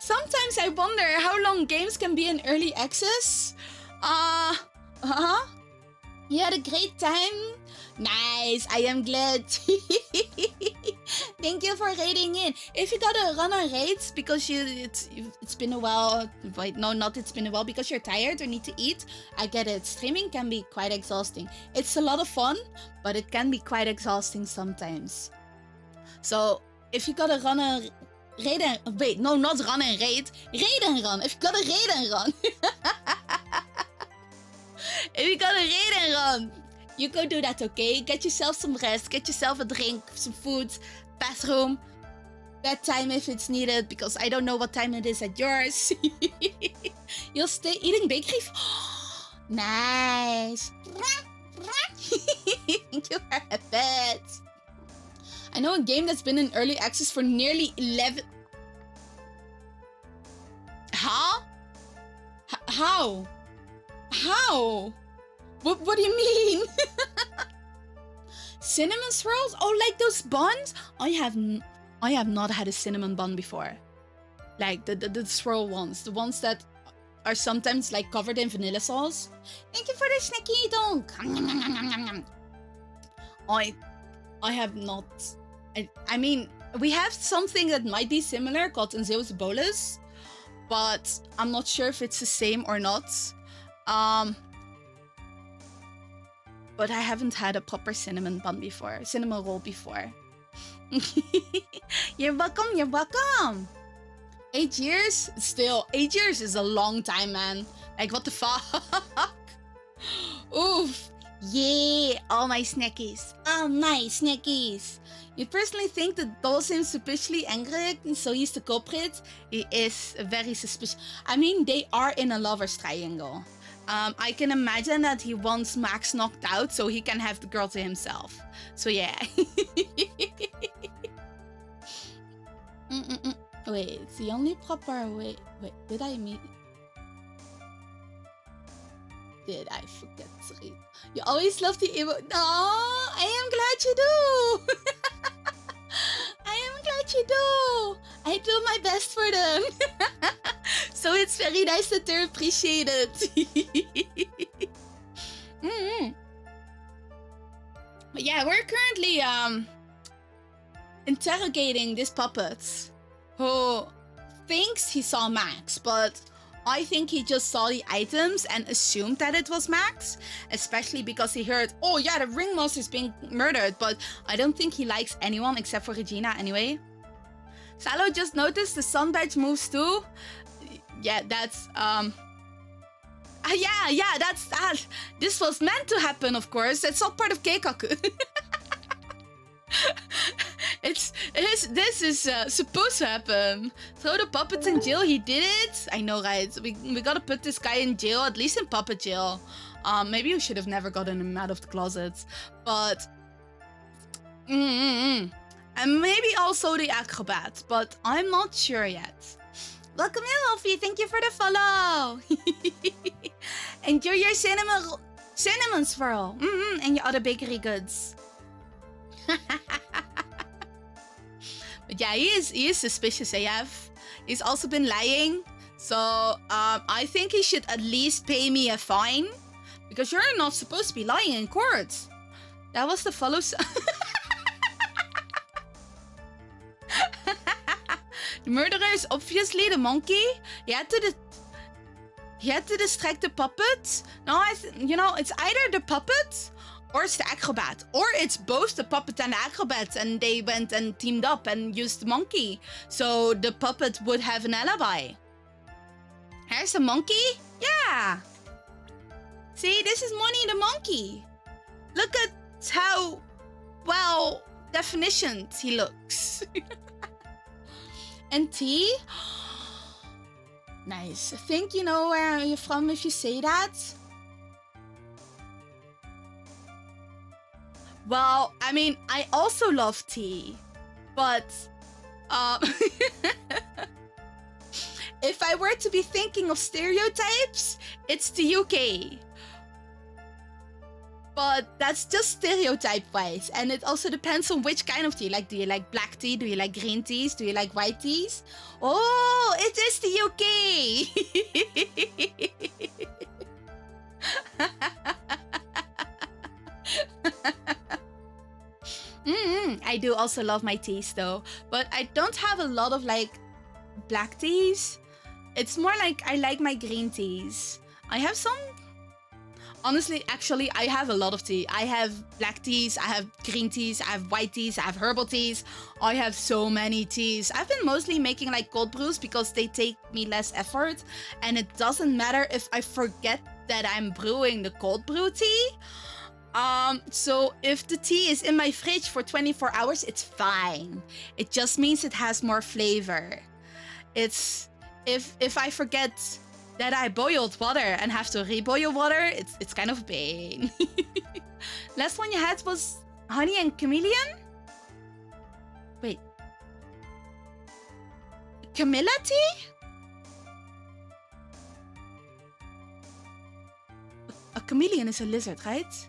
Sometimes I wonder how long games can be in early access. You had a great time? Nice, I am glad. Thank you for raiding in. If you gotta run on raids because it's been a while, wait, no, not it's been a while, because you're tired or need to eat, I get it. Streaming can be quite exhausting. It's a lot of fun, but it can be quite exhausting sometimes. So if you gotta run a raid and wait, no, not run and raid and run. If you gotta raid and run. If you gotta raid and run, you go do that, okay? Get yourself some rest, get yourself a drink, some food, bathroom, bedtime if it's needed, because I don't know what time it is at yours. You'll stay eating bakery. Nice. Thank you for a pet. I know a game that's been in early access for nearly 11... Huh? How? How? What do you mean? Cinnamon swirls? Oh, like those buns? I have not had a cinnamon bun before. Like the swirl ones. The ones that are sometimes like covered in vanilla sauce. Thank you for the snacky donk. I have not. I mean, we have something that might be similar called een Zeeuwse bolus, but I'm not sure if it's the same or not. But I haven't had a proper cinnamon bun before, cinnamon roll before. You're welcome, you're welcome. 8 years? Still, 8 years is a long time, man. Like, what the fuck? Oof. Yeah, all my snackies. All my snackies. You personally think the doll seems suspiciously angry, so he's the culprit? He is very suspicious. I mean, they are in a lover's triangle. I can imagine that he wants Max knocked out so he can have the girl to himself. So yeah. Wait, it's the only proper way. Wait, did I forget to read? You always love the emo. Oh, I am glad you do. I am glad you do. I do my best for them. So it's very nice that they're appreciated. But yeah, we're currently interrogating this puppet who thinks he saw Max, but I think he just saw the items and assumed that it was Max, especially because he heard, oh yeah, the ringmaster is being murdered, but I don't think he likes anyone except for Regina anyway. Salo just noticed the sun badge moves too. Yeah, that's yeah, that's that. This was meant to happen, of course. It's all part of Keikaku. This is supposed to happen. Throw the puppet in jail. He did it. I know, right? We gotta put this guy in jail, at least in puppet jail. Maybe we should have never gotten him out of the closet, but and maybe also the acrobat, but I'm not sure yet. Welcome in, Wolfie. Thank you for the follow. Enjoy your cinnamon swirl and your other bakery goods. But yeah, he is suspicious AF. He's also been lying. So I think he should at least pay me a fine. Because you're not supposed to be lying in court. That was the follow. The murderer is obviously the monkey. He had to distract the puppet. No, you know, it's either the puppet or it's the acrobat. Or it's both the puppet and the acrobat, and they went and teamed up and used the monkey. So the puppet would have an alibi. Here's the monkey? Yeah. See, this is Money the monkey. Look at how well definitioned he looks. And T? Nice. I think you know where you're from if you say that. Well, I mean, I also love tea, but if I were to be thinking of stereotypes, it's the UK. But that's just stereotype-wise, and it also depends on which kind of tea. Like, do you like black tea? Do you like green teas? Do you like white teas? Oh, it is the UK! I do also love my teas though, but I don't have a lot of like black teas. It's more like I like my green teas. I have some. Honestly, actually, I have a lot of tea. I have black teas, I have green teas, I have white teas, I have herbal teas. I have so many teas. I've been mostly making like cold brews because they take me less effort, and it doesn't matter if I forget that I'm brewing the cold brew tea. So if the tea is in my fridge for 24 hours, it's fine. It just means it has more flavor. It's if I forget that I boiled water and have to reboil water, it's kind of a pain. Last one you had was honey and chameleon? Wait. Camilla tea? A chameleon is a lizard, right?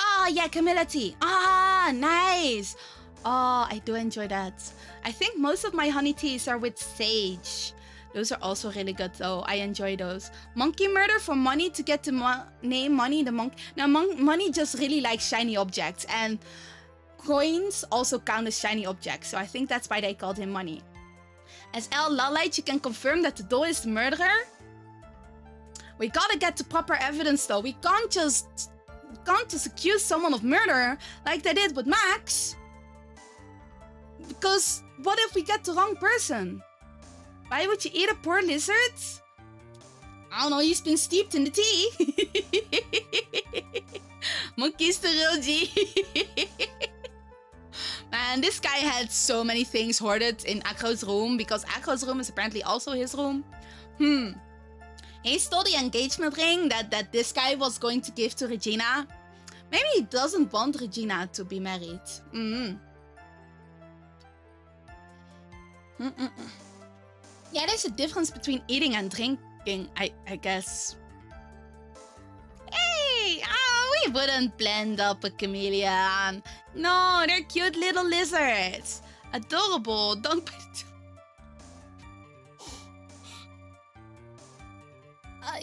Ah, yeah, Camilla tea. Ah, nice. Oh, I do enjoy that. I think most of my honey teas are with sage. Those are also really good though. I enjoy those. Monkey murder for money to get the name Money the monkey. Now, money just really likes shiny objects, and coins also count as shiny objects. So I think that's why they called him Money. As L. Lalite, you can confirm that the doll is the murderer. We gotta get to proper evidence though. We can't just accuse someone of murder like they did with Max. Because what if we get the wrong person? Why would you eat a poor lizard? I don't know, he's been steeped in the tea. Monkey's the real G. Man, this guy had so many things hoarded in Akro's room, because Akro's room is apparently also his room. He stole the engagement ring that this guy was going to give to Regina. Maybe he doesn't want Regina to be married. Yeah, there's a difference between eating and drinking, I guess. Hey! Oh, we wouldn't blend up a chameleon. No, they're cute little lizards. Adorable. Don't bite.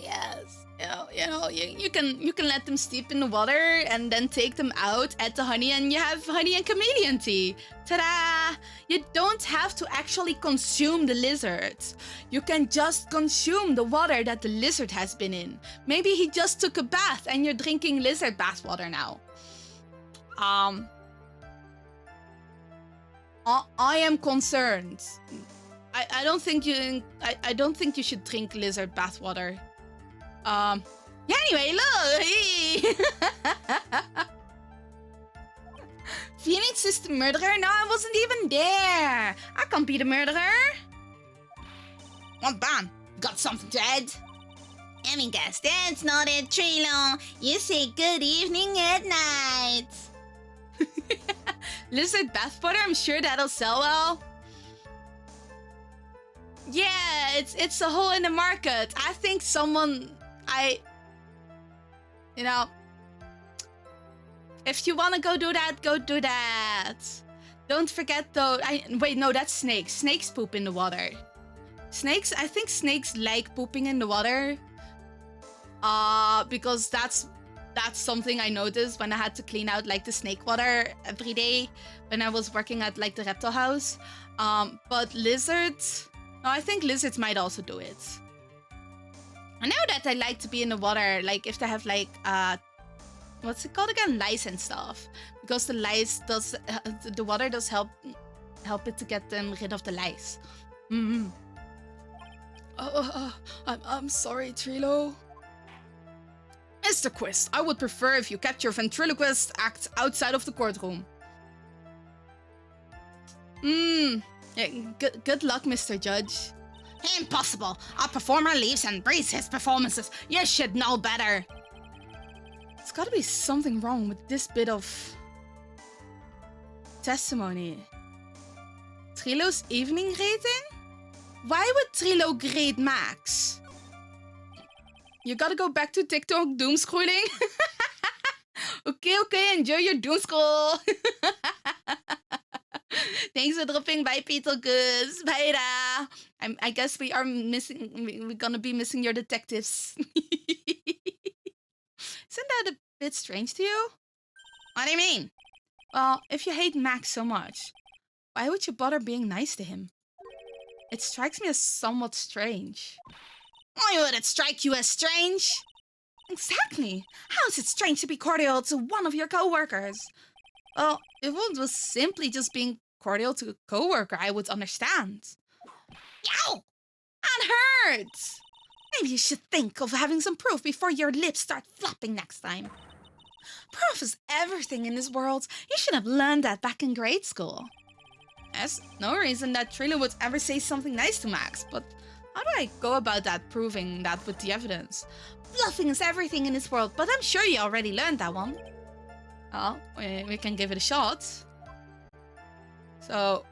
Yes. You can let them steep in the water and then take them out, add the honey, and you have honey and chameleon tea. Ta-da! You don't have to actually consume the lizard. You can just consume the water that the lizard has been in. Maybe he just took a bath and you're drinking lizard bath water now. I am concerned. I don't think you should drink lizard bath water. Yeah, anyway, look! Phoenix is the murderer? No, I wasn't even there! I can't be the murderer! Well, bam! Got something to add? I mean, guess that's not it, Trilo. You say good evening at night. Lizard bath water? I'm sure that'll sell well. Yeah, it's a hole in the market. I think someone... You know, if you want to go do that, go do that. Don't forget though, wait, no, that's snakes. Snakes poop in the water. Snakes, I think snakes like pooping in the water. Because that's that's something I noticed when I had to clean out like the snake water every day when I was working at like the reptile house. But lizards, no, I think lizards might also do it. I know that they like to be in the water, like if they have like what's it called again, lice and stuff, because the lice does the water does help it to get them rid of the lice. I'm sorry, Trilo. Mr. Quist, I would prefer if you kept your ventriloquist act outside of the courtroom. Yeah, good luck, Mr. Judge. Impossible. A performer leaves and breathes his performances. You should know better. There's gotta be something wrong with this bit of testimony. Trilo's evening rating? Why would Trilo grade Max? You gotta go back to TikTok doomscrolling. Okay, enjoy your doomscroll. Thanks for dropping by, Peter Goose. Bye, da. I guess we're gonna be missing your detectives. Isn't that a bit strange to you? What do you mean? Well, if you hate Max so much, why would you bother being nice to him? It strikes me as somewhat strange. Why would it strike you as strange? Exactly. How is it strange to be cordial to one of your co-workers? Well, if it was simply just being cordial to a co-worker, I would understand. Yow! That hurts! Maybe you should think of having some proof before your lips start flopping next time. Proof is everything in this world. You should have learned that back in grade school. There's no reason that Trilo would ever say something nice to Max, but how do I go about that, proving that with the evidence? Bluffing is everything in this world, but I'm sure you already learned that one. Well, we can give it a shot. So,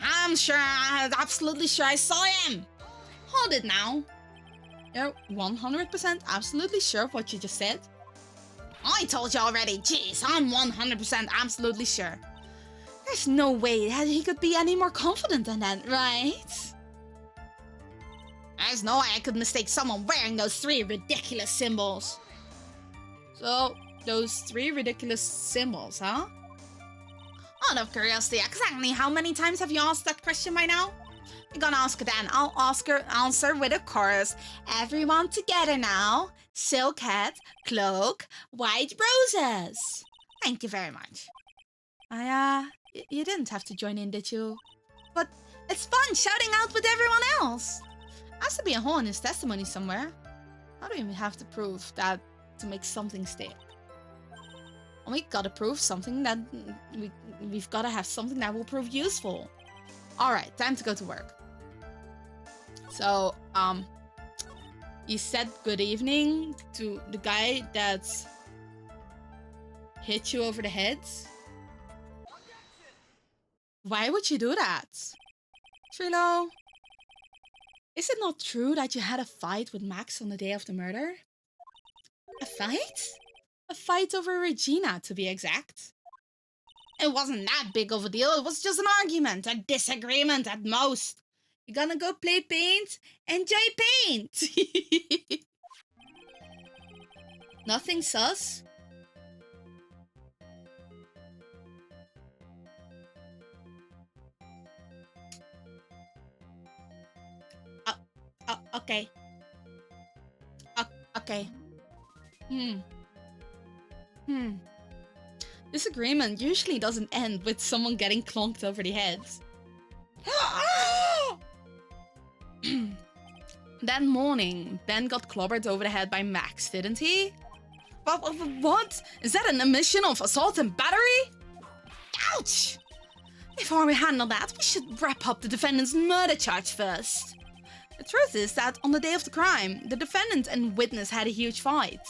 I'm absolutely sure I saw him. hold it now. You're 100% absolutely sure of what you just said? I told you already. Jeez, I'm 100% absolutely sure. There's no way that he could be any more confident than that, right? There's no way I could mistake someone wearing those 3 ridiculous symbols. So, those 3 ridiculous symbols, huh? Out of curiosity, exactly how many times have you asked that question by now? You're gonna ask again. I'll answer with a chorus. Everyone together now. Silk hat, cloak, white roses. Thank you very much. You didn't have to join in, did you? But it's fun shouting out with everyone else. Has to be a hole in his testimony somewhere. How do we have to prove that to make something stick? And we gotta prove something that we've gotta have something that will prove useful. Alright, time to go to work. So, you said good evening to the guy that's hit you over the head? Why would you do that? Trilo, is it not true that you had a fight with Max on the day of the murder? A fight? A fight over Regina, to be exact. It wasn't that big of a deal. It was just an argument, a disagreement at most. You gonna go play paint? Enjoy paint! Nothing sus? Okay. Okay. This agreement usually doesn't end with someone getting clonked over the head. That morning, Ben got clobbered over the head by Max, didn't he? What? Is that an admission of assault and battery? Ouch! Before we handle that, we should wrap up the defendant's murder charge first. The truth is that on the day of the crime, the defendant and witness had a huge fight.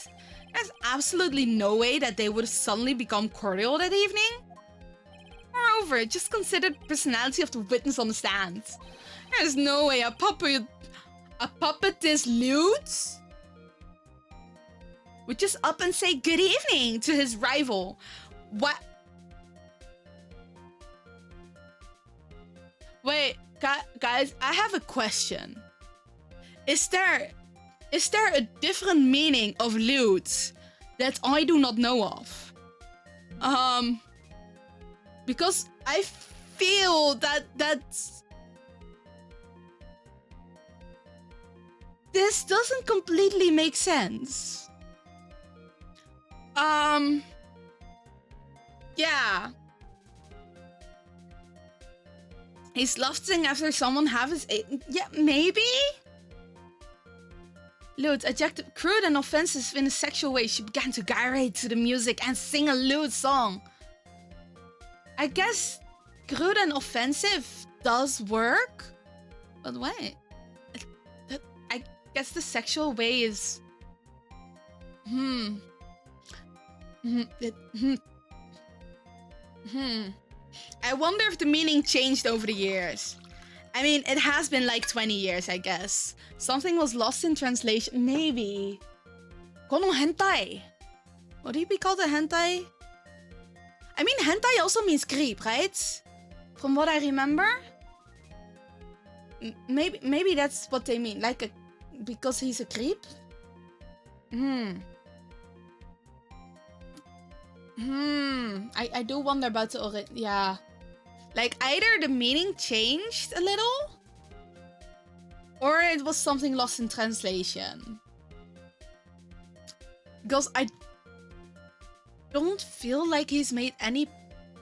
There's absolutely no way that they would have suddenly become cordial that evening. Moreover, just consider the personality of the witness on the stand. There's no way a puppet this lewd would just up and say good evening to his rival. What? Wait, guys, I have a question. Is there a different meaning of lewd that I do not know of. Because I feel that this doesn't completely make sense. Yeah. He's lusting after someone have his... Yeah, maybe? Lewd, adjective, crude and offensive in a sexual way. She began to gyrate to the music and sing a lewd song. I guess crude and offensive does work. But wait. I guess the sexual way is... I wonder if the meaning changed over the years. I mean, it has been like 20 years, I guess. Something was lost in translation. Maybe. Kono hentai. Would he be called a hentai? I mean, hentai also means creep, right? From what I remember. Maybe that's what they mean. Like a... Because he's a creep? I do wonder about the origin. Yeah. Like, either the meaning changed a little, or it was something lost in translation. Because I don't feel like he's made any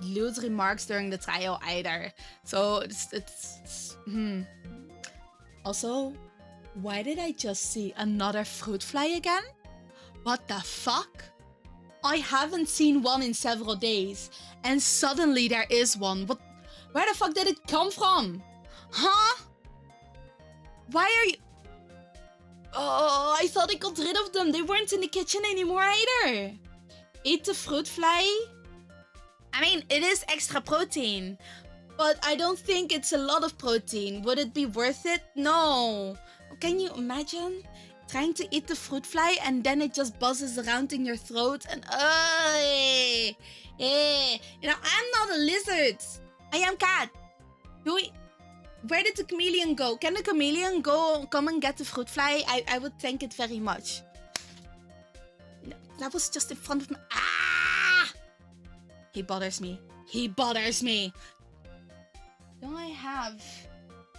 lewd remarks during the trial either. So it's Also, why did I just see another fruit fly again? What the fuck? I haven't seen one in several days, and suddenly there is one. Where the fuck did it come from? Huh? Why are you... Oh, I thought I got rid of them. They weren't in the kitchen anymore either. Eat the fruit fly? I mean, it is extra protein, but I don't think it's a lot of protein. Would it be worth it? No. Can you imagine trying to eat the fruit fly and then it just buzzes around in your throat and you know, I'm not a lizard. I am cat. Where did the chameleon go? Can the chameleon come and get the fruit fly? I would thank it very much. No, that was just in front of me. Ah! He bothers me. He bothers me. Do I have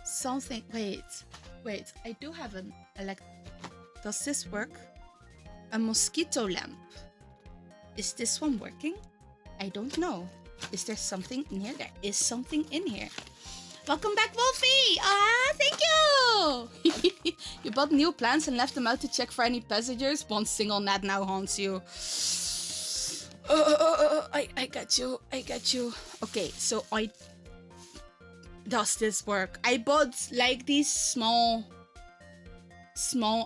something? Wait. I do have an Does this work? A mosquito lamp. Is this one working? I don't know. Is there something in here? There is something in here. Welcome back, Wolfie! Ah, thank you! You bought new plants and left them out to check for any passengers. One single gnat now haunts you. I got you. Okay, so does this work? I bought like these small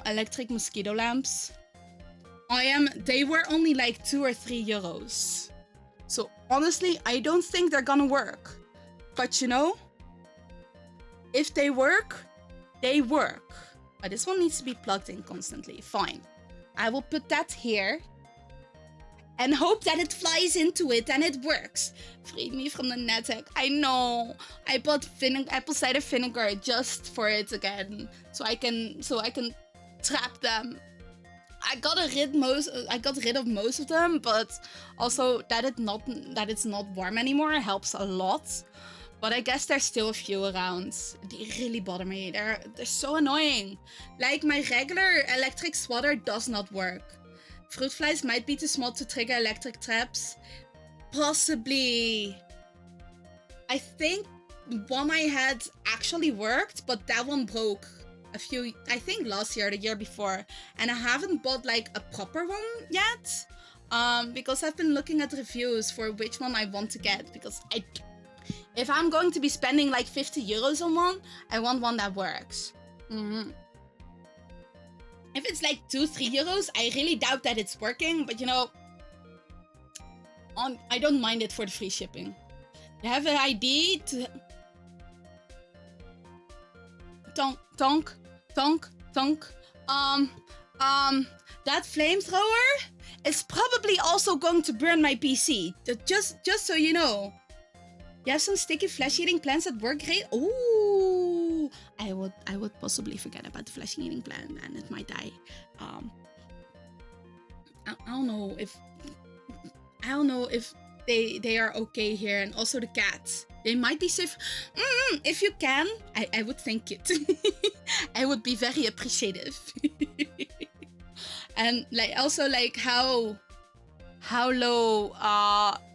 electric mosquito lamps. They were only like 2 or 3 euros. So honestly, I don't think they're gonna work. But you know, if they work, they work. But this one needs to be plugged in constantly. Fine. I will put that here and hope that it flies into it and it works. Free me from the net hack. I know. I bought apple cider vinegar just for it again, so I can trap them. I got rid of most of them, but also that it's not warm anymore helps a lot. But I guess there's still a few around. They really bother me. They're so annoying. Like my regular electric swatter does not work. Fruit flies might be too small to trigger electric traps. Possibly. I think one I had actually worked, but that one broke I think last year or the year before. And I haven't bought like a proper one yet. Because I've been looking at reviews for which one I want to get. Because if I'm going to be spending like 50 euros on one, I want one that works. If it's like 2-3 euros, I really doubt that it's working, but you know, I don't mind it for the free shipping. You have an ID to... Tonk. That flamethrower is probably also going to burn my PC. Just so you know. You have some sticky flesh-eating plants that work great. Ooh, I would possibly forget about the flesh-eating plant and it might die. I don't know if they are okay here, and also the cats. They might be safe. If you can, I would thank it. I would be very appreciative. And like also like how low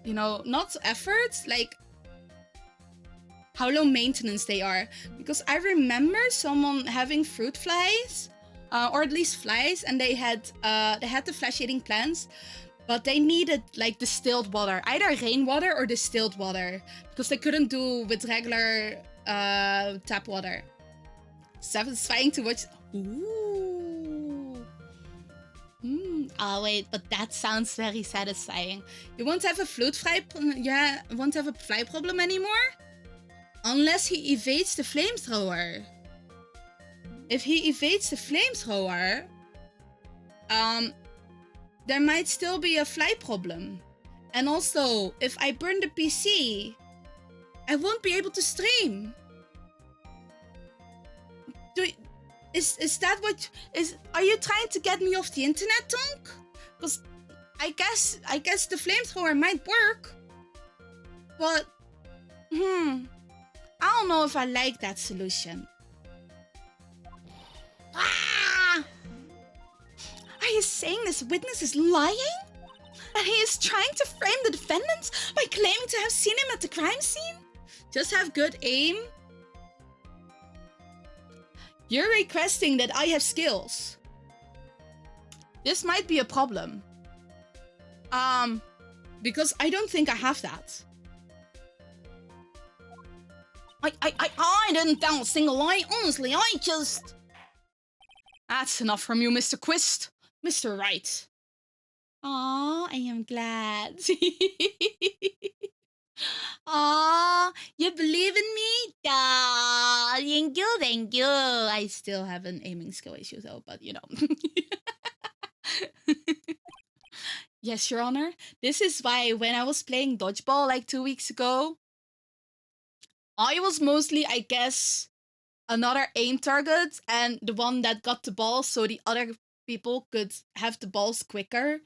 not efforts, like how low maintenance they are. Because I remember someone having fruit flies, or at least flies, and they had the flesh-eating plants, but they needed like distilled water, either rainwater or distilled water, because they couldn't do with regular tap water. Satisfying to watch. Ooh. Oh wait, but that sounds very satisfying. You won't have a won't have a fly problem anymore, unless he evades the flamethrower. If he evades the flamethrower, there might still be a fly problem. And also, if I burn the PC, I won't be able to stream. Is that what are you trying to get me off the internet, Tonk? Because I guess the flamethrower might work. But I don't know if I like that solution. Ah! Are you saying this witness is lying? That he is trying to frame the defendants by claiming to have seen him at the crime scene? Just have good aim. You're requesting that I have skills. This might be a problem. Because I don't think I have that. I didn't tell a single lie. Honestly, I just... That's enough from you, Mr. Quist. Mr. Wright. Aw, I am glad. Aw, you believe in me? Thank you. I still have an aiming skill issue though, but you know. Yes, Your Honor. This is why when I was playing dodgeball like 2 weeks ago, I was mostly, I guess, another aim target and the one that got the ball so the other people could have the balls quicker.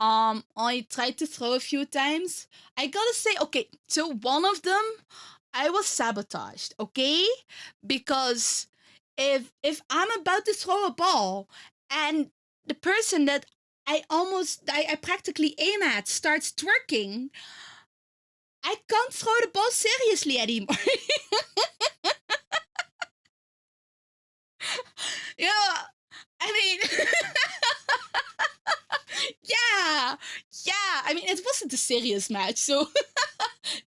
I tried to throw a few times. I gotta say, okay, so one of them, I was sabotaged, okay? Because if I'm about to throw a ball and the person that I practically aim at starts twerking, I can't throw the ball seriously anymore. Yeah, I mean, yeah. I mean, it wasn't a serious match, so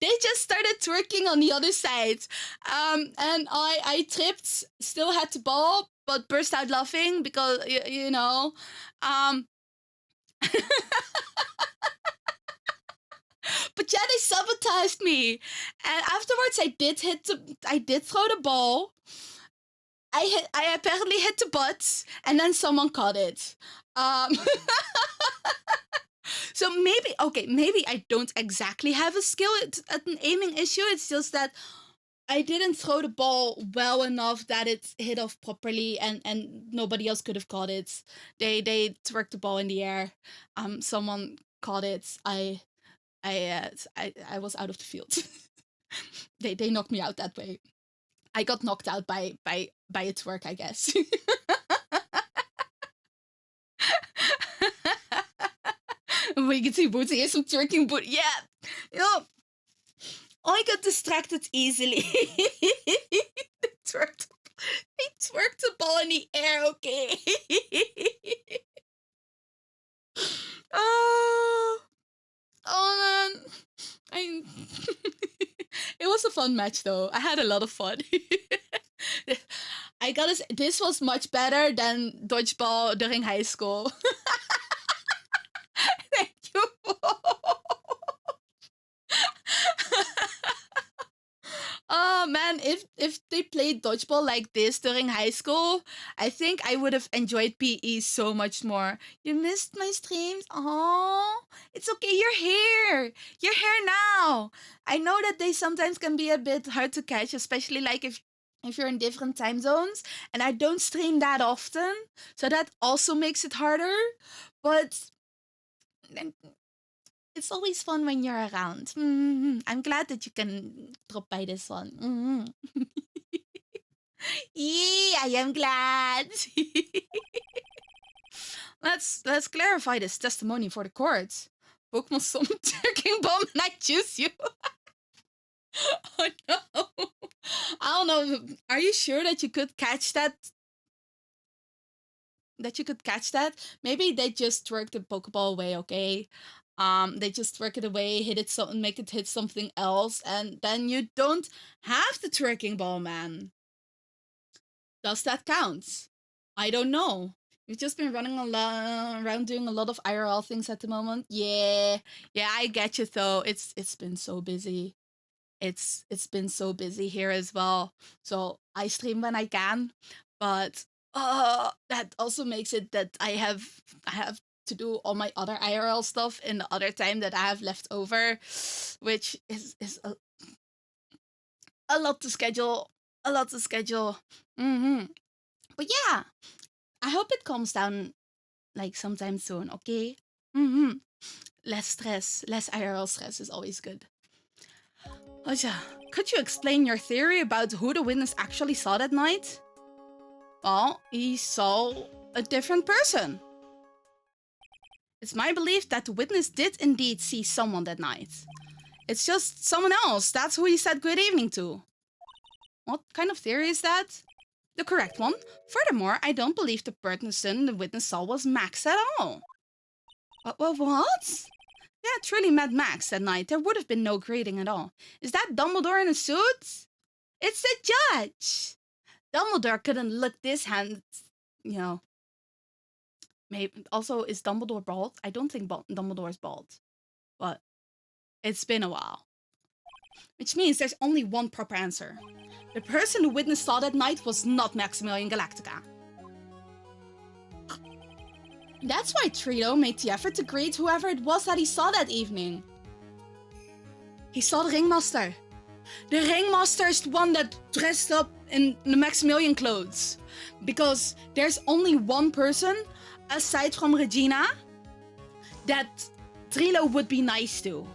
they just started twerking on the other side. And I tripped, still had the ball, but burst out laughing because you know, But yeah, they sabotaged me, and afterwards I did throw the ball. I apparently hit the butt, and then someone caught it. So maybe I don't exactly have a skill at an aiming issue. It's just that I didn't throw the ball well enough that it hit off properly, and nobody else could have caught it. They twerked the ball in the air. Someone caught it. I was out of the field. They knocked me out that way. I got knocked out by a twerk, I guess. Wiggity booty is some twerking booty. Yeah. You know, I got distracted easily. They twerked the ball in the air, okay? Oh man. It was a fun match though. I had a lot of fun. I gotta say, this was much better than dodgeball during high school. Thank you. Oh man, if they played dodgeball like this during high school, I think I would have enjoyed PE so much more. You missed my streams? Oh, it's okay, you're here. You're here now. I know that they sometimes can be a bit hard to catch, especially like if you're in different time zones, and I don't stream that often, so that also makes it harder. But It's always fun when you're around. I'm glad that you can drop by this one. Yeah, I am glad. Let's clarify this testimony for the court. Pokemon summon Turking Bomb and I choose you. Oh no. I don't know. Are you sure that you could catch that? That you could catch that? Maybe they just twerk the Pokeball away, okay? They just twerk it away, hit it something, make it hit something else, and then you don't have the twerking ball, man. Does that count? I don't know. You've just been running around doing a lot of IRL things at the moment. Yeah, I get you though. It's been so busy. It's been so busy here as well. So I stream when I can, but that also makes it that I have to do all my other IRL stuff in the other time that I have left over, which is a lot to schedule. A lot to schedule. But yeah, I hope it calms down like sometime soon, okay? Less stress, less IRL stress is always good. Aja, could you explain your theory about who the witness actually saw that night? Well, he saw a different person. It's my belief that the witness did indeed see someone that night. It's just someone else. That's who he said good evening to. What kind of theory is that? The correct one. Furthermore, I don't believe the person the witness saw was Max at all. What? Yeah, truly met Max that night. There would have been no greeting at all. Is that Dumbledore in a suit? It's the judge. Dumbledore couldn't look this hand, you know. Maybe also, is Dumbledore bald? I don't think Dumbledore is bald, but it's been a while. Which means there's only one proper answer. The person the witness saw that night was not Maximilian Galactica. That's why Trito made the effort to greet whoever it was that he saw that evening. He saw the Ringmaster. The Ringmaster is the one that dressed up in the Maximilian clothes. Because there's only one person, aside from Regina, that Trilo would be nice to.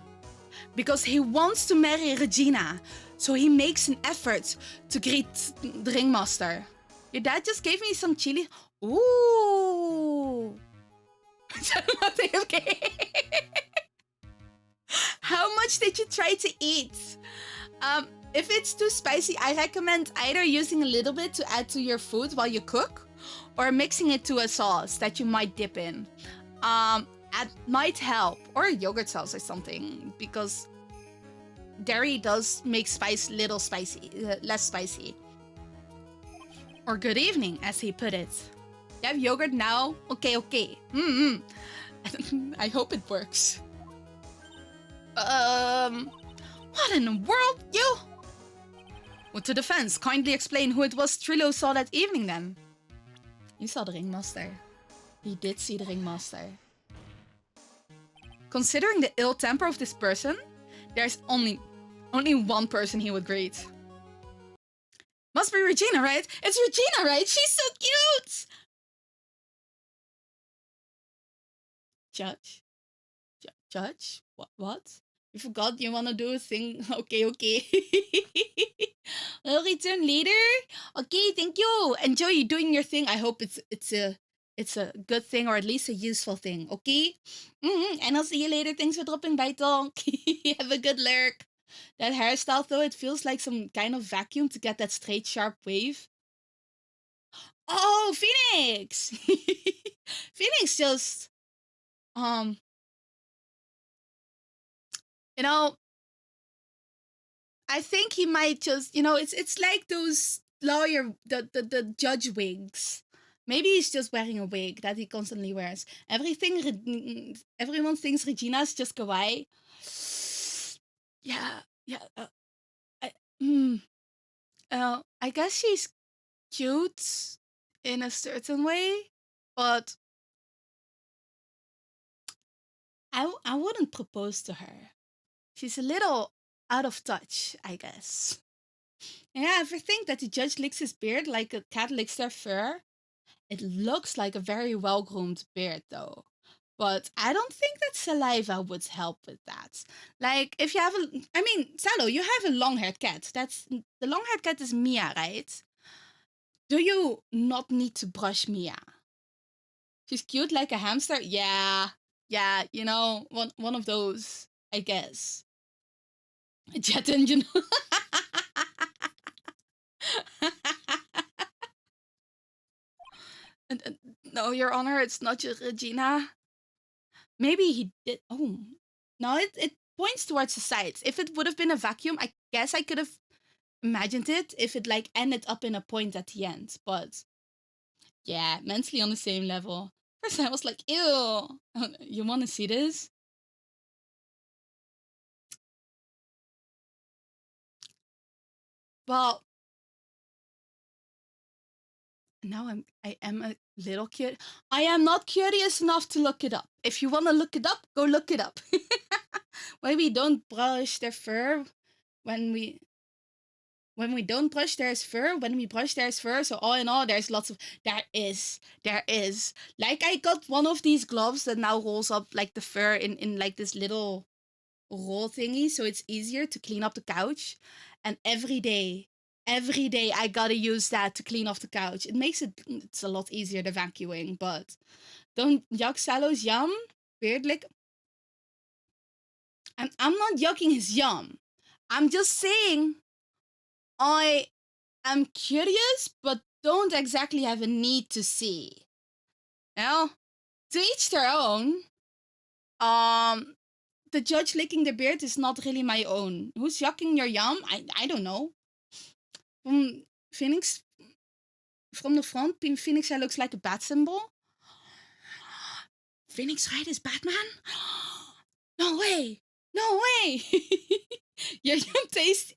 Because he wants to marry Regina. So he makes an effort to greet the Ringmaster. Your dad just gave me some chili. Ooh. Okay. How much did you try to eat? If it's too spicy, I recommend either using a little bit to add to your food while you cook, or mixing it to a sauce that you might dip in. That might help, or a yogurt sauce or something, because dairy does make spice less spicy. Or good evening, as he put it. You have yogurt now? Okay. I hope it works. What in the world, you? With the defense, kindly explain who it was Trilo saw that evening then. You saw the Ringmaster. He did see the Ringmaster. Considering the ill temper of this person, there's only one person he would greet. Must be Regina, right? It's Regina, right? She's so cute! Judge? What? You forgot you wanna do a thing? Okay. Well, return later? Okay, thank you. Enjoy doing your thing. I hope it's a good thing, or at least a useful thing, okay? And I'll see you later. Thanks for dropping by, Tonk. Have a good lurk. That hairstyle, though, it feels like some kind of vacuum to get that straight, sharp wave. Oh, Phoenix! Phoenix just... You know, I think he might just, it's like those lawyer, the judge wigs. Maybe he's just wearing a wig that he constantly wears. Everyone thinks Regina's just kawaii. Yeah. I guess she's cute in a certain way, but I wouldn't propose to her. She's a little out of touch, I guess. Yeah, if you think that the judge licks his beard like a cat licks their fur, it looks like a very well-groomed beard, though. But I don't think that saliva would help with that. Like, if you have Salo, you have a long-haired cat. The long-haired cat is Mia, right? Do you not need to brush Mia? She's cute like a hamster? Yeah, you know, one of those, I guess. A jet engine. No, Your Honor, it's not your Regina. Maybe he did. Oh, no, it points towards the sides. If it would have been a vacuum, I guess I could have imagined it if it like ended up in a point at the end. But yeah, mentally on the same level. First I was like, ew. You want to see this? Well, now I am a little curious. I am not curious enough to look it up. If you want to look it up, go look it up. Why we don't brush their fur when we don't brush there's fur, when we brush there's fur. So all in all, there's lots of there is. Like, I got one of these gloves that now rolls up like the fur in like this little roll thingy, so it's easier to clean up the couch. And every day I gotta use that to clean off the couch. It's a lot easier than vacuuming, but don't yuck Salo's yum. Weird, like, I'm not yucking his yum. I'm just saying I am curious, but don't exactly have a need to see. You know? To each their own. The judge licking the beard is not really my own. Who's yucking your yum? I don't know. From Phoenix, from the front, Phoenix looks like a bat symbol. Phoenix Wright is Batman? No way! Your yum tastes.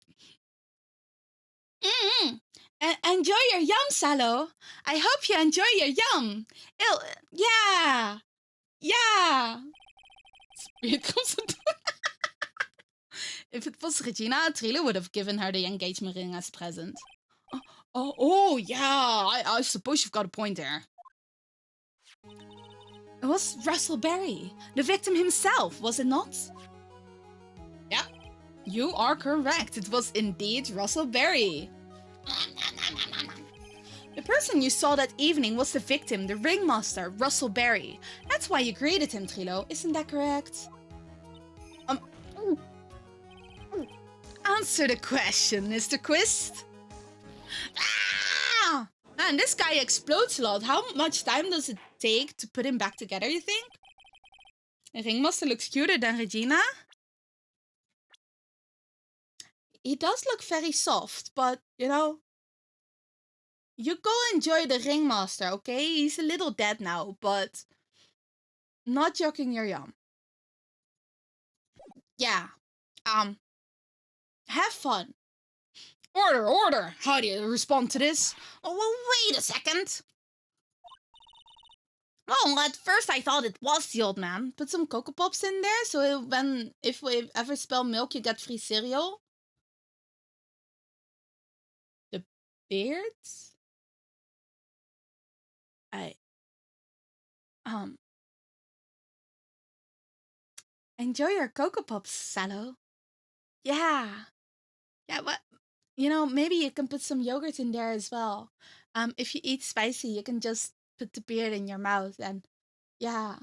Enjoy your yum, Salo. I hope you enjoy your yum. Yeah. Spirit comes to. If it was Regina, Trilo would have given her the engagement ring as a present. Oh yeah. I suppose you've got a point there. It was Russell Berry, the victim himself, was it not? Yeah, you are correct. It was indeed Russell Berry. The person you saw that evening was the victim, the ringmaster, Russell Berry. That's why you greeted him, Trilo. Isn't that correct? Answer the question, Mr. Quist. Ah! Man, this guy explodes a lot. How much time does it take to put him back together, you think? The ringmaster looks cuter than Regina. He does look very soft, but, you know, you go enjoy the ringmaster, okay? He's a little dead now, but not joking your yum. Yeah. Have fun. Order. How do you respond to this? Oh, well, wait a second. Well, at first I thought it was the old man. Put some Cocoa Pops in there, so if we ever spill milk, you get free cereal. The beards? Enjoy your Cocoa Pops, Salo. Yeah, what? You know, maybe you can put some yogurt in there as well. If you eat spicy, you can just put the beard in your mouth and yeah.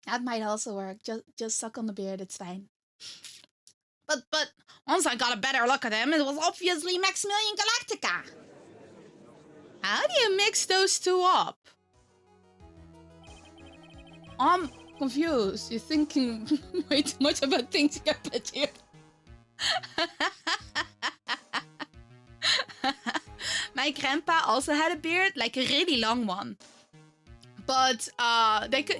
That might also work. Just suck on the beard, it's fine. But once I got a better look at him, it was obviously Maximilian Galactica. How do you mix those two up? I'm confused. You're thinking way too much about things you got put here. My grandpa also had a beard, like a really long one. But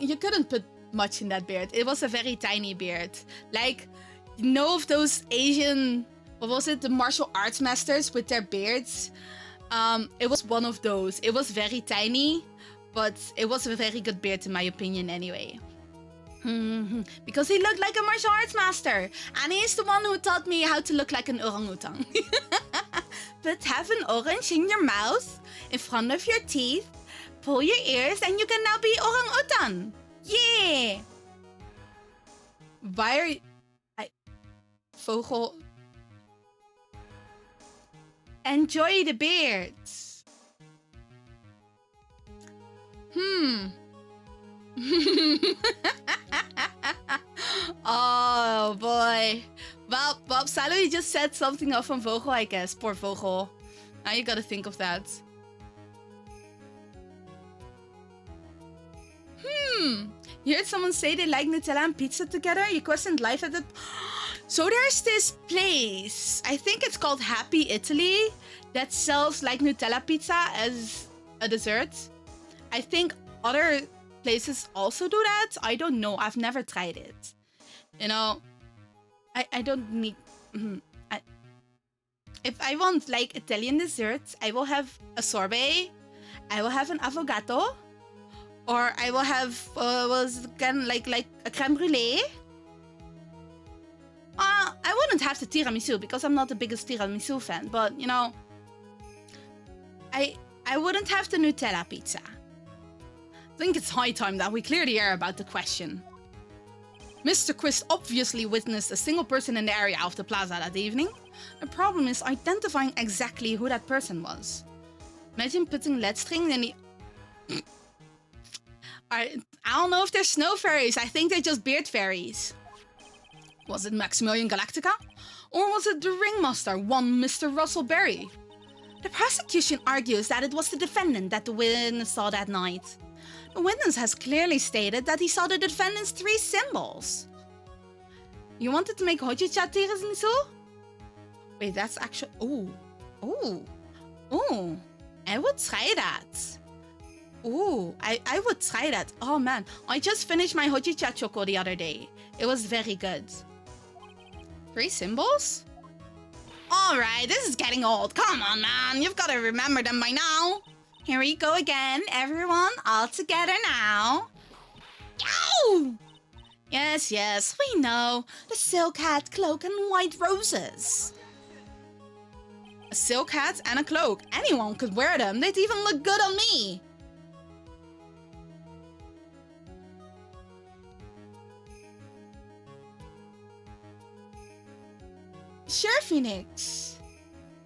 you couldn't put much in that beard. It was a very tiny beard. Like, you know of those Asian, what was it, the martial arts masters with their beards? It was one of those. It was very tiny, but it was a very good beard in my opinion anyway. Because he looked like a martial arts master. And he's the one who taught me how to look like an orangutan. But have an orange in your mouth, in front of your teeth, pull your ears and you can now be orang-utan. Yeah! Why are you... Vogel... Enjoy the beards. Oh boy. Well, Bob Salo just said something off on Vogel, I guess. Poor Vogel. Now you gotta think of that. You heard someone say they like Nutella and pizza together? You questioned life at the... So there's this place, I think it's called Happy Italy, that sells like Nutella pizza as a dessert. I think other places also do that. I don't know. I've never tried it. You know, I don't need... if I want like Italian desserts, I will have a sorbet. I will have an avocado. Or I will have like a creme brulee. I wouldn't have the tiramisu because I'm not the biggest tiramisu fan, but you know, I wouldn't have the Nutella pizza. I think it's high time that we clear the air about the question. Mr. Quist obviously witnessed a single person in the area of the plaza that evening. The problem is identifying exactly who that person was. Imagine putting lead string in the... I don't know if they're snow fairies. I think they're just beard fairies. Was it Maximilian Galactica? Or was it the ringmaster, one Mr. Russell Berry? The prosecution argues that it was the defendant that the witness saw that night. The witness has clearly stated that he saw the defendant's 3 symbols. You wanted to make hojicha tiramisu? Wait, that's actually... Ooh. I would try that. Ooh, I would try that. Oh man, I just finished my hojicha choco the other day. It was very good. 3 symbols? Alright, this is getting old. Come on, man. You've got to remember them by now. Here we go again, everyone. All together now. Ow! Yes, we know. The silk hat, cloak, and white roses. A silk hat and a cloak. Anyone could wear them. They'd even look good on me. Sure, Phoenix.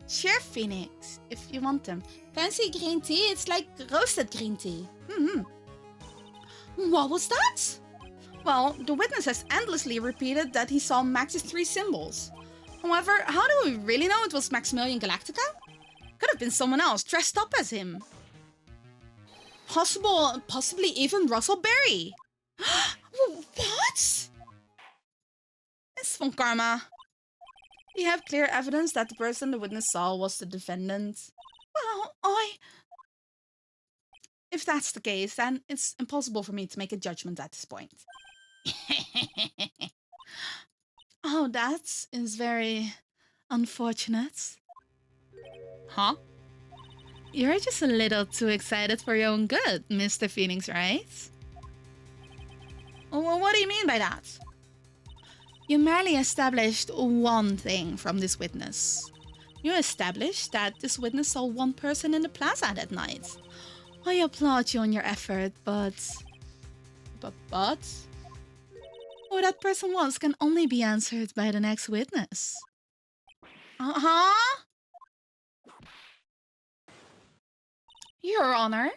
Sure, Phoenix, if you want them. Fancy green tea? It's like roasted green tea. What was that? Well, the witness has endlessly repeated that he saw Max's 3 symbols. However, how do we really know it was Maximilian Galactica? Could have been someone else dressed up as him. Possibly even Russell Berry. What? It's von Karma. We have clear evidence that the person the witness saw was the defendant. Well, if that's the case, then it's impossible for me to make a judgment at this point. Oh, that is very unfortunate. Huh? You're just a little too excited for your own good, Mr. Phoenix, right? Well, what do you mean by that? You merely established one thing from this witness. You established that this witness saw one person in the plaza that night. I applaud you on your effort, but... Who that person was can only be answered by the next witness. Your Honor,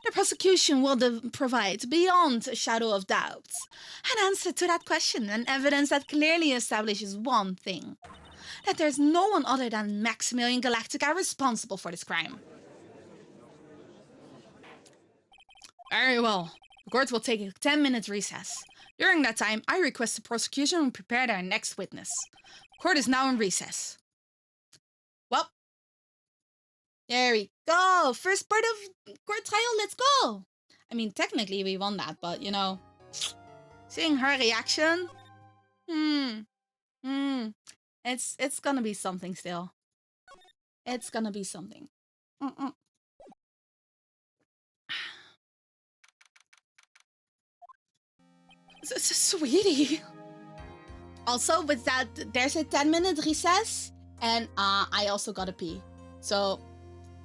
the prosecution will provide, beyond a shadow of doubt, an answer to that question and evidence that clearly establishes one thing. That there's no one other than Maximilian Galactica responsible for this crime. Very well. The court will take a 10-minute recess. During that time, I request the prosecution prepare their next witness. Court is now in recess. Well, there we go. First part of court trial, let's go. I mean, technically we won that, but you know, seeing her reaction, it's gonna be something still. It's gonna be something. Sweetie. Also, with that, there's a 10-minute recess, and I also gotta pee. So,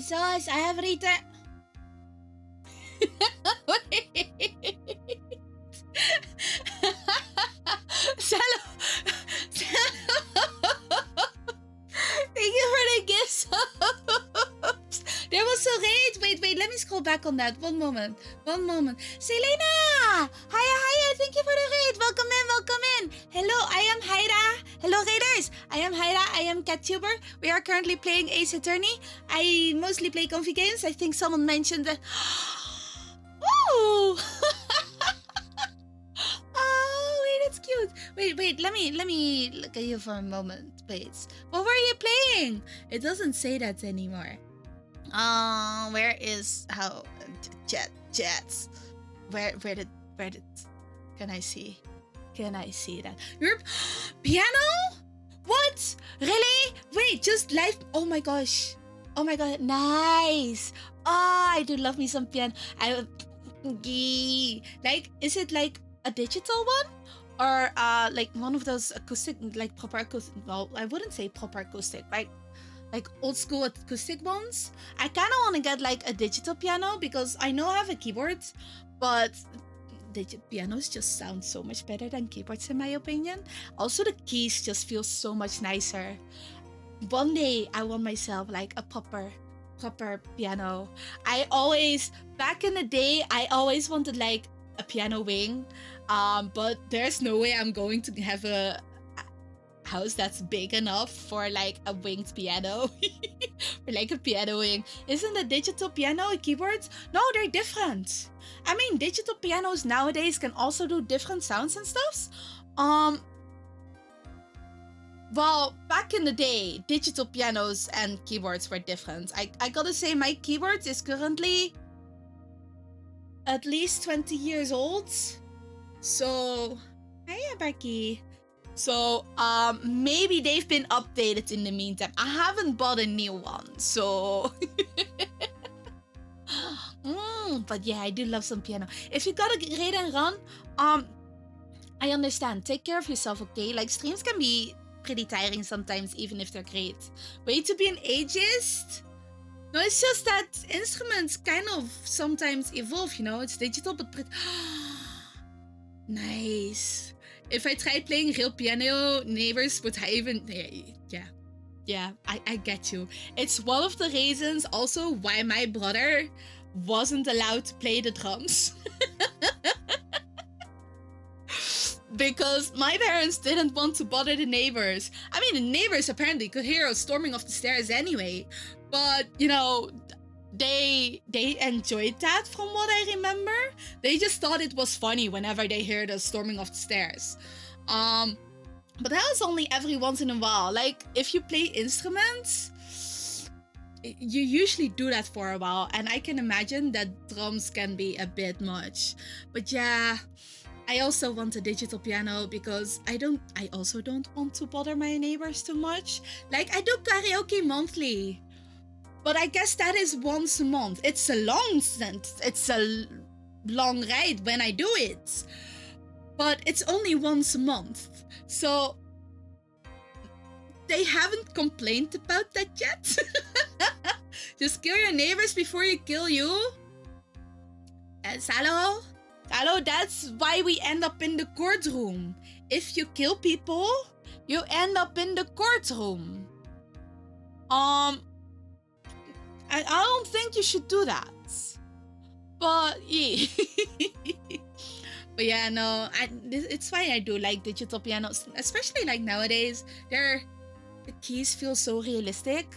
Sauce, I have Rita. Salo. Thank you for the gifts. There was a raid. Wait, let me scroll back on that. One moment. Selena! Hiya, thank you for the raid. Welcome in. Hello, I am Hyra. Hello, raiders. I am Hyra. I am CatTuber. We are currently playing Ace Attorney. I mostly play comfy games. I think someone mentioned that. Ooh! Oh, wait, that's cute. Wait, let me look at you for a moment, please. What were you playing? It doesn't say that anymore. Where is jets? Where did can I see that? Your piano? What? Really? Wait, just live. Oh my god, nice. Oh, I do love me some piano. Like, is it like a digital one? Or like one of those acoustic, like proper acoustic? Well, I wouldn't say proper acoustic, like old school acoustic ones. I kind of want to get like a digital piano because I know I have a keyboard, but pianos just sound so much better than keyboards in my opinion. Also, the keys just feel so much nicer. One day I want myself like a proper piano. Back in the day, I always wanted like a piano wing, but there's no way I'm going to have a house that's big enough for like a winged piano. Or like a piano wing. Isn't a digital piano a keyboard? No, they're different. I mean, digital pianos nowadays can also do different sounds and stuff. Well, back in the day, digital pianos and keyboards were different. I gotta say, my keyboard is currently at least 20 years old. So, hiya, Becky. So, maybe they've been updated in the meantime. I haven't bought a new one, so... but yeah, I do love some piano. If you gotta raid and run, I understand. Take care of yourself, okay? Like, streams can be pretty tiring sometimes, even if they're great. Way to be an ageist? No, it's just that instruments kind of sometimes evolve, you know? It's digital, but pretty... Nice. If I tried playing real piano, neighbors would even... Yeah, I get you. It's one of the reasons also why my brother wasn't allowed to play the drums. Because my parents didn't want to bother the neighbors. I mean, the neighbors apparently could hear us storming off the stairs anyway. But, you know, they enjoyed that from what I remember. They just thought it was funny whenever they heard us storming off the stairs. But that was only every once in a while. Like, if you play instruments, you usually do that for a while. And I can imagine that drums can be a bit much. But yeah, I also want a digital piano because I also don't want to bother my neighbors too much. Like, I do karaoke monthly. But I guess that is once a month. It's a long ride when I do it. But it's only once a month. So they haven't complained about that yet. Just kill your neighbors before you kill you. Salo, that's why we end up in the courtroom. If you kill people, you end up in the courtroom. I don't think you should do that. But yeah. But yeah, no, it's why I do like digital pianos, especially like nowadays. The keys feel so realistic.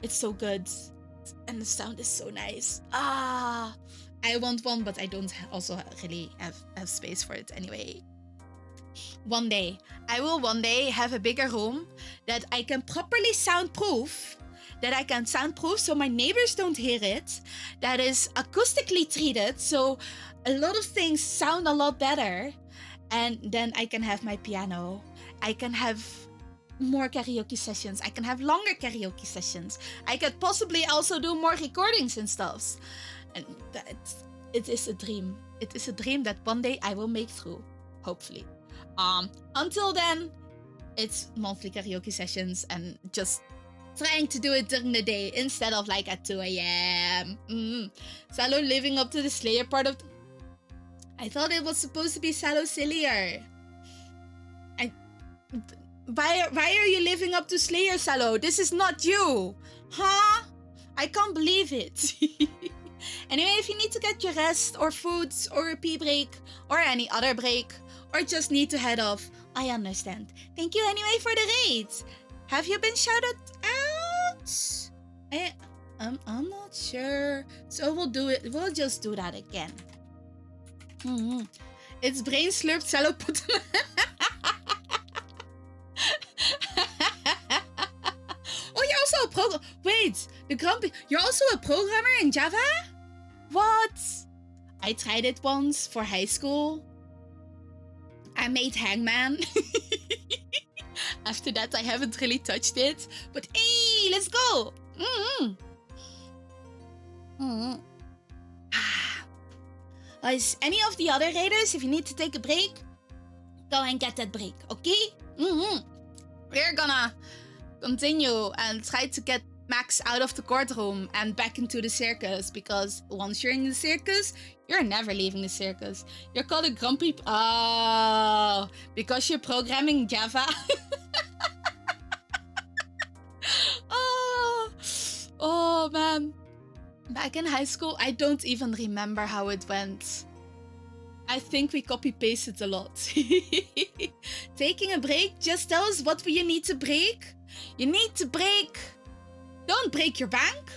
It's so good, and the sound is so nice. I want one, but I don't also really have space for it anyway. One day I have a bigger room that I can properly soundproof. That I can soundproof so my neighbors don't hear it. That is acoustically treated so a lot of things sound a lot better. And then I can have my piano. I can have more karaoke sessions. I can have longer karaoke sessions. I could possibly also do more recordings and stuff. And it is a dream. It is a dream that one day I will make through. Hopefully. Until then, it's monthly karaoke sessions and just trying to do it during the day instead of like at 2 a.m. Salo living up to the Slayer part of... I thought it was supposed to be Salo Sillier. Why are you living up to Slayer, Salo? This is not you. Huh? I can't believe it. Anyway, if you need to get your rest or foods or a pee break or any other break or just need to head off, I understand. Thank you anyway for the raids. Have you been shouted out? I'm not sure. So we'll do it. We'll just do that again. It's brain slurped Salo put. Oh, you're also a program. Wait, the grumpy. You're also a programmer in Java? What? I tried it once for high school. I made Hangman. After that, I haven't really touched it. But hey, let's go. As any of the other raiders, if you need to take a break, go and get that break, okay? We're gonna continue and try to get Max out of the courtroom and back into the circus, because once you're in the circus, you're never leaving the circus. You're called a grumpy... Oh, because you're programming Java. Oh, man. Back in high school, I don't even remember how it went. I think we copy-pasted a lot. Taking a break, just tell us what you need to break. You need to break... Don't break your bank.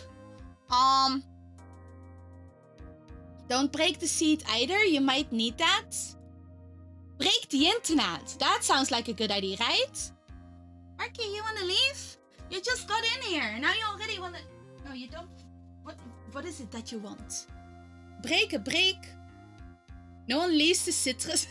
Don't break the seat either. You might need that. Break the internet. That sounds like a good idea, right? Marky, you want to leave? You just got in here. Now you already want to... No, you don't... What is it that you want? Break a break. No one leaves the citrus.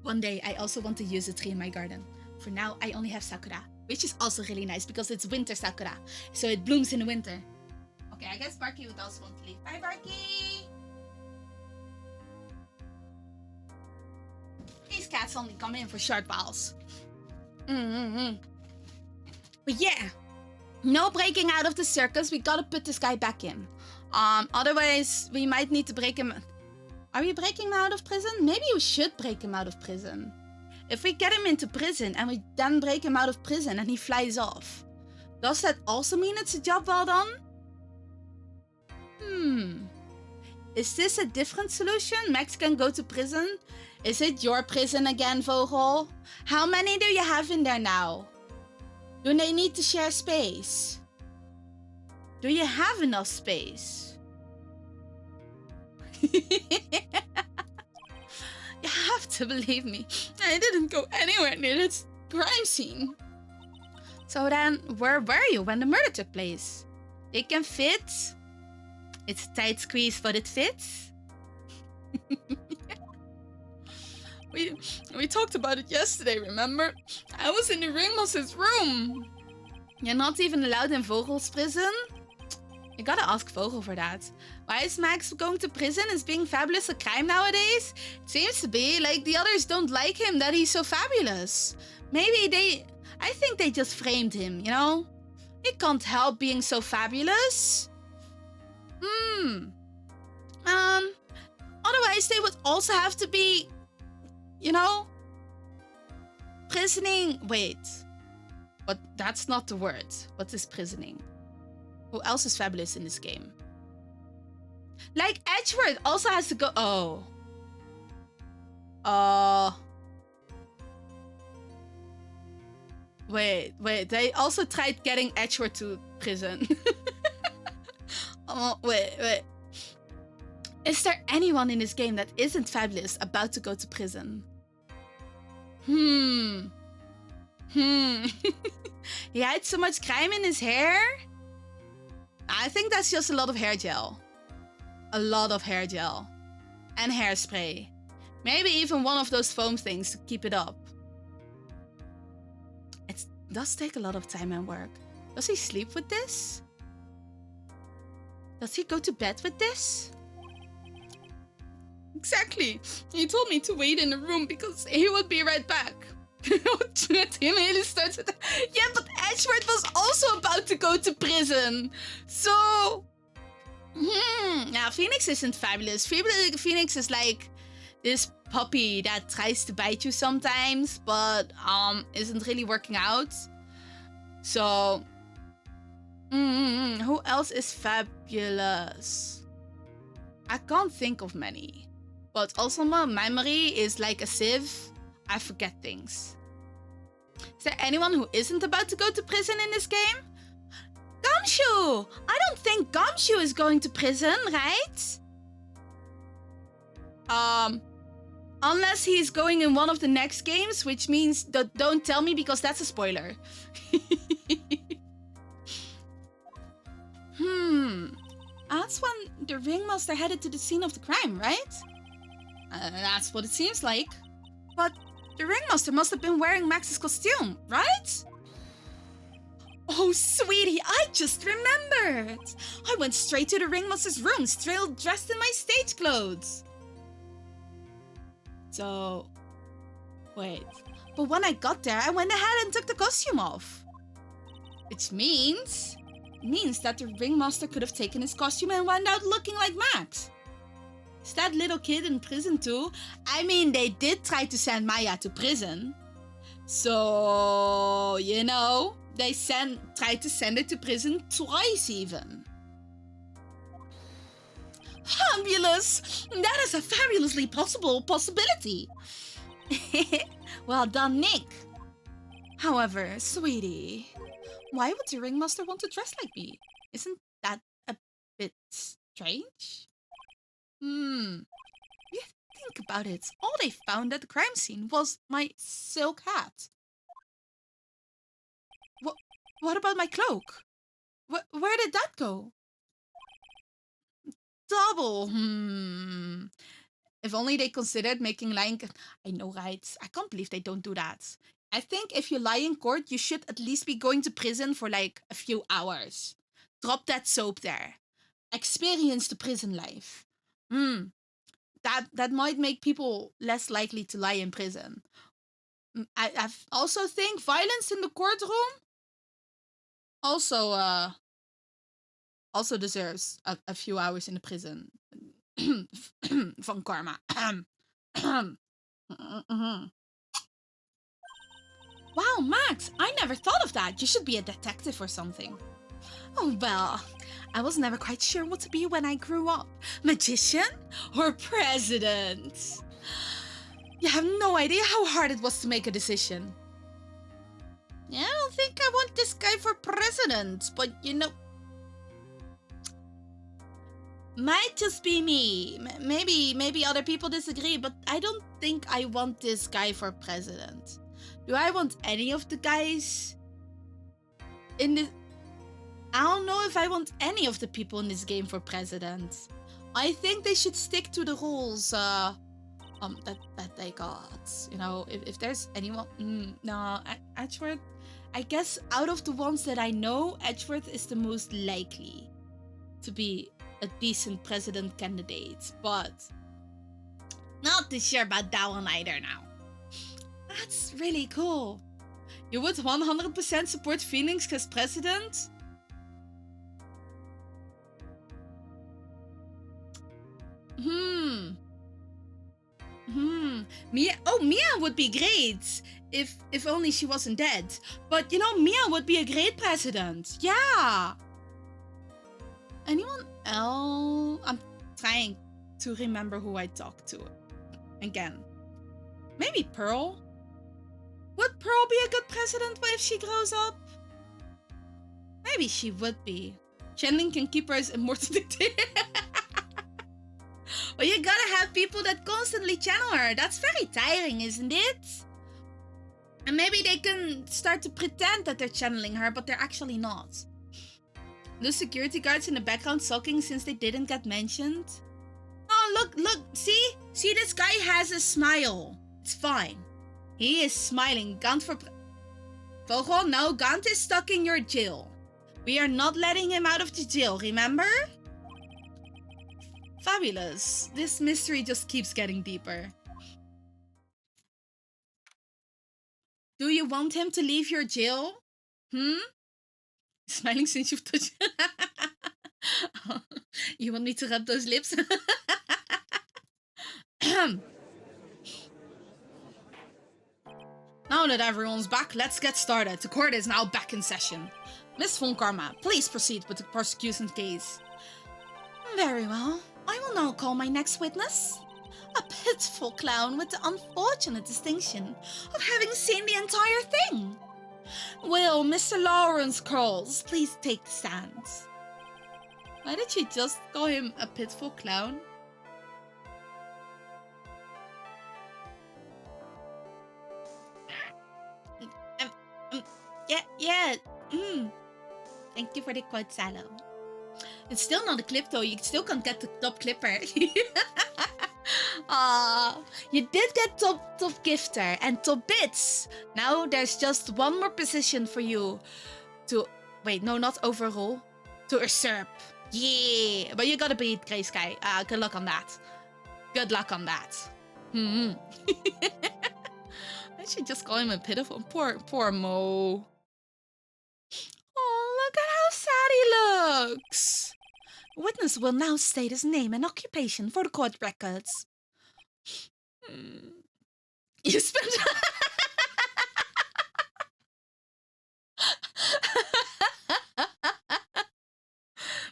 One day, I also want to use a tree in my garden. For now, I only have sakura, which is also really nice because it's winter sakura, so it blooms in the winter. Okay, I guess Barky would also want to leave. Bye, Barky! These cats only come in for short whiles. But yeah, no breaking out of the circus. We gotta put this guy back in. Otherwise, we might need to break him. Are we breaking him out of prison? Maybe we should break him out of prison. If we get him into prison and we then break him out of prison and he flies off, does that also mean it's a job well done? Is this a different solution? Max can go to prison? Is it your prison again, Vogel? How many do you have in there now? Do they need to share space? Do you have enough space? You have to believe me. I didn't go anywhere near this crime scene. So then, where were you when the murder took place? They can fit. It's a tight squeeze, but it fits. We talked about it yesterday, remember? I was in the ringmaster's room. You're not even allowed in Vogel's prison? You gotta ask Vogel for that. Why is Max going to prison? Is being fabulous a crime nowadays? It seems to be like the others don't like him that he's so fabulous. Maybe I think they just framed him, you know? He can't help being so fabulous. Otherwise they would also have to be, you know, prisoning. Wait, but that's not the word. What is prisoning? Who else is fabulous in this game? Like Edgeworth also has to go. Wait. They also tried getting Edgeworth to prison. Wait. Is there anyone in this game that isn't fabulous about to go to prison? He had so much crime in his hair? I think that's just a lot of hair gel. A lot of hair gel. And hairspray. Maybe even one of those foam things to keep it up. It does take a lot of time and work. Does he sleep with this? Does he go to bed with this? Exactly. He told me to wait in the room because he would be right back. Yeah, but Edgeworth was also about to go to prison. So... Now, Phoenix isn't fabulous. Phoenix is like this puppy that tries to bite you sometimes, but isn't really working out. So... who else is fabulous? I can't think of many. But also my memory is like a sieve. I forget things. Is there anyone who isn't about to go to prison in this game? Gumshoe! I don't think Gumshoe is going to prison, right? Unless he's going in one of the next games, which means that don't tell me because that's a spoiler. That's when the ringmaster headed to the scene of the crime, right? That's what it seems like. But the ringmaster must have been wearing Max's costume, right? Oh, sweetie, I just remembered. I went straight to the ringmaster's room, still dressed in my stage clothes. So, wait. But when I got there, I went ahead and took the costume off. Which means that the ringmaster could have taken his costume and went out looking like Max. Is that little kid in prison too? I mean, they did try to send Maya to prison. So, you know, they tried to send her to prison twice even. Fabulous! That is a fabulously possibility. Well done, Nick. However, sweetie, why would the ringmaster want to dress like me? Isn't that a bit strange? You think about it. All they found at the crime scene was my silk hat. What about my cloak? Where did that go? Double. If only they considered making lying... I know, right? I can't believe they don't do that. I think if you lie in court, you should at least be going to prison for like a few hours. Drop that soap there. Experience the prison life. That might make people less likely to lie in prison. I also think violence in the courtroom also deserves a few hours in the prison. Van karma. Wow, Max, I never thought of that. You should be a detective or something. Oh, well, I was never quite sure what to be when I grew up. Magician or president? You have no idea how hard it was to make a decision. Yeah, I don't think I want this guy for president, but you know... Might just be me. Maybe other people disagree, but I don't think I want this guy for president. Do I want any of the guys in this... I don't know if I want any of the people in this game for president. I think they should stick to the rules that they got. You know, if there's anyone... no, Edgeworth... I guess out of the ones that I know, Edgeworth is the most likely to be a decent president candidate. But not too sure about that one either now. That's really cool. You would 100% support Phoenix as president? Mia would be great if only she wasn't dead. But you know, Mia would be a great president. Yeah. Anyone else? I'm trying to remember who I talked to again. Maybe Pearl? Would Pearl be a good president if she grows up? Maybe she would be. Channeling can keep her as immortal. Well, you gotta have people that constantly channel her. That's very tiring, isn't it? And maybe they can start to pretend that they're channeling her, but they're actually not. The security guards in the background sulking since they didn't get mentioned. Oh, look, see? See, this guy has a smile. It's fine. He is smiling. Gant for... Vogel, no, Gant is stuck in your jail. We are not letting him out of the jail, remember? Fabulous. This mystery just keeps getting deeper. Do you want him to leave your jail? Smiling since you've touched... You want me to rub those lips? Now that everyone's back, let's get started. The court is now back in session. Miss Von Karma, please proceed with the prosecution's case. Very well. I will now call my next witness. A pitiful clown with the unfortunate distinction of having seen the entire thing. Will Mr. Lawrence Curls please take the stand? Why did she just call him a pitiful clown? Yeah. Thank you for the quote, Salo. It's still not a clip though. You still can't get the top clipper. You did get top gifter and top bits. Now there's just one more position for you to... Wait, no, not overall. To usurp. Yeah, but you gotta beat Grey Sky. Good luck on that. Good luck on that. I should just call him a pitiful... Poor Mo. Oh, look at how sad he looks. Witness will now state his name and occupation for the court records. You spent...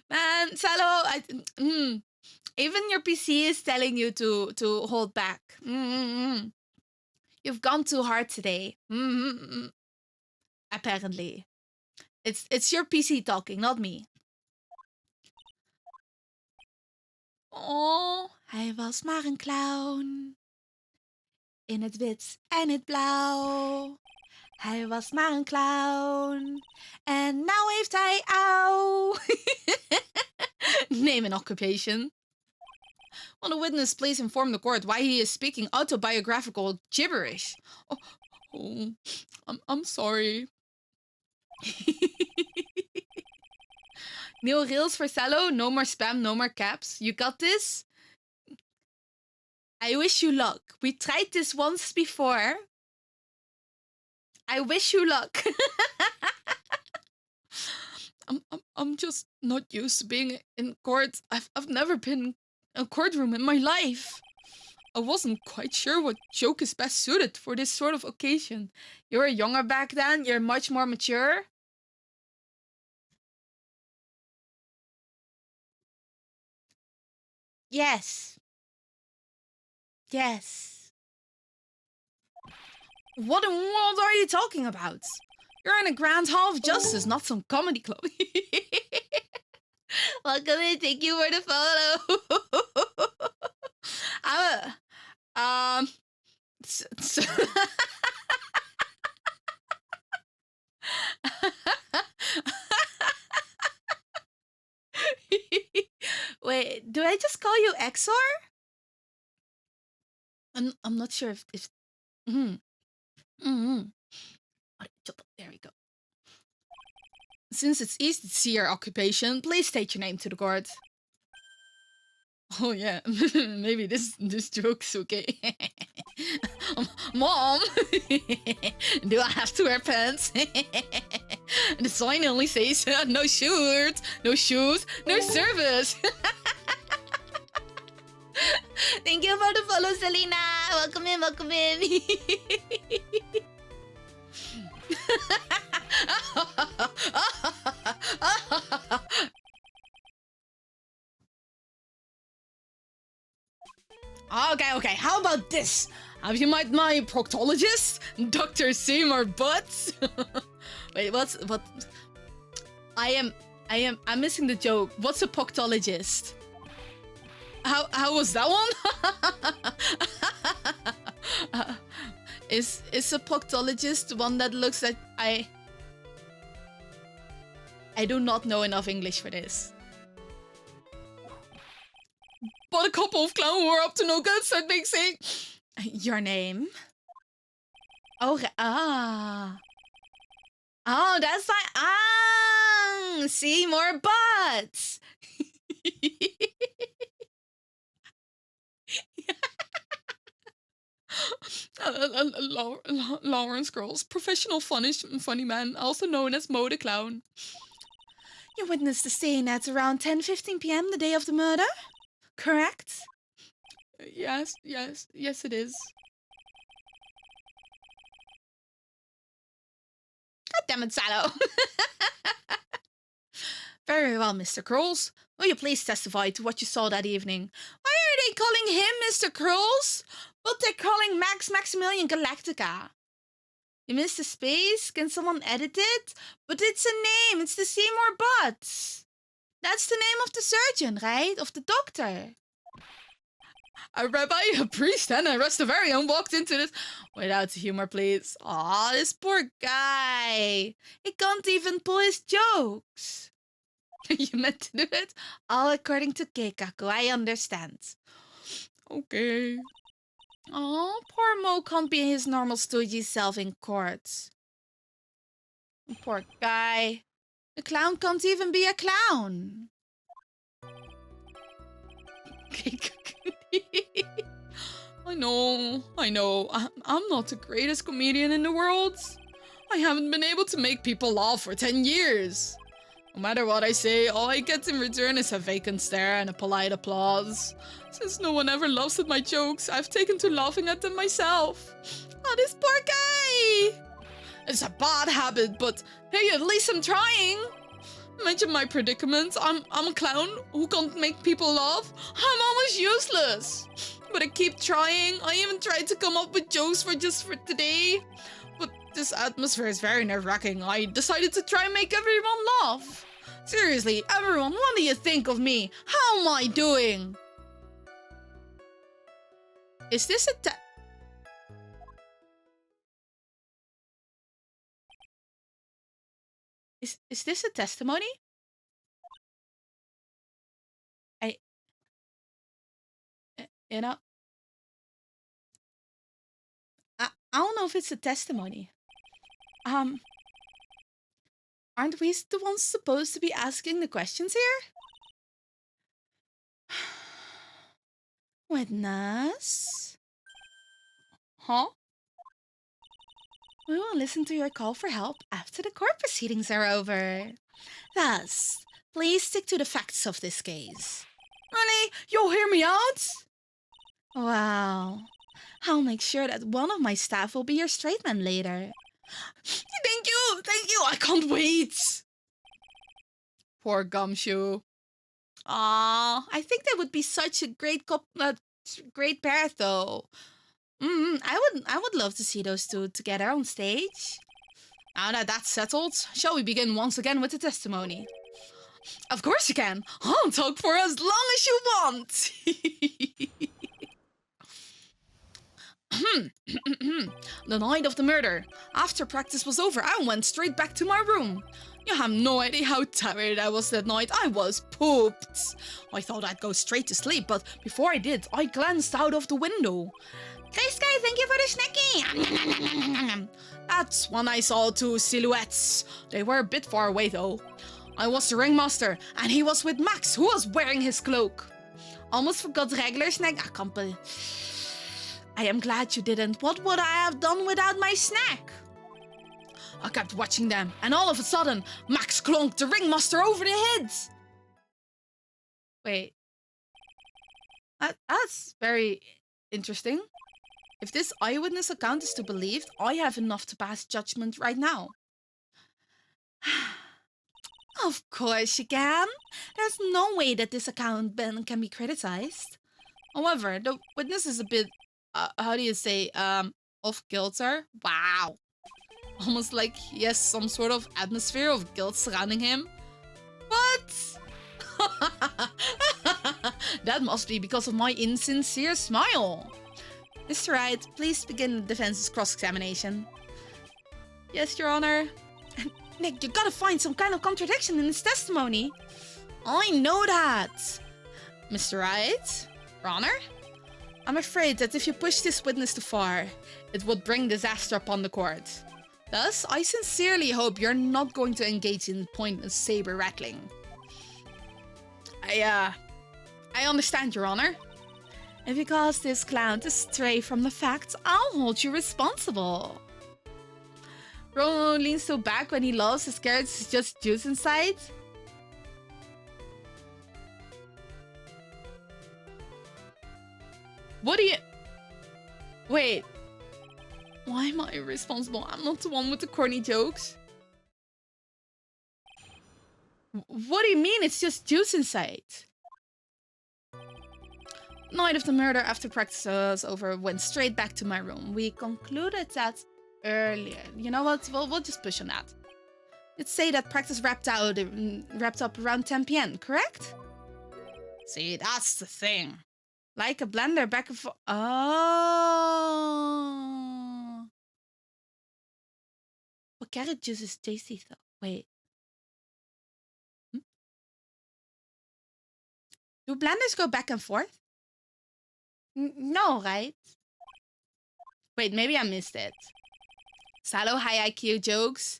Man, Salo, even your PC is telling you to hold back. You've gone too hard today. Apparently. It's your PC talking, not me. Oh, hij was maar een clown. In het wit en het blauw. Hij was maar een clown. En nou heeft hij auw. Name and occupation. Will the witness please inform the court why he is speaking autobiographical gibberish? I'm sorry. New reels for Salo. No more spam, no more caps. You got this? I wish you luck. We tried this once before. I wish you luck. I'm just not used to being in court. I've never been in a courtroom in my life. I wasn't quite sure what joke is best suited for this sort of occasion. You were younger back then. You're much more mature. Yes. What in the world are you talking about? You're in a grand hall of justice, not some comedy club. Welcome in, thank you for the follow. Wait, do I just call you Exor? I'm not sure if there we go. Since it's easy to see your occupation, please state your name to the court. Oh yeah, maybe this joke's okay. Mom, do I have to wear pants? The sign only says no shirt, no shoes, no service. Thank you for the follow, Selena. Welcome in, welcome in. Okay. How about this? Have you met my proctologist, Dr. Seymour Butts? Wait, what? I I'm missing the joke. What's a proctologist? How was that one? Is a proctologist the one that looks at I do not know enough English for this. But a couple of clowns who are up to no good start mixing. Your name? Oh, oh, that's like see more butts. Lawrence Girls, professional funny man, also known as Mo the Clown. You witnessed the scene at around 10:15 p.m. the day of the murder, correct? Yes, it is. God damn it, Sallow. Very well, Mr. Krulls. Will you please testify to what you saw that evening? Why are they calling him Mr. Krulls? But they're calling Max Maximilian Galactica. You missed the space? Can someone edit it? But it's a name. It's the Seymour Butts. That's the name of the surgeon, right? Of the doctor. A rabbi, a priest, and a Rastafarian walked into this. Without humor, please. Aw, this poor guy. He can't even pull his jokes. You meant to do it? All according to Keikaku, I understand. Okay. Oh, poor Mo can't be his normal stodgy self in court. Poor guy. The clown can't even be a clown. I know. I'm not the greatest comedian in the world. I haven't been able to make people laugh for 10 years. No matter what I say, all I get in return is a vacant stare and a polite applause. Since no one ever laughs at my jokes, I've taken to laughing at them myself. Oh, this poor guy! It's a bad habit, but hey, at least I'm trying. Imagine my predicament. I'm a clown who can't make people laugh. I'm almost useless. But I keep trying. I even tried to come up with jokes for today. But this atmosphere is very nerve-wracking. I decided to try and make everyone laugh. Seriously, everyone, what do you think of me? How am I doing? Is this a Is this a testimony? You know, I don't know if it's a testimony. Aren't we the ones supposed to be asking the questions here? Witness? Huh? We will listen to your call for help after the court proceedings are over. Thus, please stick to the facts of this case. Really? You'll hear me out? Wow. I'll make sure that one of my staff will be your straight man later. Thank you, I can't wait. Poor Gumshoe. Aw, I think they would be such a great great pair though. I would love to see those two together on stage. Now that that's settled, shall we begin once again with the testimony? Of course you can. I'll talk for as long as you want. The night of the murder. After practice was over, I went straight back to my room. You have no idea how tired I was that night. I was pooped. I thought I'd go straight to sleep, but before I did, I glanced out of the window. Hey Sky, thank you for the snacky. That's when I saw two silhouettes. They were a bit far away though. I was the ringmaster, and he was with Max, who was wearing his cloak. Almost forgot the regular snack. I am glad you didn't. What would I have done without my snack? I kept watching them, and all of a sudden, Max clonked the ringmaster over the head. Wait. That's very interesting. If this eyewitness account is to be believed, I have enough to pass judgment right now. Of course you can. There's no way that this account can be criticized. However, the witness is a bit, how do you say, off kilter. Wow. Almost like he has some sort of atmosphere of guilt surrounding him. What? That must be because of my insincere smile. Mr. Wright, please begin the defense's cross-examination. Yes, Your Honor. Nick, you gotta find some kind of contradiction in his testimony. I know that. Mr. Wright, Your Honor, I'm afraid that if you push this witness too far, it would bring disaster upon the court. Thus, I sincerely hope you're not going to engage in pointless saber rattling. I understand, Your Honor. If you cause this clown to stray from the facts, I'll hold you responsible. Rono leans so back when he loves his carrots is just juice inside. What do you... Wait. Why am I irresponsible? I'm not the one with the corny jokes. What do you mean it's just juice inside? Night of the murder after practice was over, went straight back to my room. We concluded that earlier. You know what? We'll just push on that. Let's say that practice wrapped up around 10 p.m., correct? See, that's the thing. Like a blender back and forth. Oh. But carrot juice is tasty though. Wait. Do blenders go back and forth? No, right? Wait, maybe I missed it. Sallow high IQ jokes?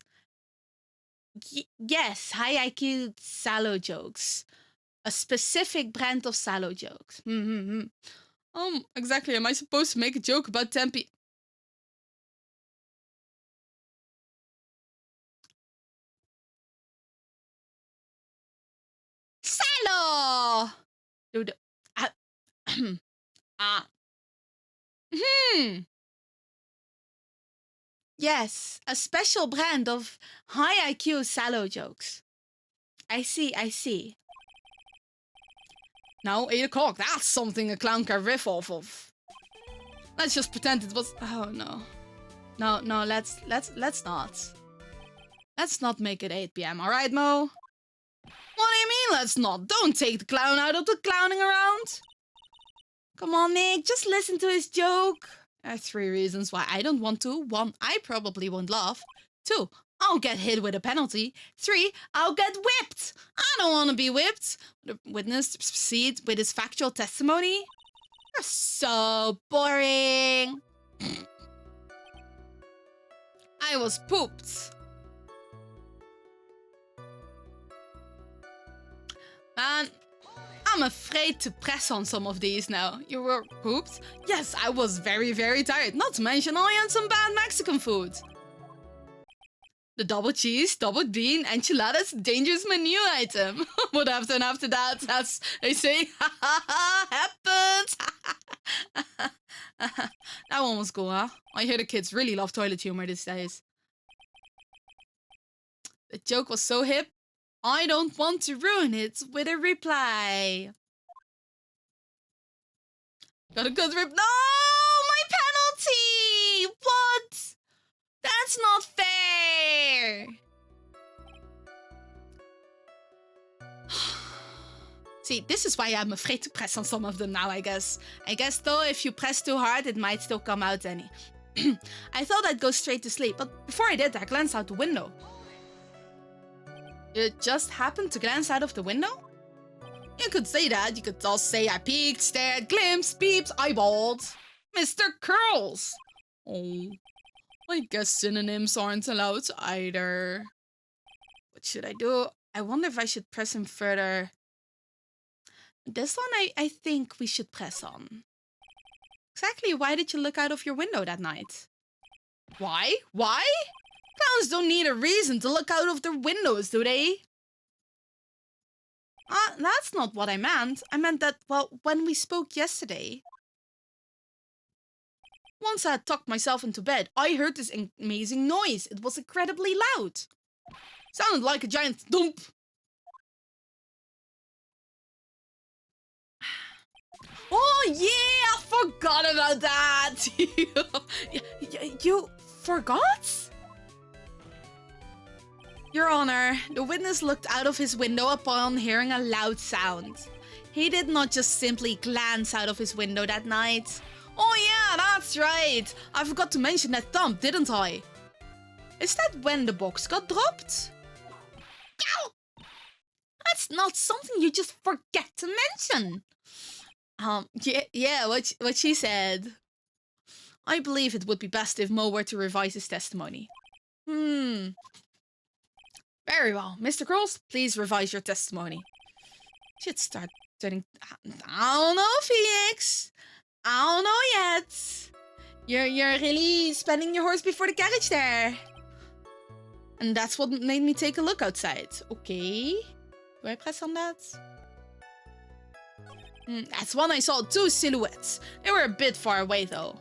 Yes, high IQ sallow jokes. A specific brand of sallow jokes. Exactly. Am I supposed to make a joke about Tempe? Sallow! Dude. Yes, a special brand of high IQ sallow jokes. I see. Now, 8 o'clock, that's something a clown can riff off of. Let's just pretend it was... Oh, no. No, let's not. Let's not make it 8 p.m., alright, Mo? What do you mean, let's not? Don't take the clown out of the clowning around. Come on, Nick, just listen to his joke. There are 3 reasons why I don't want to. 1, I probably won't laugh. 2, I'll get hit with a penalty. 3, I'll get whipped. I don't want to be whipped. The witness proceed with his factual testimony. You're so boring. I was pooped. Man, I'm afraid to press on some of these now. You were pooped? Yes, I was very, very tired. Not to mention I had some bad Mexican food. The double cheese, double bean, enchiladas, dangerous menu item. What happened after that? As they say, happens. That one was cool, huh? I hear the kids really love toilet humor these days. The joke was so hip, I don't want to ruin it with a reply. Got a good rip. No, my penalty! What? That's not fair. See, this is why I'm afraid to press on some of them now, I guess. I guess, though, if you press too hard, it might still come out any. I thought I'd go straight to sleep, but before I did, I glanced out the window. You just happened to glance out of the window? You could say that. You could also say I peeked, stared, glimpsed, peeped, eyeballed. Mr. Curls. Oh, I guess synonyms aren't allowed either. What should I do? I wonder if I should press him further. This one I think we should press on. Exactly why did you look out of your window that night? Why? Why? Clowns don't need a reason to look out of their windows, do they? That's not what I meant. I meant that, well, when we spoke yesterday... Once I had tucked myself into bed, I heard this amazing noise. It was incredibly loud. Sounded like a giant dump. Oh yeah, I forgot about that. You forgot? Your Honor, the witness looked out of his window upon hearing a loud sound. He did not just simply glance out of his window that night. Oh yeah, that's right. I forgot to mention that thump, didn't I? Is that when the box got dropped? Ow! That's not something you just forget to mention. Yeah, what she said. I believe it would be best if Mo were to revise his testimony. Very well. Mr. Cross, please revise your testimony. Should start turning... I don't know, Phoenix. I don't know yet. You're really spinning your horse before the carriage there. And that's what made me take a look outside. Okay. Do I press on that? That's when I saw two silhouettes. They were a bit far away though.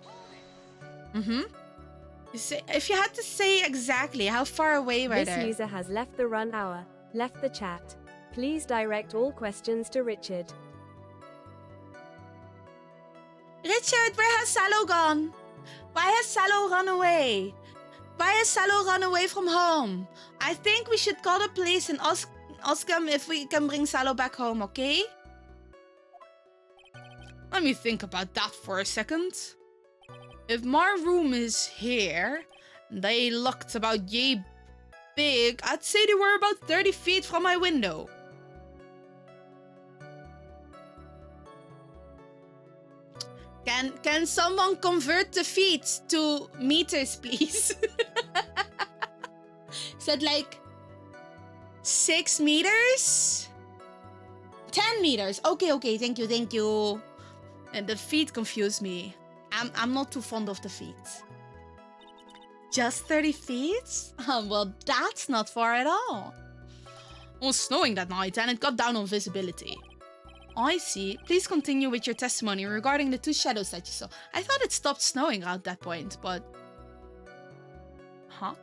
If you had to say exactly how far away were they? This user has left the run hour, left the chat. Please direct all questions to Richard. Richard, where has Salo gone? Why has Salo run away? Why has Salo run away from home? I think we should call the police and ask them if we can bring Salo back home, okay? Let me think about that for a second. If my room is here, they looked about yay big, I'd say they were about 30 feet from my window. Can someone convert the feet to meters, please? Is that like 6 meters? 10 meters. Okay, thank you. And the feet confuse me. I'm not too fond of the feet. Just 30 feet? Well, that's not far at all. It was snowing that night and it got down on visibility. I see. Please continue with your testimony regarding the two shadows that you saw. I thought it stopped snowing at that point, but... Huh?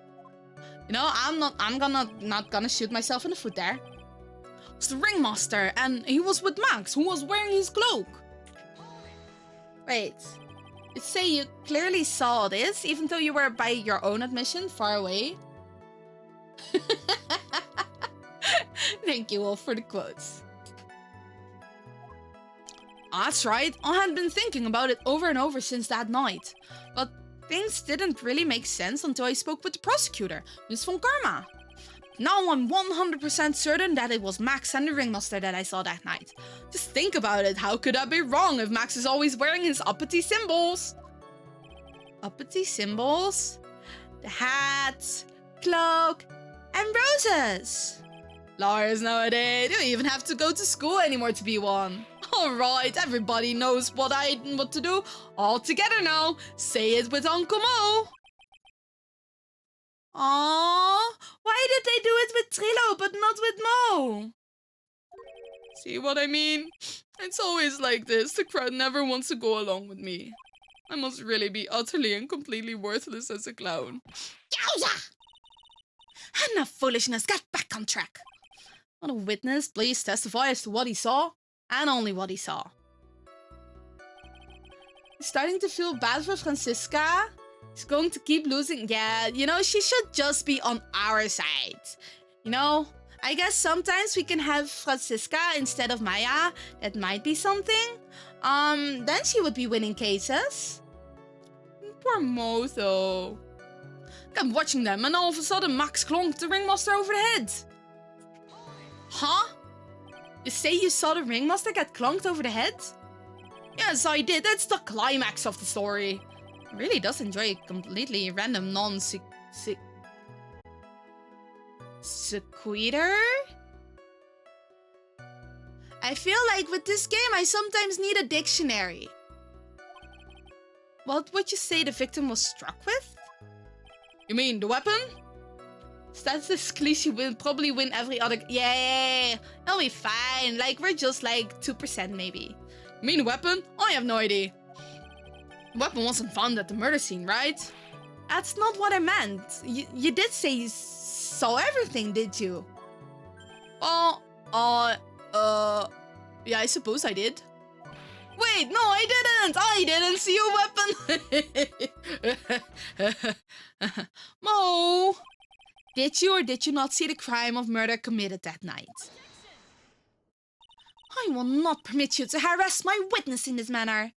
You know, I'm not gonna shoot myself in the foot there. It was the ringmaster and he was with Max, who was wearing his cloak. Wait. You say you clearly saw this, even though you were by your own admission, far away? Thank you all for the quotes. That's right, I had been thinking about it over and over since that night. But things didn't really make sense until I spoke with the prosecutor, Ms. von Karma. Now I'm 100% certain that it was Max and the ringmaster that I saw that night. Just think about it, how could I be wrong if Max is always wearing his uppity symbols? Uppity symbols? The hat, cloak, and roses. Liars nowadays, they don't even have to go to school anymore to be one. Alright, everybody knows what to do. All together now, say it with Uncle Mo. Aww, why did they do it with Trillo but not with Mo? See what I mean? It's always like this, the crowd never wants to go along with me. I must really be utterly and completely worthless as a clown. Yowza! Enough foolishness, get back on track. Will the witness please testify as to what he saw? And only what he saw. He's starting to feel bad for Francisca. She's going to keep losing. Yeah, you know, she should just be on our side. You know, I guess sometimes we can have Francisca instead of Maya. That might be something. Then she would be winning cases. Poor Mo, though. I'm watching them and all of a sudden Max clonked the ringmaster over the head. Huh? You say you saw the ringmaster get clonked over the head? Yes, I did. That's the climax of the story. He really does enjoy completely random sequitur? I feel like with this game, I sometimes need a dictionary. What would you say the victim was struck with? You mean the weapon? Statistically, she will probably win every other... Yeah, it'll be fine. Like, we're just like 2% maybe. You mean the weapon? I have no idea. The weapon wasn't found at the murder scene, right? That's not what I meant. You did say you saw everything, did you? Oh, yeah, I suppose I did. Wait, no, I didn't! I didn't see a weapon! Mo! Did you or did you not see the crime of murder committed that night? I will not permit you to harass my witness in this manner.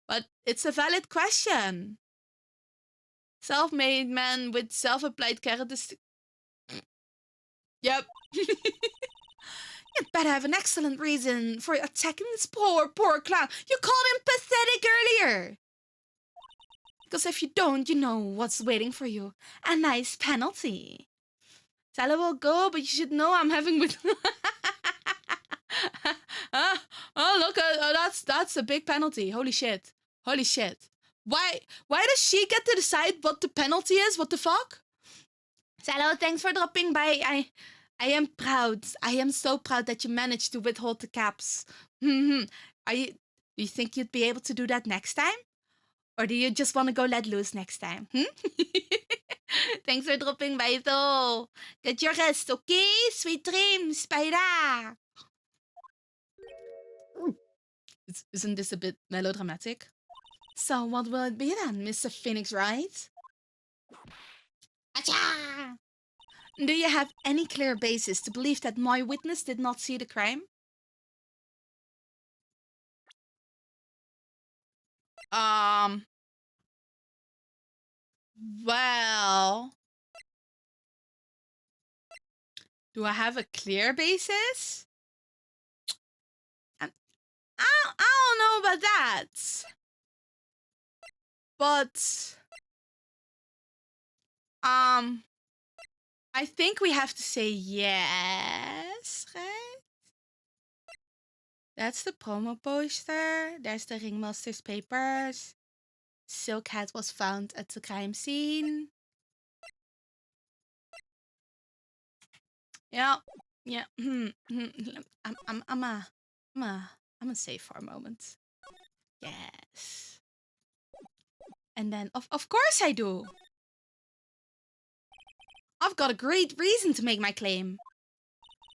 But it's a valid question. Self-made man with self-applied characteristics. Yep. You'd better have an excellent reason for attacking this poor clown. You called him pathetic earlier. Because if you don't, you know what's waiting for you. A nice penalty. Sally will go, but you should know I'm having with... oh, look, that's a big penalty. Holy shit. Holy shit. Why does she get to decide what the penalty is? What the fuck? Hello, thanks for dropping by. I am proud. I am so proud that you managed to withhold the caps. Do you think you'd be able to do that next time? Or do you just want to go let loose next time? Thanks for dropping by though. Get your rest, okay? Sweet dreams, Spider. Isn't this a bit melodramatic? So what will it be then, Mr. Phoenix Wright? Achoo! Do you have any clear basis to believe that my witness did not see the crime? Well... Do I have a clear basis? I don't know about that. But... I think we have to say yes, right? That's the promo poster. There's the ringmaster's papers. Silk hat was found at the crime scene. Yeah. I'm gonna save for a moment. Yes. And then of course I do. I've got a great reason to make my claim.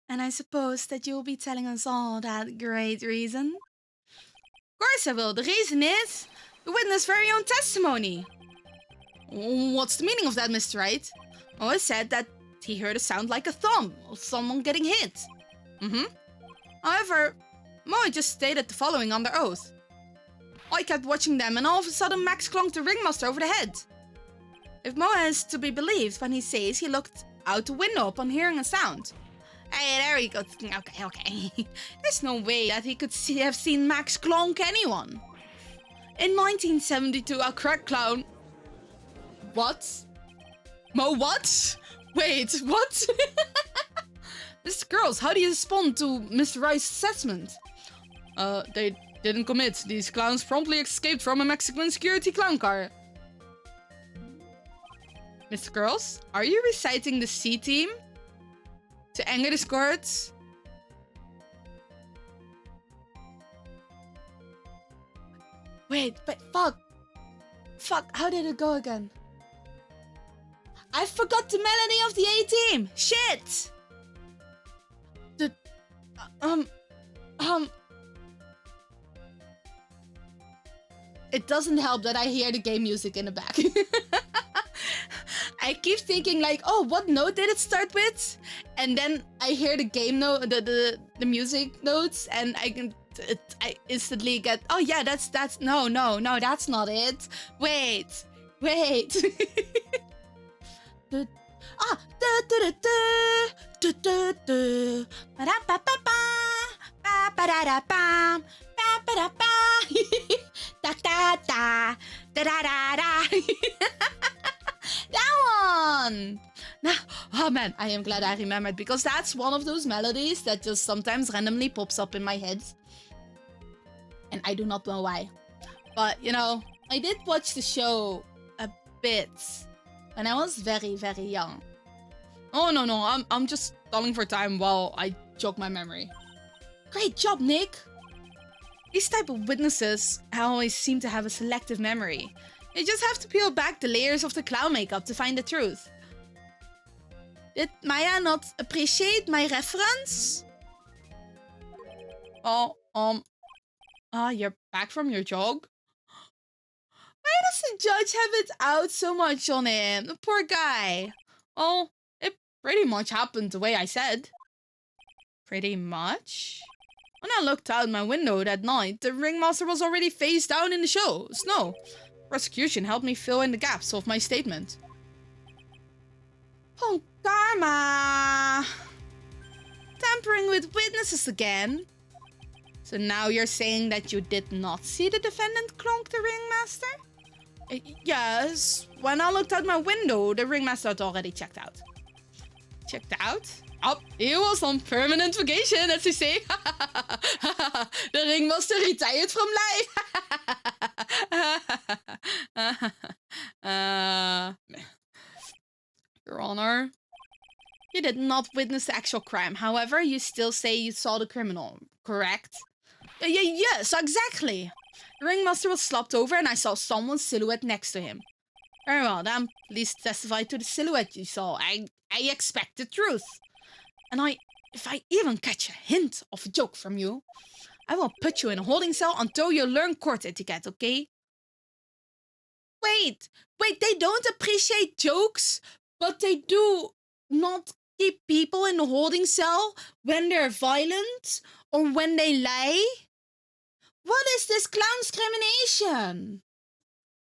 And I suppose that you'll be telling us all that great reason. Of course I will. The reason is the witness' very own testimony. What's the meaning of that, Mr. Wright? Oh, I said that he heard a sound like a thump of someone getting hit. However, Moe just stated the following under oath. I kept watching them and all of a sudden Max clunked the ringmaster over the head. If Moe is to be believed when he says he looked out the window upon hearing a sound. Hey, there he goes. Okay. There's no way that he could have seen Max clonk anyone. In 1972, a crack clown... What? Moe, what? Wait, what? Mr. Girls, how do you respond to Mr. Wright's assessment? They didn't commit. These clowns promptly escaped from a Mexican security clown car. Mr. Girls, are you reciting the C-team? To anger the courts? Wait, but fuck, how did it go again? I forgot the melody of the A-team! Shit! It doesn't help that I hear the game music in the back. I keep thinking like, oh, what note did it start with? And then I hear the game note, the music notes, and I instantly get, oh yeah, that's no, that's not it. Wait. That one! Now, oh man, I am glad I remembered, because that's one of those melodies that just sometimes randomly pops up in my head. And I do not know why. But, you know, I did watch the show a bit when I was very, very young. Oh, no, I'm just stalling for time while I jog my memory. Great job, Nick! These type of witnesses always seem to have a selective memory. You just have to peel back the layers of the clown makeup to find the truth. Did Maya not appreciate my reference? You're back from your jog? Why does the judge have it out so much on him? The poor guy. Well, it pretty much happened the way I said. Pretty much? When I looked out my window that night, the ringmaster was already face down in the snow. Prosecution helped me fill in the gaps of my statement. Oh, karma! Tampering with witnesses again. So now you're saying that you did not see the defendant clonk the ringmaster? Yes, when I looked out my window, the ringmaster had already checked out. Checked out? Oh, he was on permanent vacation, as they say. The ringmaster retired from life. Your Honor, you did not witness the actual crime. However, you still say you saw the criminal, correct? Yes, exactly. The ringmaster was slopped over and I saw someone's silhouette next to him. Very well, then please testify to the silhouette you saw. I expect the truth. And if I even catch a hint of a joke from you, I will put you in a holding cell until you learn court etiquette, okay? Wait, they don't appreciate jokes, but they do not keep people in a holding cell when they're violent or when they lie? What is this clown discrimination?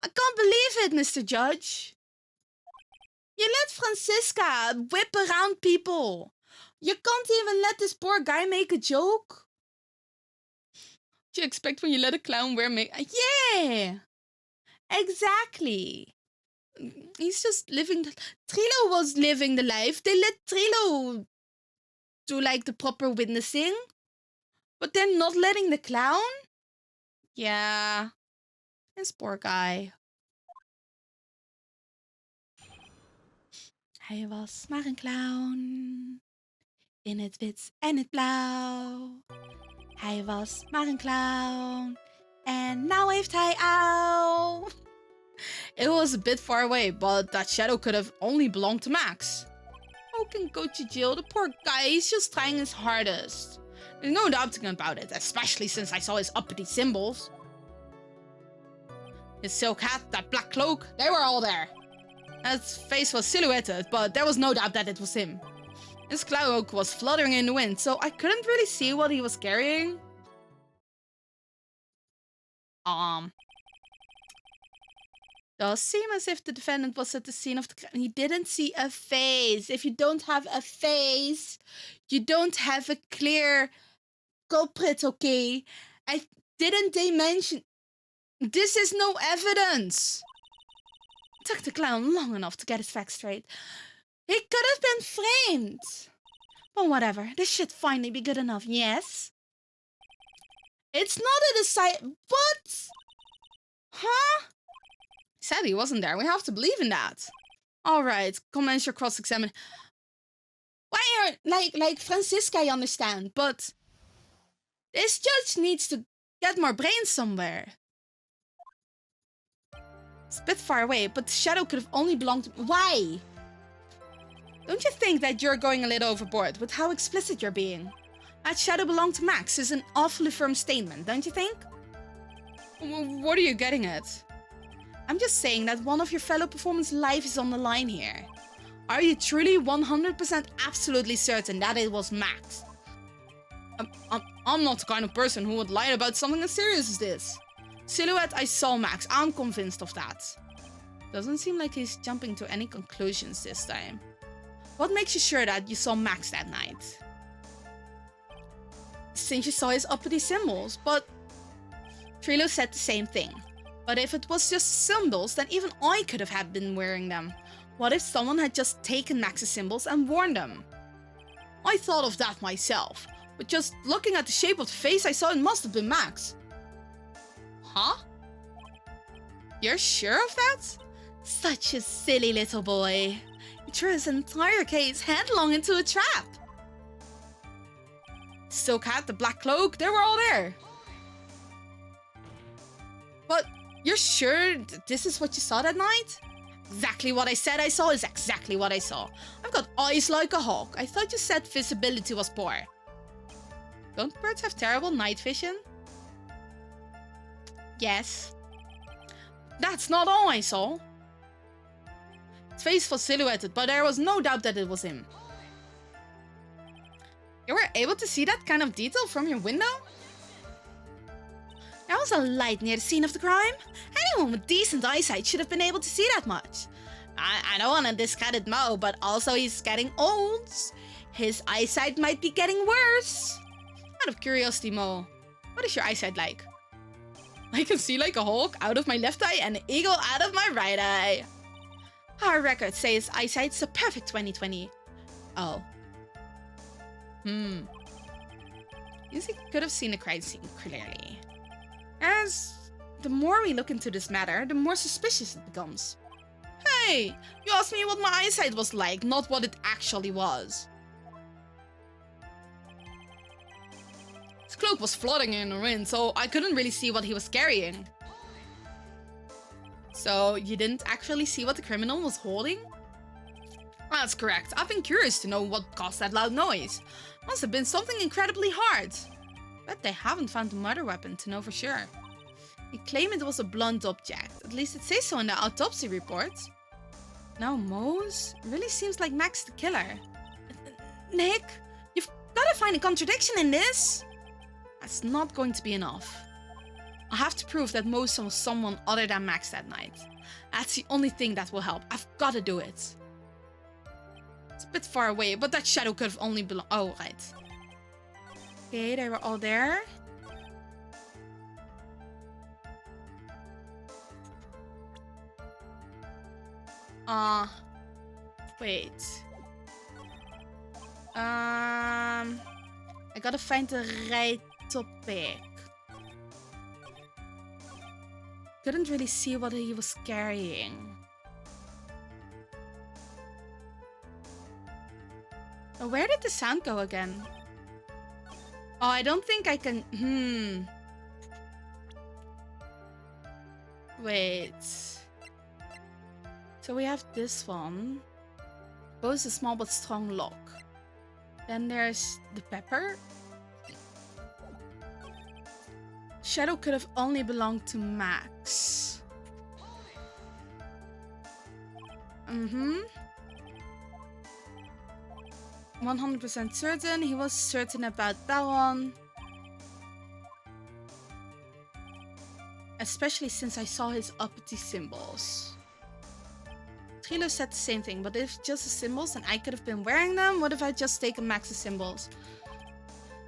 I can't believe it, Mr. Judge. You let Francisca whip around people. You can't even let this poor guy make a joke. What do you expect when you let a clown wear makeup? Yeah, exactly. He's just living. Trilo was living the life. They let Trilo do like the proper witnessing, but they're not letting the clown. Yeah, this poor guy. Hij was maar een clown. In het wit en het blauw. Hij was maar een clown. En nou heeft hij auw. It was a bit far away, but that shadow could have only belonged to Max. How can go to jail? The poor guy, he's just trying his hardest. There's no doubting about it, especially since I saw his uppity symbols. His silk hat, that black cloak, they were all there. His face was silhouetted, but there was no doubt that it was him. His cloak was fluttering in the wind, so I couldn't really see what he was carrying. Does seem as if the defendant was at the scene of the crime. He didn't see a face. If you don't have a face, you don't have a clear culprit, okay? Didn't they mention... This is no evidence. It took the clown long enough to get his facts straight. He could have been framed. But whatever, this should finally be good enough, yes? It's not a decide... What? Huh? Said he wasn't there. We have to believe in that. Alright, commence your cross-examine. Why are... Like Francisca, I understand, but... This judge needs to get more brains somewhere. It's a bit far away, but the shadow could have only belonged to... Why? Don't you think that you're going a little overboard with how explicit you're being? That shadow belonged to Max is an awfully firm statement, don't you think? What are you getting at? I'm just saying that one of your fellow performers' life is on the line here. Are you truly 100% absolutely certain that it was Max? I'm not the kind of person who would lie about something as serious as this. Silhouette, I saw Max. I'm convinced of that. Doesn't seem like he's jumping to any conclusions this time. What makes you sure that you saw Max that night? Since you saw his uppity symbols, but... Trilo said the same thing. But if it was just symbols, then even I could have been wearing them. What if someone had just taken Max's symbols and worn them? I thought of that myself, but just looking at the shape of the face I saw, it must have been Max. Huh? You're sure of that? Such a silly little boy. He threw his entire case headlong into a trap. The silk hat, the black cloak, they were all there. But you're sure this is what you saw that night? Exactly what I said I saw is exactly what I saw. I've got eyes like a hawk. I thought you said visibility was poor. Don't birds have terrible night vision? Yes. That's not all I saw. His face was silhouetted, but there was no doubt that it was him. You were able to see that kind of detail from your window? There was a light near the scene of the crime. Anyone with decent eyesight should have been able to see that much. I don't want to discredit Mo, but also he's getting old. His eyesight might be getting worse. Out of curiosity, Mo, what is your eyesight like? I can see like a hawk out of my left eye and an eagle out of my right eye. Our records say his eyesight's a perfect 20/20. Oh. He could have seen the crime scene clearly. As the more we look into this matter, the more suspicious it becomes. Hey, you asked me what my eyesight was like, not what it actually was. His cloak was floating in the wind, so I couldn't really see what he was carrying. So you didn't actually see what the criminal was holding? That's correct. I've been curious to know what caused that loud noise. Must have been something incredibly hard. But they haven't found the murder weapon to know for sure. They claim it was a blunt object. At least it says so in the autopsy report. Now Mose really seems like Max the killer. Nick, you've got to find a contradiction in this. That's not going to be enough. I have to prove that Mose was someone other than Max that night. That's the only thing that will help. I've got to do it. It's a bit far away, but that shadow could have only belonged... Oh, right. Okay, they were all there. Wait. I gotta find the right topic. Couldn't really see what he was carrying. Oh, where did the sound go again? Oh, I don't think I can... Wait. So we have this one. Both a small but strong lock. Then there's the pepper. Shadow could have only belonged to Max. 100% certain. He was certain about that one. Especially since I saw his uppity symbols. Trilo said the same thing, but if just the symbols and I could have been wearing them, what if I just taken Max's symbols?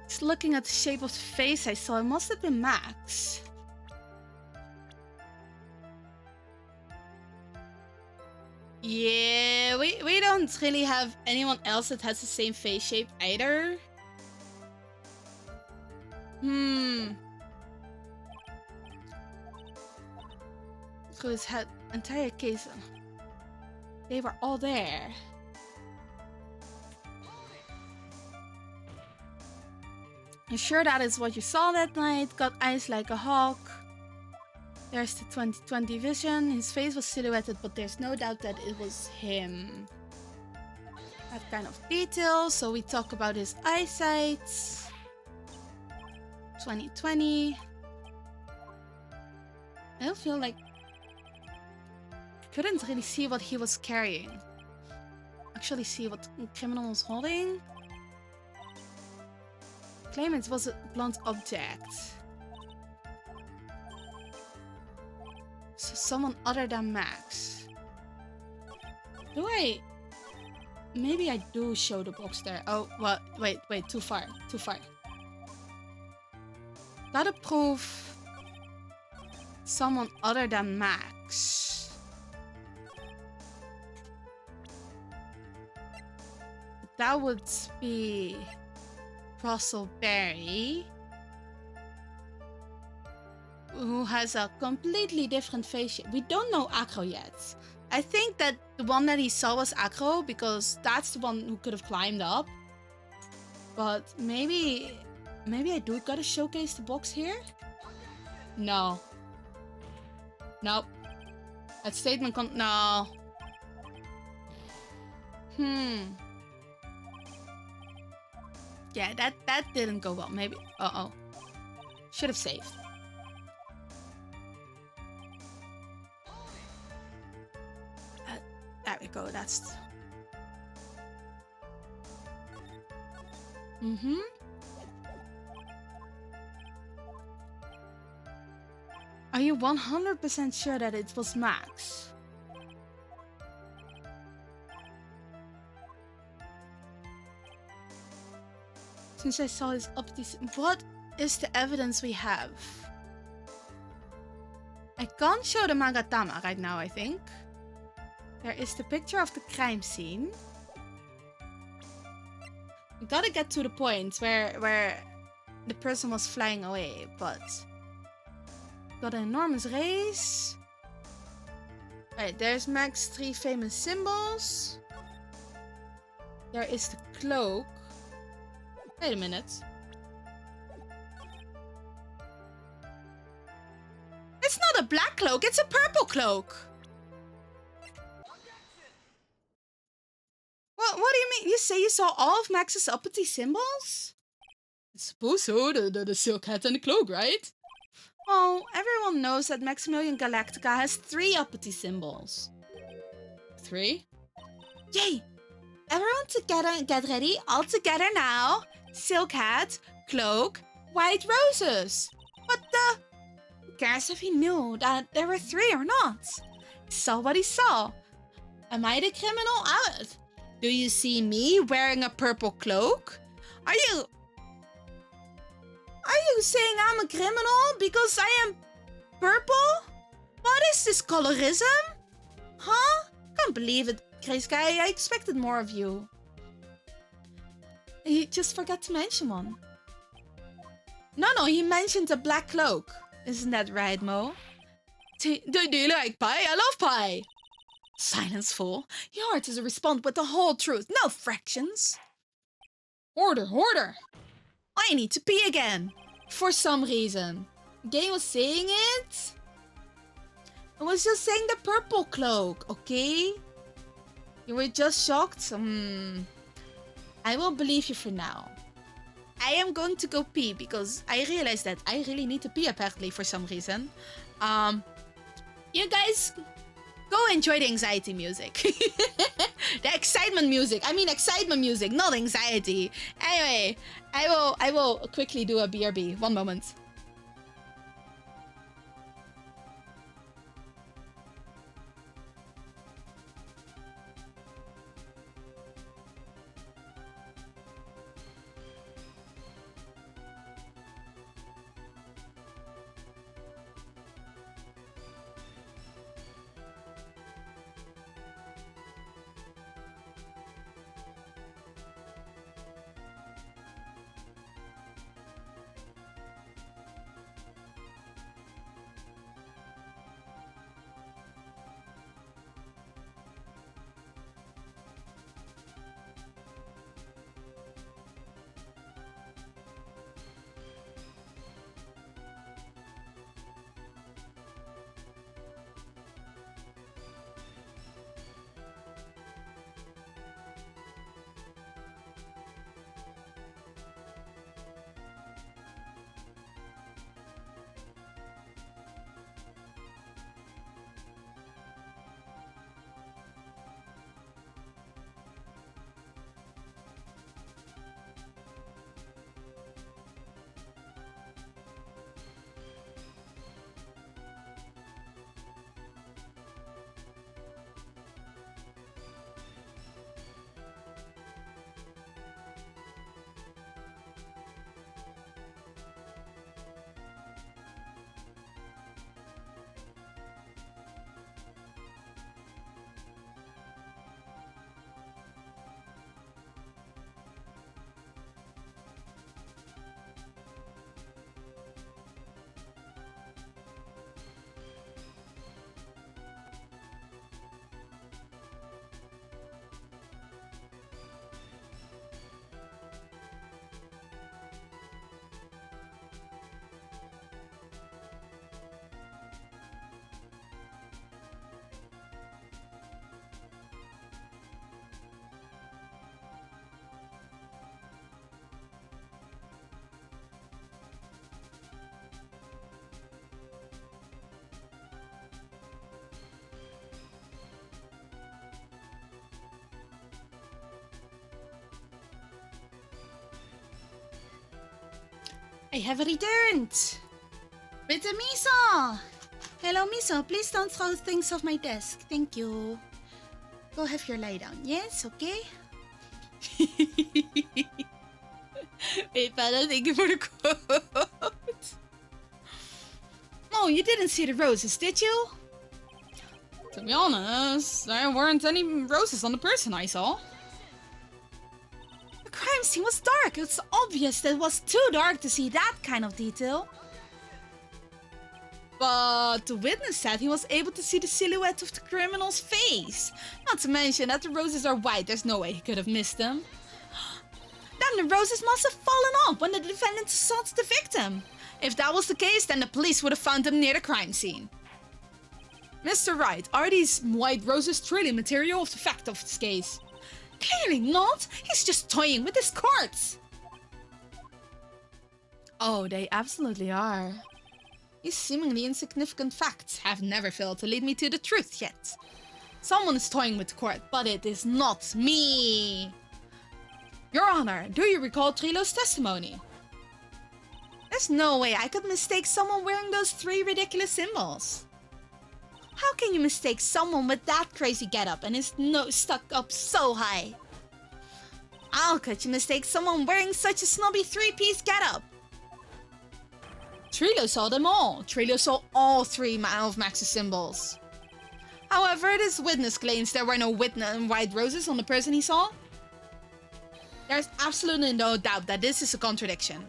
Just looking at the shape of the face I saw, it must have been Max. Yeah, we don't really have anyone else that has the same face shape either. Through his head, entire case. They were all there. You sure that is what you saw that night? Got eyes like a hawk. There's the 20/20 vision. His face was silhouetted, but there's no doubt that it was him. That kind of detail. So we talk about his eyesight. 20/20. I don't feel like... Couldn't really see what he was carrying. Actually see what the criminal was holding. Claim it was a blunt object. So someone other than Max. Do I... Maybe I do show the box there. Oh, what? Wait, too far. Gotta prove someone other than Max. That would be Russell Berry, who has a completely different face shape. We don't know Acro yet. I think that the one that he saw was Acro because that's the one who could have climbed up. But maybe I do gotta showcase the box here? No. Nope. That statement no. Yeah, that didn't go well. Maybe. Should have saved. There we go. That's... Are you 100% sure that it was Max? Since I saw his optics, what is the evidence we have? I can't show the Magatama right now, I think. There is the picture of the crime scene. We gotta get to the point where the person was flying away, but... Got an enormous race. Right, there's Max's 3 famous symbols. There is the cloak. Wait a minute. It's not a black cloak, it's a purple cloak. What do you mean? You say you saw all of Max's uppity symbols? I suppose so, the silk hat and the cloak, right? Oh, everyone knows that Maximilian Galactica has 3 uppity symbols. 3? Yay! Everyone together and get ready, all together now. Silk hat, cloak, white roses. What the? Who cares if he knew that there were 3 or not? He saw what he saw. Am I the criminal? Out. Do you see me wearing a purple cloak? Are you saying I'm a criminal because I am purple? What is this colorism? Huh? Can't believe it, Grace Guy. I expected more of you. He just forgot to mention one. No, he mentioned a black cloak. Isn't that right, Mo? Do you like pie? I love pie. Silence, fool. Your heart is to respond with the whole truth, no fractions. Order. I need to pee again. For some reason. Gay was saying it? I was just saying the purple cloak, okay? You were just shocked? I will believe you for now. I am going to go pee because I realized that I really need to pee apparently for some reason. You guys go enjoy the anxiety music. The excitement music. I mean excitement music, not anxiety. Anyway, I will quickly do a BRB. One moment. I have returned. With the Miso. Hello, Miso. Please don't throw things off my desk. Thank you. Go have your lie down. Yes, okay? Wait, Bella, thank you for the quote. Oh, you didn't see the roses, did you? To be honest, there weren't any roses on the person I saw. The crime scene was dark. It's obvious that it was too dark to see that kind of detail. But the witness said he was able to see the silhouette of the criminal's face. Not to mention that the roses are white. There's no way he could have missed them. Then the roses must have fallen off when the defendant assaulted the victim. If that was the case, then the police would have found them near the crime scene. Mr. Wright, are these white roses truly material of the fact of this case? Clearly not. He's just toying with his courts. Oh, they absolutely are. These seemingly insignificant facts have never failed to lead me to the truth yet. Someone is toying with the court, but it is not me. Your Honor, do you recall Trilo's testimony? There's no way I could mistake someone wearing those 3 ridiculous symbols. How can you mistake someone with that crazy getup and his nose stuck up so high? How could you mistake someone wearing such a snobby 3-piece getup? Trilo saw them all. Trilo saw all 3 of Max's symbols. However, this witness claims there were no white roses on the person he saw. There's absolutely no doubt that this is a contradiction.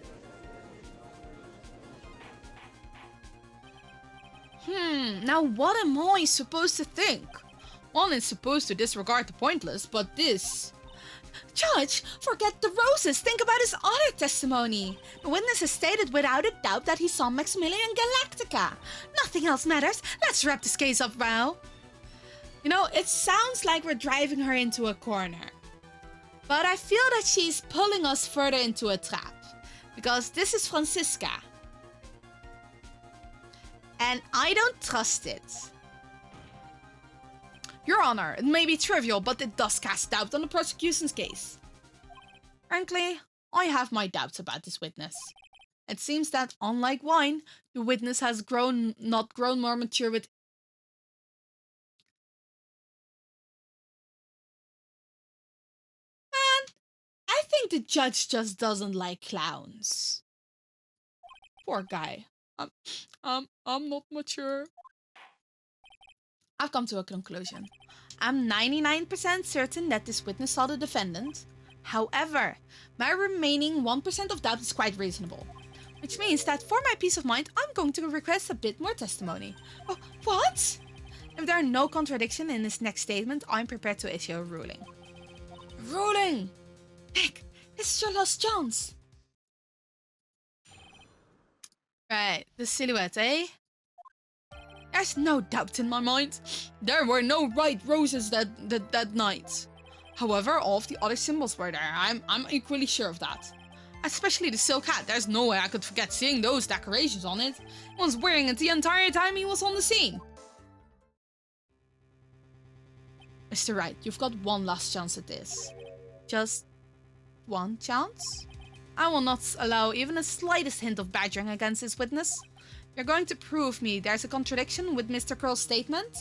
Now what am I supposed to think? One is supposed to disregard the pointless, but this... Judge, forget the roses. Think about his other testimony. The witness has stated without a doubt that he saw Maximilian Galactica. Nothing else matters. Let's wrap this case up now. You know, it sounds like we're driving her into a corner. But I feel that she's pulling us further into a trap. Because this is Francisca. And I don't trust it. Your Honor, it may be trivial, but it does cast doubt on the prosecution's case. Frankly, I have my doubts about this witness. It seems that, unlike wine, the witness has not grown more mature with... And I think the judge just doesn't like clowns. Poor guy. I'm not mature. I've come to a conclusion. I'm 99% certain that this witness saw the defendant. However, my remaining 1% of doubt is quite reasonable. Which means that for my peace of mind, I'm going to request a bit more testimony. Oh, what? If there are no contradiction in this next statement, I'm prepared to issue a ruling. Ruling! Nick, this is your last chance. Right, the silhouette, eh? There's no doubt in my mind. There were no white roses that night. However, all of the other symbols were there. I'm equally sure of that. Especially the silk hat. There's no way I could forget seeing those decorations on it. He was wearing it the entire time he was on the scene. Mr. Wright, you've got one last chance at this. Just one chance? I will not allow even the slightest hint of badgering against this witness. You're going to prove me there's a contradiction with Mr. Curl's statement?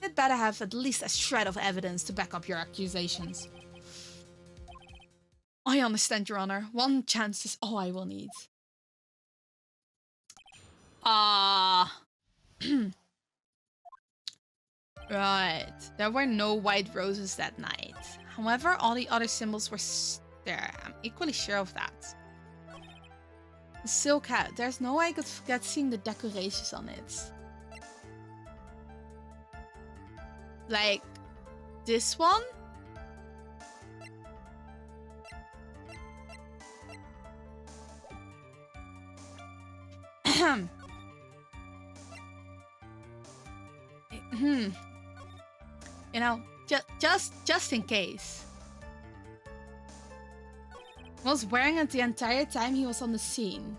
You'd better have at least a shred of evidence to back up your accusations. I understand, Your Honor. One chance is all I will need. Right. There were no white roses that night. However, all the other symbols were there. I'm equally sure of that. The silk hat. There's no way I could forget seeing the decorations on it. Like this one? You know, just in case. He was wearing it the entire time he was on the scene.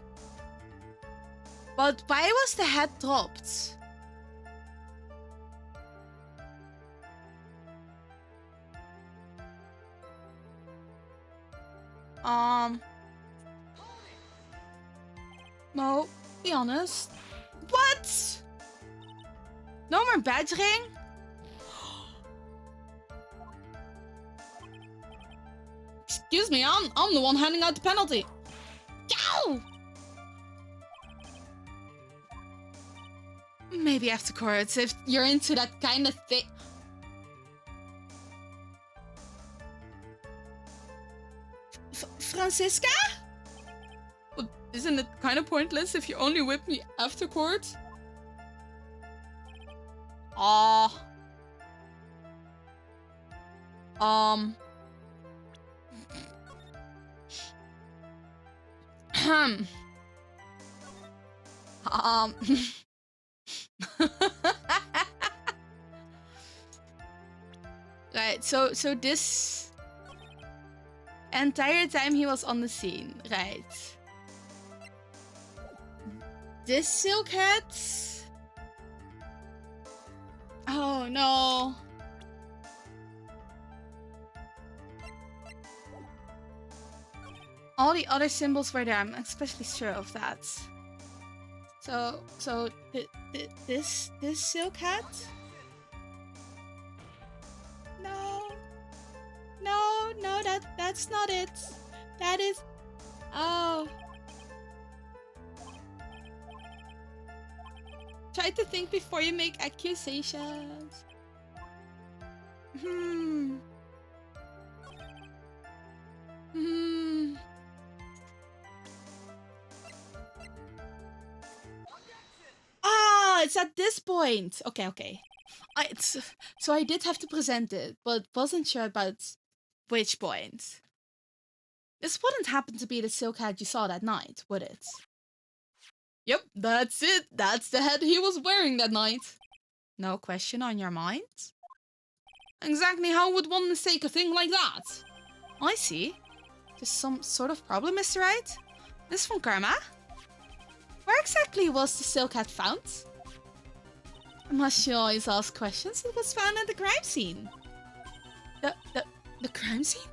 But why was the hat dropped? Mo, be honest. What? No more badgering? Excuse me, I'm the one handing out the penalty. Ow! Maybe after court, if you're into that kind of thing. Francisca? Well, isn't it kind of pointless if you only whip me after court? Right, so this entire time he was on the scene, right? This silk hat? Oh no. All the other symbols were there, I'm especially sure of that. So this silk hat? No, that's not it. That is... Oh. Try to think before you make accusations. Ah, it's at this point. Okay. So I did have to present it, but wasn't sure about which point. This wouldn't happen to be the silk hat you saw that night, would it? Yep, that's it. That's the hat he was wearing that night. No question on your mind? Exactly how would one mistake a thing like that? I see. There's some sort of problem, Mr. Wright? This from Karma? Where exactly was the silk hat found? Must you always ask questions? It was found at the crime scene. The crime scene?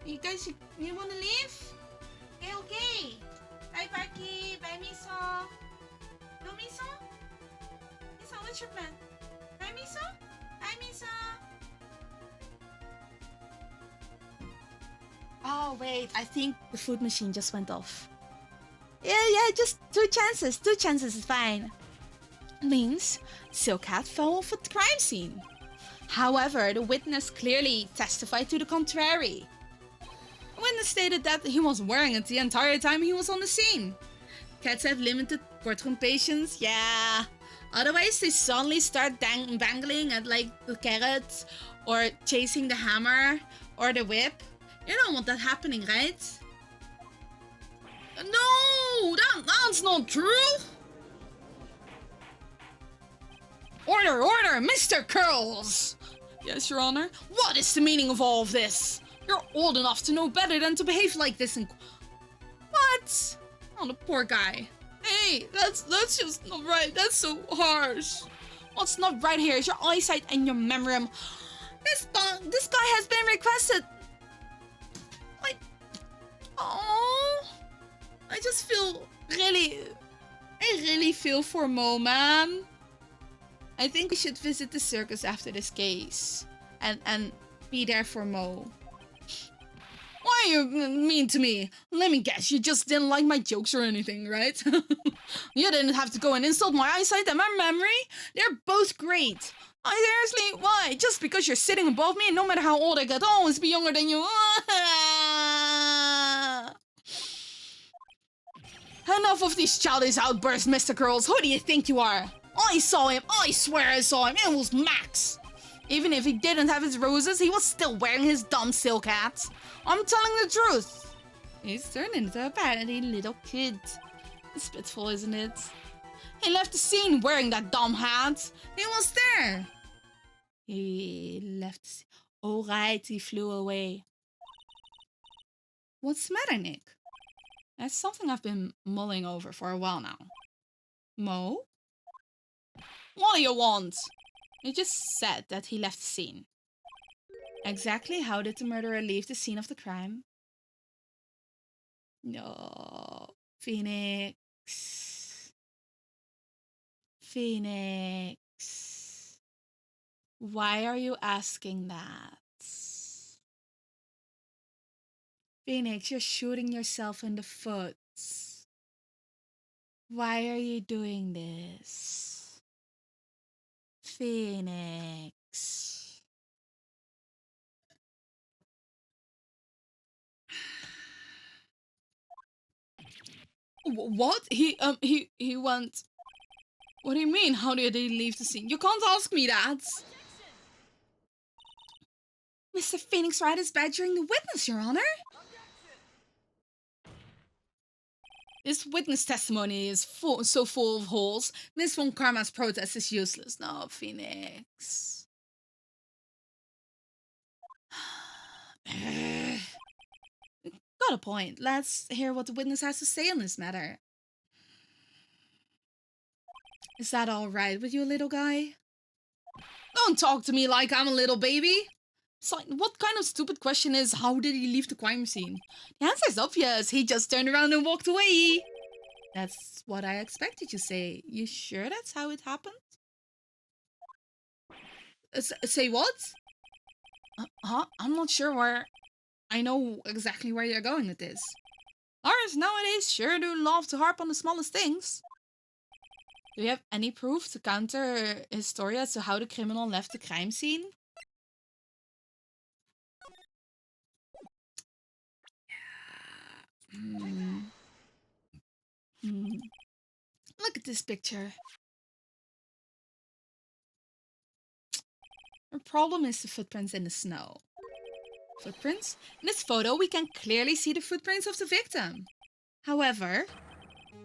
You guys, you wanna leave? Okay. Bye, Parky. Bye, Miso. No, Miso? Miso, what's your plan? Bye, Miso? Bye, Miso. Oh, wait. I think the food machine just went off. Yeah, just 2 chances. 2 chances is fine. Means silk hat fell off at the crime scene. However, the witness clearly testified to the contrary. The witness stated that he was wearing it the entire time he was on the scene. Cats have limited courtroom patience, yeah. Otherwise, they suddenly start bangling at like the carrots or chasing the hammer or the whip. You don't want that happening, right? No, that's not true. Order, Mr. Curls! Yes, Your Honor. What is the meaning of all of this? You're old enough to know better than to behave like this and... What? Oh, the poor guy. Hey, that's just not right. That's so harsh. What's not right here is your eyesight and your memory. This guy has been requested. I just feel I really feel for Mo, man. I think we should visit the circus after this case and be there for Mo. Why are you mean to me? Let me guess, you just didn't like my jokes or anything, right? You didn't have to go and insult my eyesight and my memory. They're both great. Seriously, why? Just because you're sitting above me and no matter how old I get, I'll always be younger than you. Enough of these childish outbursts, Mr. Curls. Who do you think you are? I saw him. I swear I saw him. It was Max. Even if he didn't have his roses, he was still wearing his dumb silk hat. I'm telling the truth. He's turning into a batty little kid. It's pitiful, isn't it? He left the scene wearing that dumb hat. He was there. He left the scene. Oh, right. He flew away. What's the matter, Nick? That's something I've been mulling over for a while now. Mo? What do you want? You just said that he left the scene. Exactly how did the murderer leave the scene of the crime? No, Phoenix. Phoenix. Why are you asking that? Phoenix, you're shooting yourself in the foot. Why are you doing this? Phoenix. What? He went... What do you mean? How did he leave the scene? You can't ask me that! Mr. Phoenix Wright is badgering the witness, Your Honor. This witness testimony is so full of holes. Miss Von Karma's protest is useless. No, Phoenix. Got a point. Let's hear what the witness has to say on this matter. Is that all right with you, little guy? Don't talk to me like I'm a little baby. So, what kind of stupid question is, how did he leave the crime scene? The answer is obvious. He just turned around and walked away. That's what I expected you to say. You sure that's how it happened? Say what? Huh? I'm not sure where... I know exactly where you're going with this. Lawyers nowadays sure do love to harp on the smallest things. Do you have any proof to counter his story as to how the criminal left the crime scene? Look at this picture. The problem is the footprints in the snow. Footprints? In this photo, we can clearly see the footprints of the victim. However,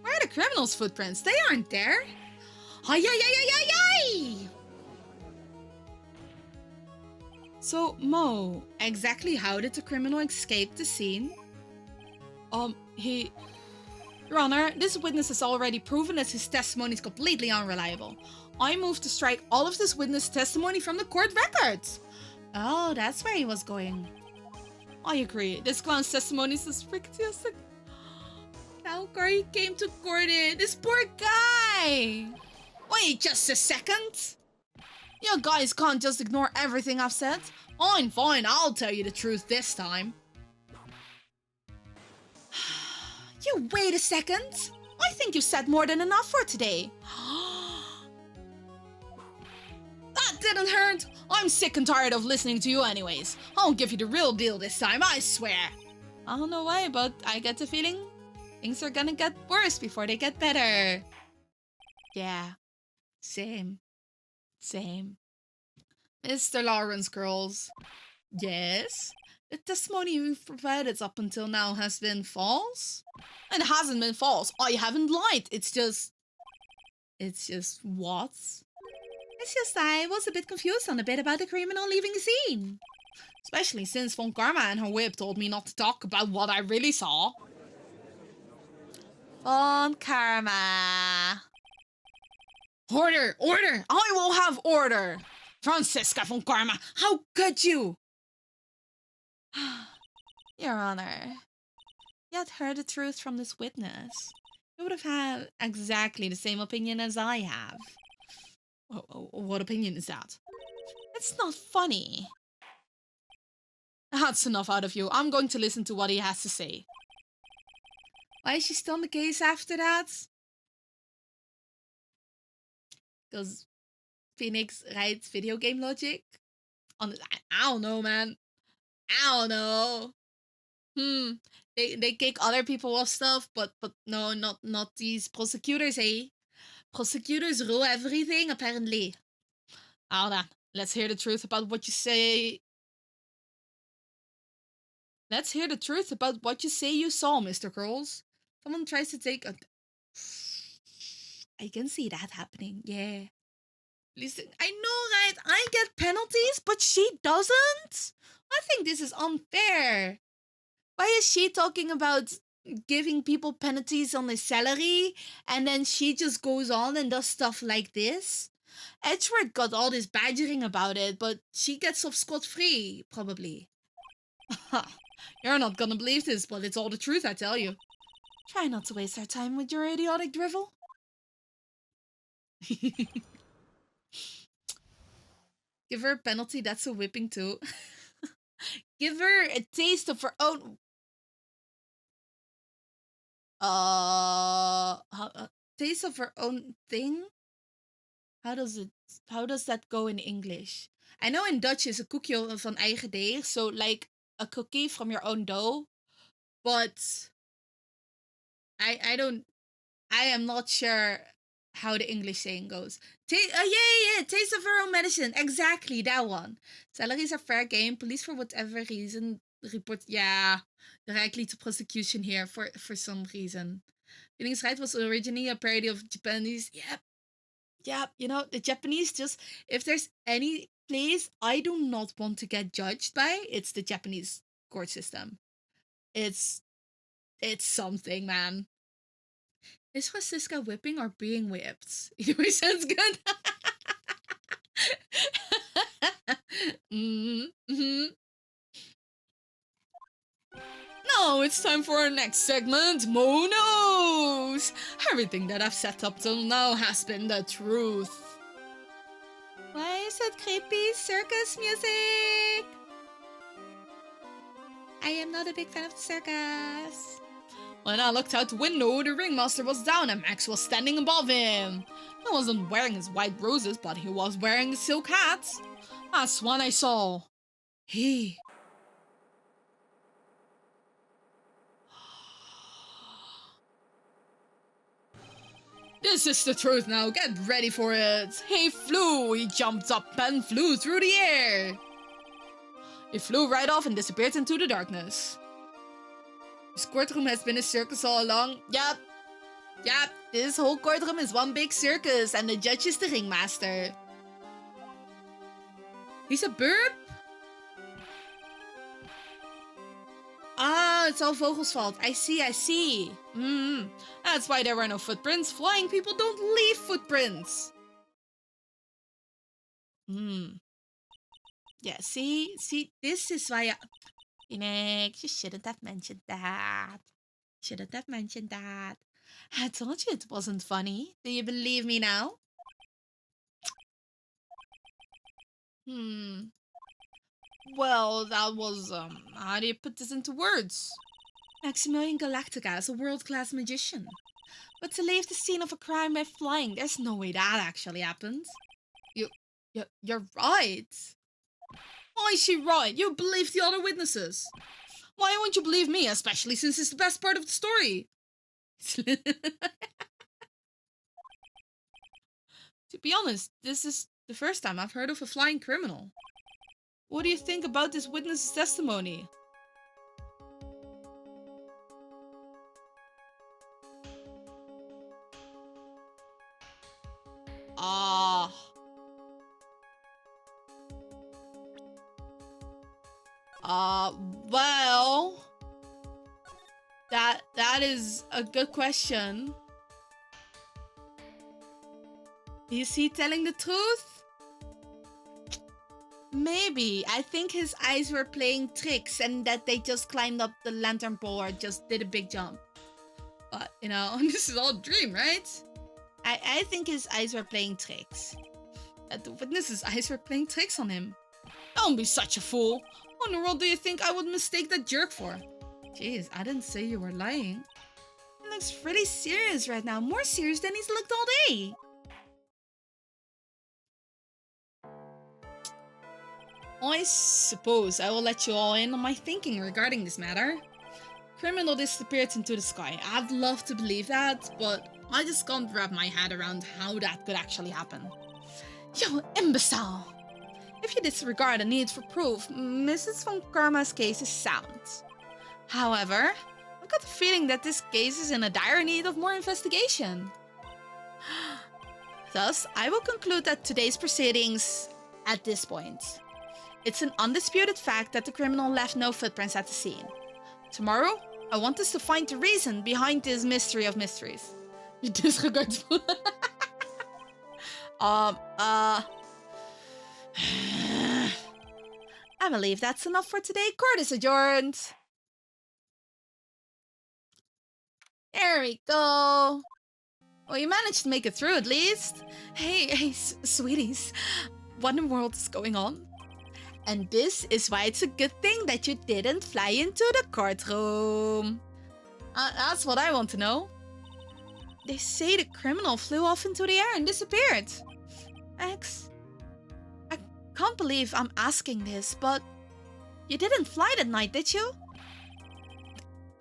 where are the criminal's footprints? They aren't there. Ay, ay, ay, ay, ay, ay! So, Mo, exactly how did the criminal escape the scene? Your Honor, this witness has already proven that his testimony is completely unreliable. I move to strike all of this witness testimony from the court records. Oh, that's where he was going. I agree. This clown's testimony is suspicious. How car he came to court in. This poor guy. Wait just a second. You guys can't just ignore everything I've said. Fine, fine. I'll tell you the truth this time. You wait a second. I think you said more than enough for today. That didn't hurt. I'm sick and tired of listening to you anyways. I'll give you the real deal this time, I swear. I don't know why, but I get the feeling things are gonna get worse before they get better. Yeah, same. Mr. Lawrence, girls. Yes? The testimony you've provided up until now has been false? It hasn't been false. I haven't lied. It's just what? It's just I was a bit confused on the bit about the criminal leaving the scene. Especially since Von Karma and her whip told me not to talk about what I really saw. Von Karma. Order! Order! I will have order! Franziska Von Karma, how could you? Your Honor, you had heard the truth from this witness. You would have had exactly the same opinion as I have. What opinion is that? It's not funny. That's enough out of you. I'm going to listen to what he has to say. Why is she still on the case after that? Because Phoenix writes video game logic? I don't know, man. I don't know. They kick other people off stuff, but no, not these prosecutors, eh? Prosecutors rule everything, apparently. Hold on. Let's hear the truth about what you say. Let's hear the truth about what you say you saw, Mr. Curls. Someone tries to take a... I can see that happening, yeah. Listen, I know, right? I get penalties, but she doesn't? I think this is unfair. Why is she talking about giving people penalties on their salary, and then she just goes on and does stuff like this? Edgeworth got all this badgering about it, but she gets off scot-free, probably. You're not gonna believe this, but it's all the truth, I tell you. Try not to waste our time with your idiotic drivel. Give her a penalty, that's a whipping too. Give her a taste of her own... taste of her own thing? How does that go in English? I know in Dutch is a koekje van eigen deeg, so like a cookie from your own dough. But I am not sure how the English saying goes. Yeah, taste of her own medicine. Exactly, that one. Salaries are fair game. Police for whatever reason report, yeah, directly to prosecution here for some reason. Feelings Right was originally a parody of Japanese. Yep, you know, the Japanese just, if there's any place I do not want to get judged by, it's the Japanese court system. It's something, man. Is Francisca whipping or being whipped? Either way sounds good. Now it's time for our next segment, Mo Knows! Everything that I've set up till now has been the truth. Why is it creepy circus music? I am not a big fan of the circus. When I looked out the window, the ringmaster was down and Max was standing above him. He wasn't wearing his white roses, but he was wearing a silk hat. That's when I saw. This is the truth now, get ready for it. He flew, he jumped up and flew through the air. He flew right off and disappeared into the darkness. This courtroom has been a circus all along. Yep, this whole courtroom is one big circus and the judge is the ringmaster. He's a burp? Ah, it's all Vogel's fault. I see. That's why there were no footprints. Flying people don't leave footprints. Yeah, see, this is why Phoenix, you shouldn't have mentioned that. I told you it wasn't funny. Do you believe me now? Well, that was, how do you put this into words? Maximilian Galactica is a world-class magician. But to leave the scene of a crime by flying, there's no way that actually happened. You're right. Why is she right? You believe the other witnesses. Why won't you believe me, especially since it's the best part of the story? To be honest, this is the first time I've heard of a flying criminal. What do you think about this witness's testimony? Well, that is a good question. Is he telling the truth? Maybe. I think his eyes were playing tricks and that they just climbed up the lantern pole or just did a big jump. But, you know, this is all a dream, right? I think his eyes were playing tricks. That the witness's eyes were playing tricks on him. Don't be such a fool. What in the world do you think I would mistake that jerk for? Jeez, I didn't say you were lying. He looks really serious right now. More serious than he's looked all day. I suppose I will let you all in on my thinking regarding this matter. Criminal disappeared into the sky. I'd love to believe that, but I just can't wrap my head around how that could actually happen. You imbecile! If you disregard the need for proof, Mrs. von Karma's case is sound. However, I've got the feeling that this case is in a dire need of more investigation. Thus, I will conclude that today's proceedings at this point. It's an undisputed fact that the criminal left no footprints at the scene. Tomorrow, I want us to find the reason behind this mystery of mysteries. You disregard. I believe that's enough for today. Court is adjourned. There we go. Well, you managed to make it through at least. Hey, sweeties. What in the world is going on? And this is why it's a good thing that you didn't fly into the courtroom. That's what I want to know. They say the criminal flew off into the air and disappeared. X, I can't believe I'm asking this, but you didn't fly that night, did you?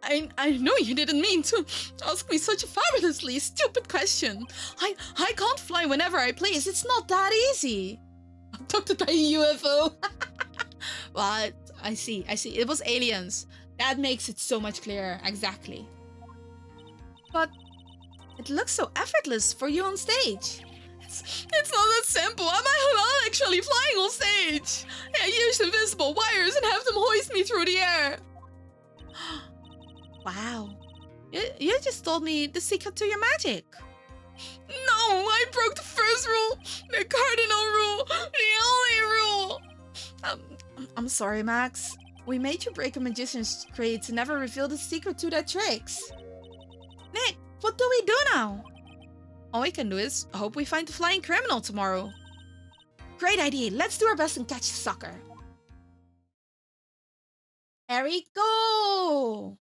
I know you didn't mean to ask me such a fabulously stupid question. I can't fly whenever I please. It's not that easy. Abducted by a UFO. Well, I see. It was aliens. That makes it so much clearer. Exactly. But it looks so effortless for you on stage. It's not that simple. I'm actually flying on stage. I use invisible wires and have them hoist me through the air. Wow. You just told me the secret to your magic. No, I broke the first rule. The cardinal rule. The only rule. I'm sorry, Max. We made you break a magician's creed to never reveal the secret to their tricks. Nick, what do we do now? All we can do is hope we find the flying criminal tomorrow. Great idea. Let's do our best and catch the sucker. There we go.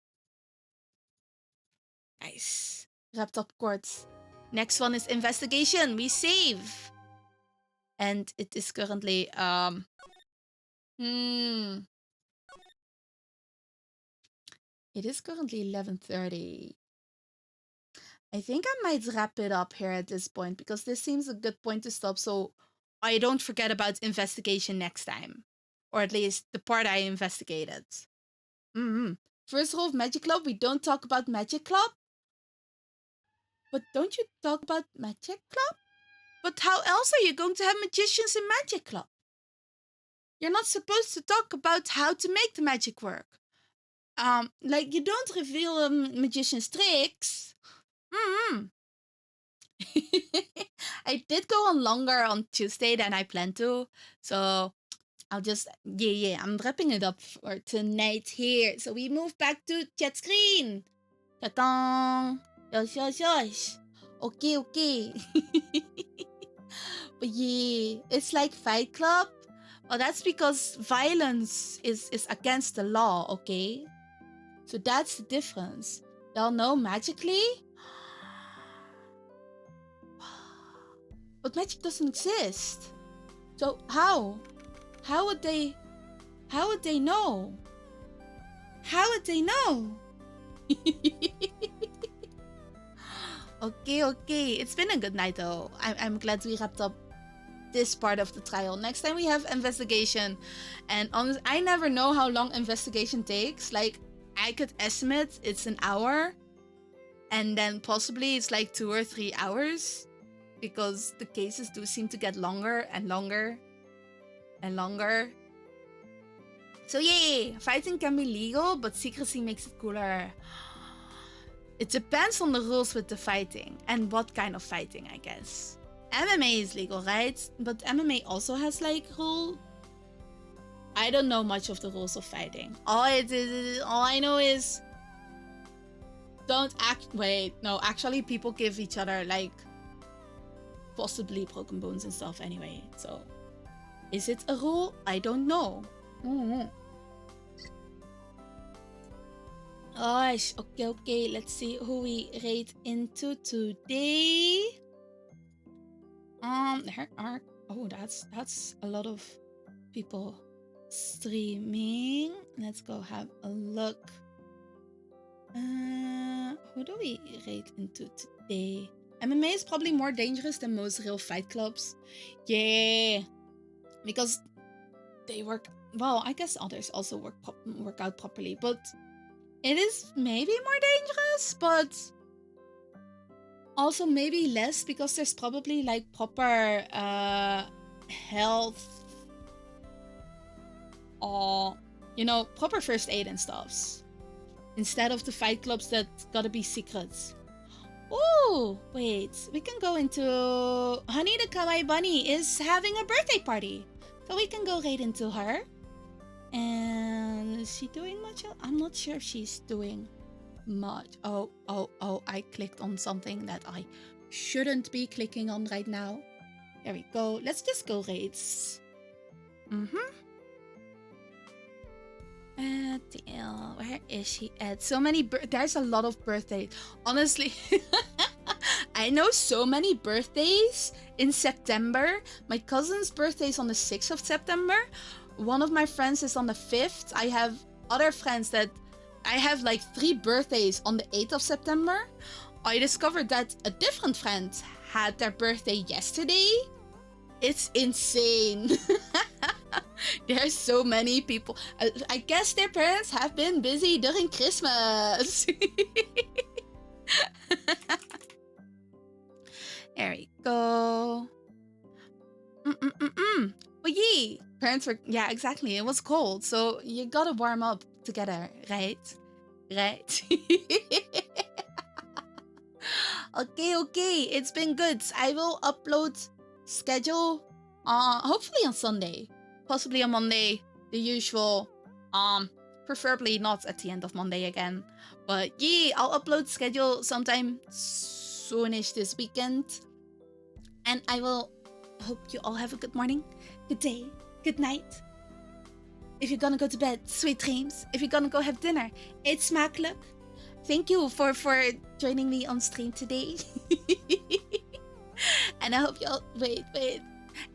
Nice. Wrapped up quartz. Next one is investigation. We save. And it is currently it is currently 11:30. I think I might wrap it up here at this point because this seems a good point to stop so I don't forget about investigation next time. Or at least the part I investigated. First rule of Magic Club, we don't talk about Magic Club. But don't you talk about Magic Club? But how else are you going to have magicians in Magic Club? You're not supposed to talk about how to make the magic work. Like you don't reveal a magician's tricks. I did go on longer on Tuesday than I planned to. So I'll just, I'm wrapping it up for tonight here. So we move back to chat screen. Ta-dang. Yosh. Okay. But yeah, it's like Fight Club. Well, that's because violence is against the law, okay? So that's the difference. They'll know magically. But magic doesn't exist. So how? How would they know? How would they know? Okay. It's been a good night though. I'm glad we wrapped up this part of the trial. Next time we have investigation. And honestly, I never know how long investigation takes. Like, I could estimate it's an hour. And then possibly it's like 2 or 3 hours. Because the cases do seem to get longer and longer. And longer. So yeah, fighting can be legal, but secrecy makes it cooler. It depends on the rules with the fighting. And what kind of fighting, I guess. MMA is legal, right? But MMA also has like rule. I don't know much of the rules of fighting. All I know is don't act. Wait, no. Actually, people give each other like possibly broken bones and stuff anyway. So, is it a rule? I don't know. Gosh, okay. Let's see who we rate into today. There are that's a lot of people streaming. Let's go have a look. Who do we rate into today? MMA is probably more dangerous than most real fight clubs. Yeah, because they work well. I guess others also work out properly, but it is maybe more dangerous, but also maybe less because there's probably like proper health or proper first aid and stuffs instead of the fight clubs that gotta be secrets. Oh wait, we can go into Honey the Kawaii Bunny is having a birthday party, so we can go right into her. And is she doing much else? I'm not sure if she's doing much. Oh, I clicked on something that I shouldn't be clicking on right now. There we go. Let's just go rates. Where is she at? So many, there's a lot of birthdays. Honestly, I know so many birthdays in September. My cousin's birthday is on the 6th of September. One of my friends is on the 5th. I have other friends that I have like 3 birthdays on the 8th of September. I discovered that a different friend had their birthday yesterday. It's insane. There's so many people. I guess their parents have been busy during Christmas. There we go. But yeah, parents were, yeah, exactly. It was cold, so you gotta warm up together, right? Right. Okay. It's been good. I will upload schedule hopefully on Sunday, possibly on Monday, the usual, preferably not at the end of Monday again, but yeah, I'll upload schedule sometime soonish this weekend, and I will hope you all have a good morning, good day, good night. If you're gonna go to bed, sweet dreams. If you're gonna go have dinner, eet smakelijk. Thank you for joining me on stream today. And I hope you all, wait.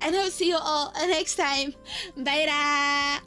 And I'll see you all next time. Bye.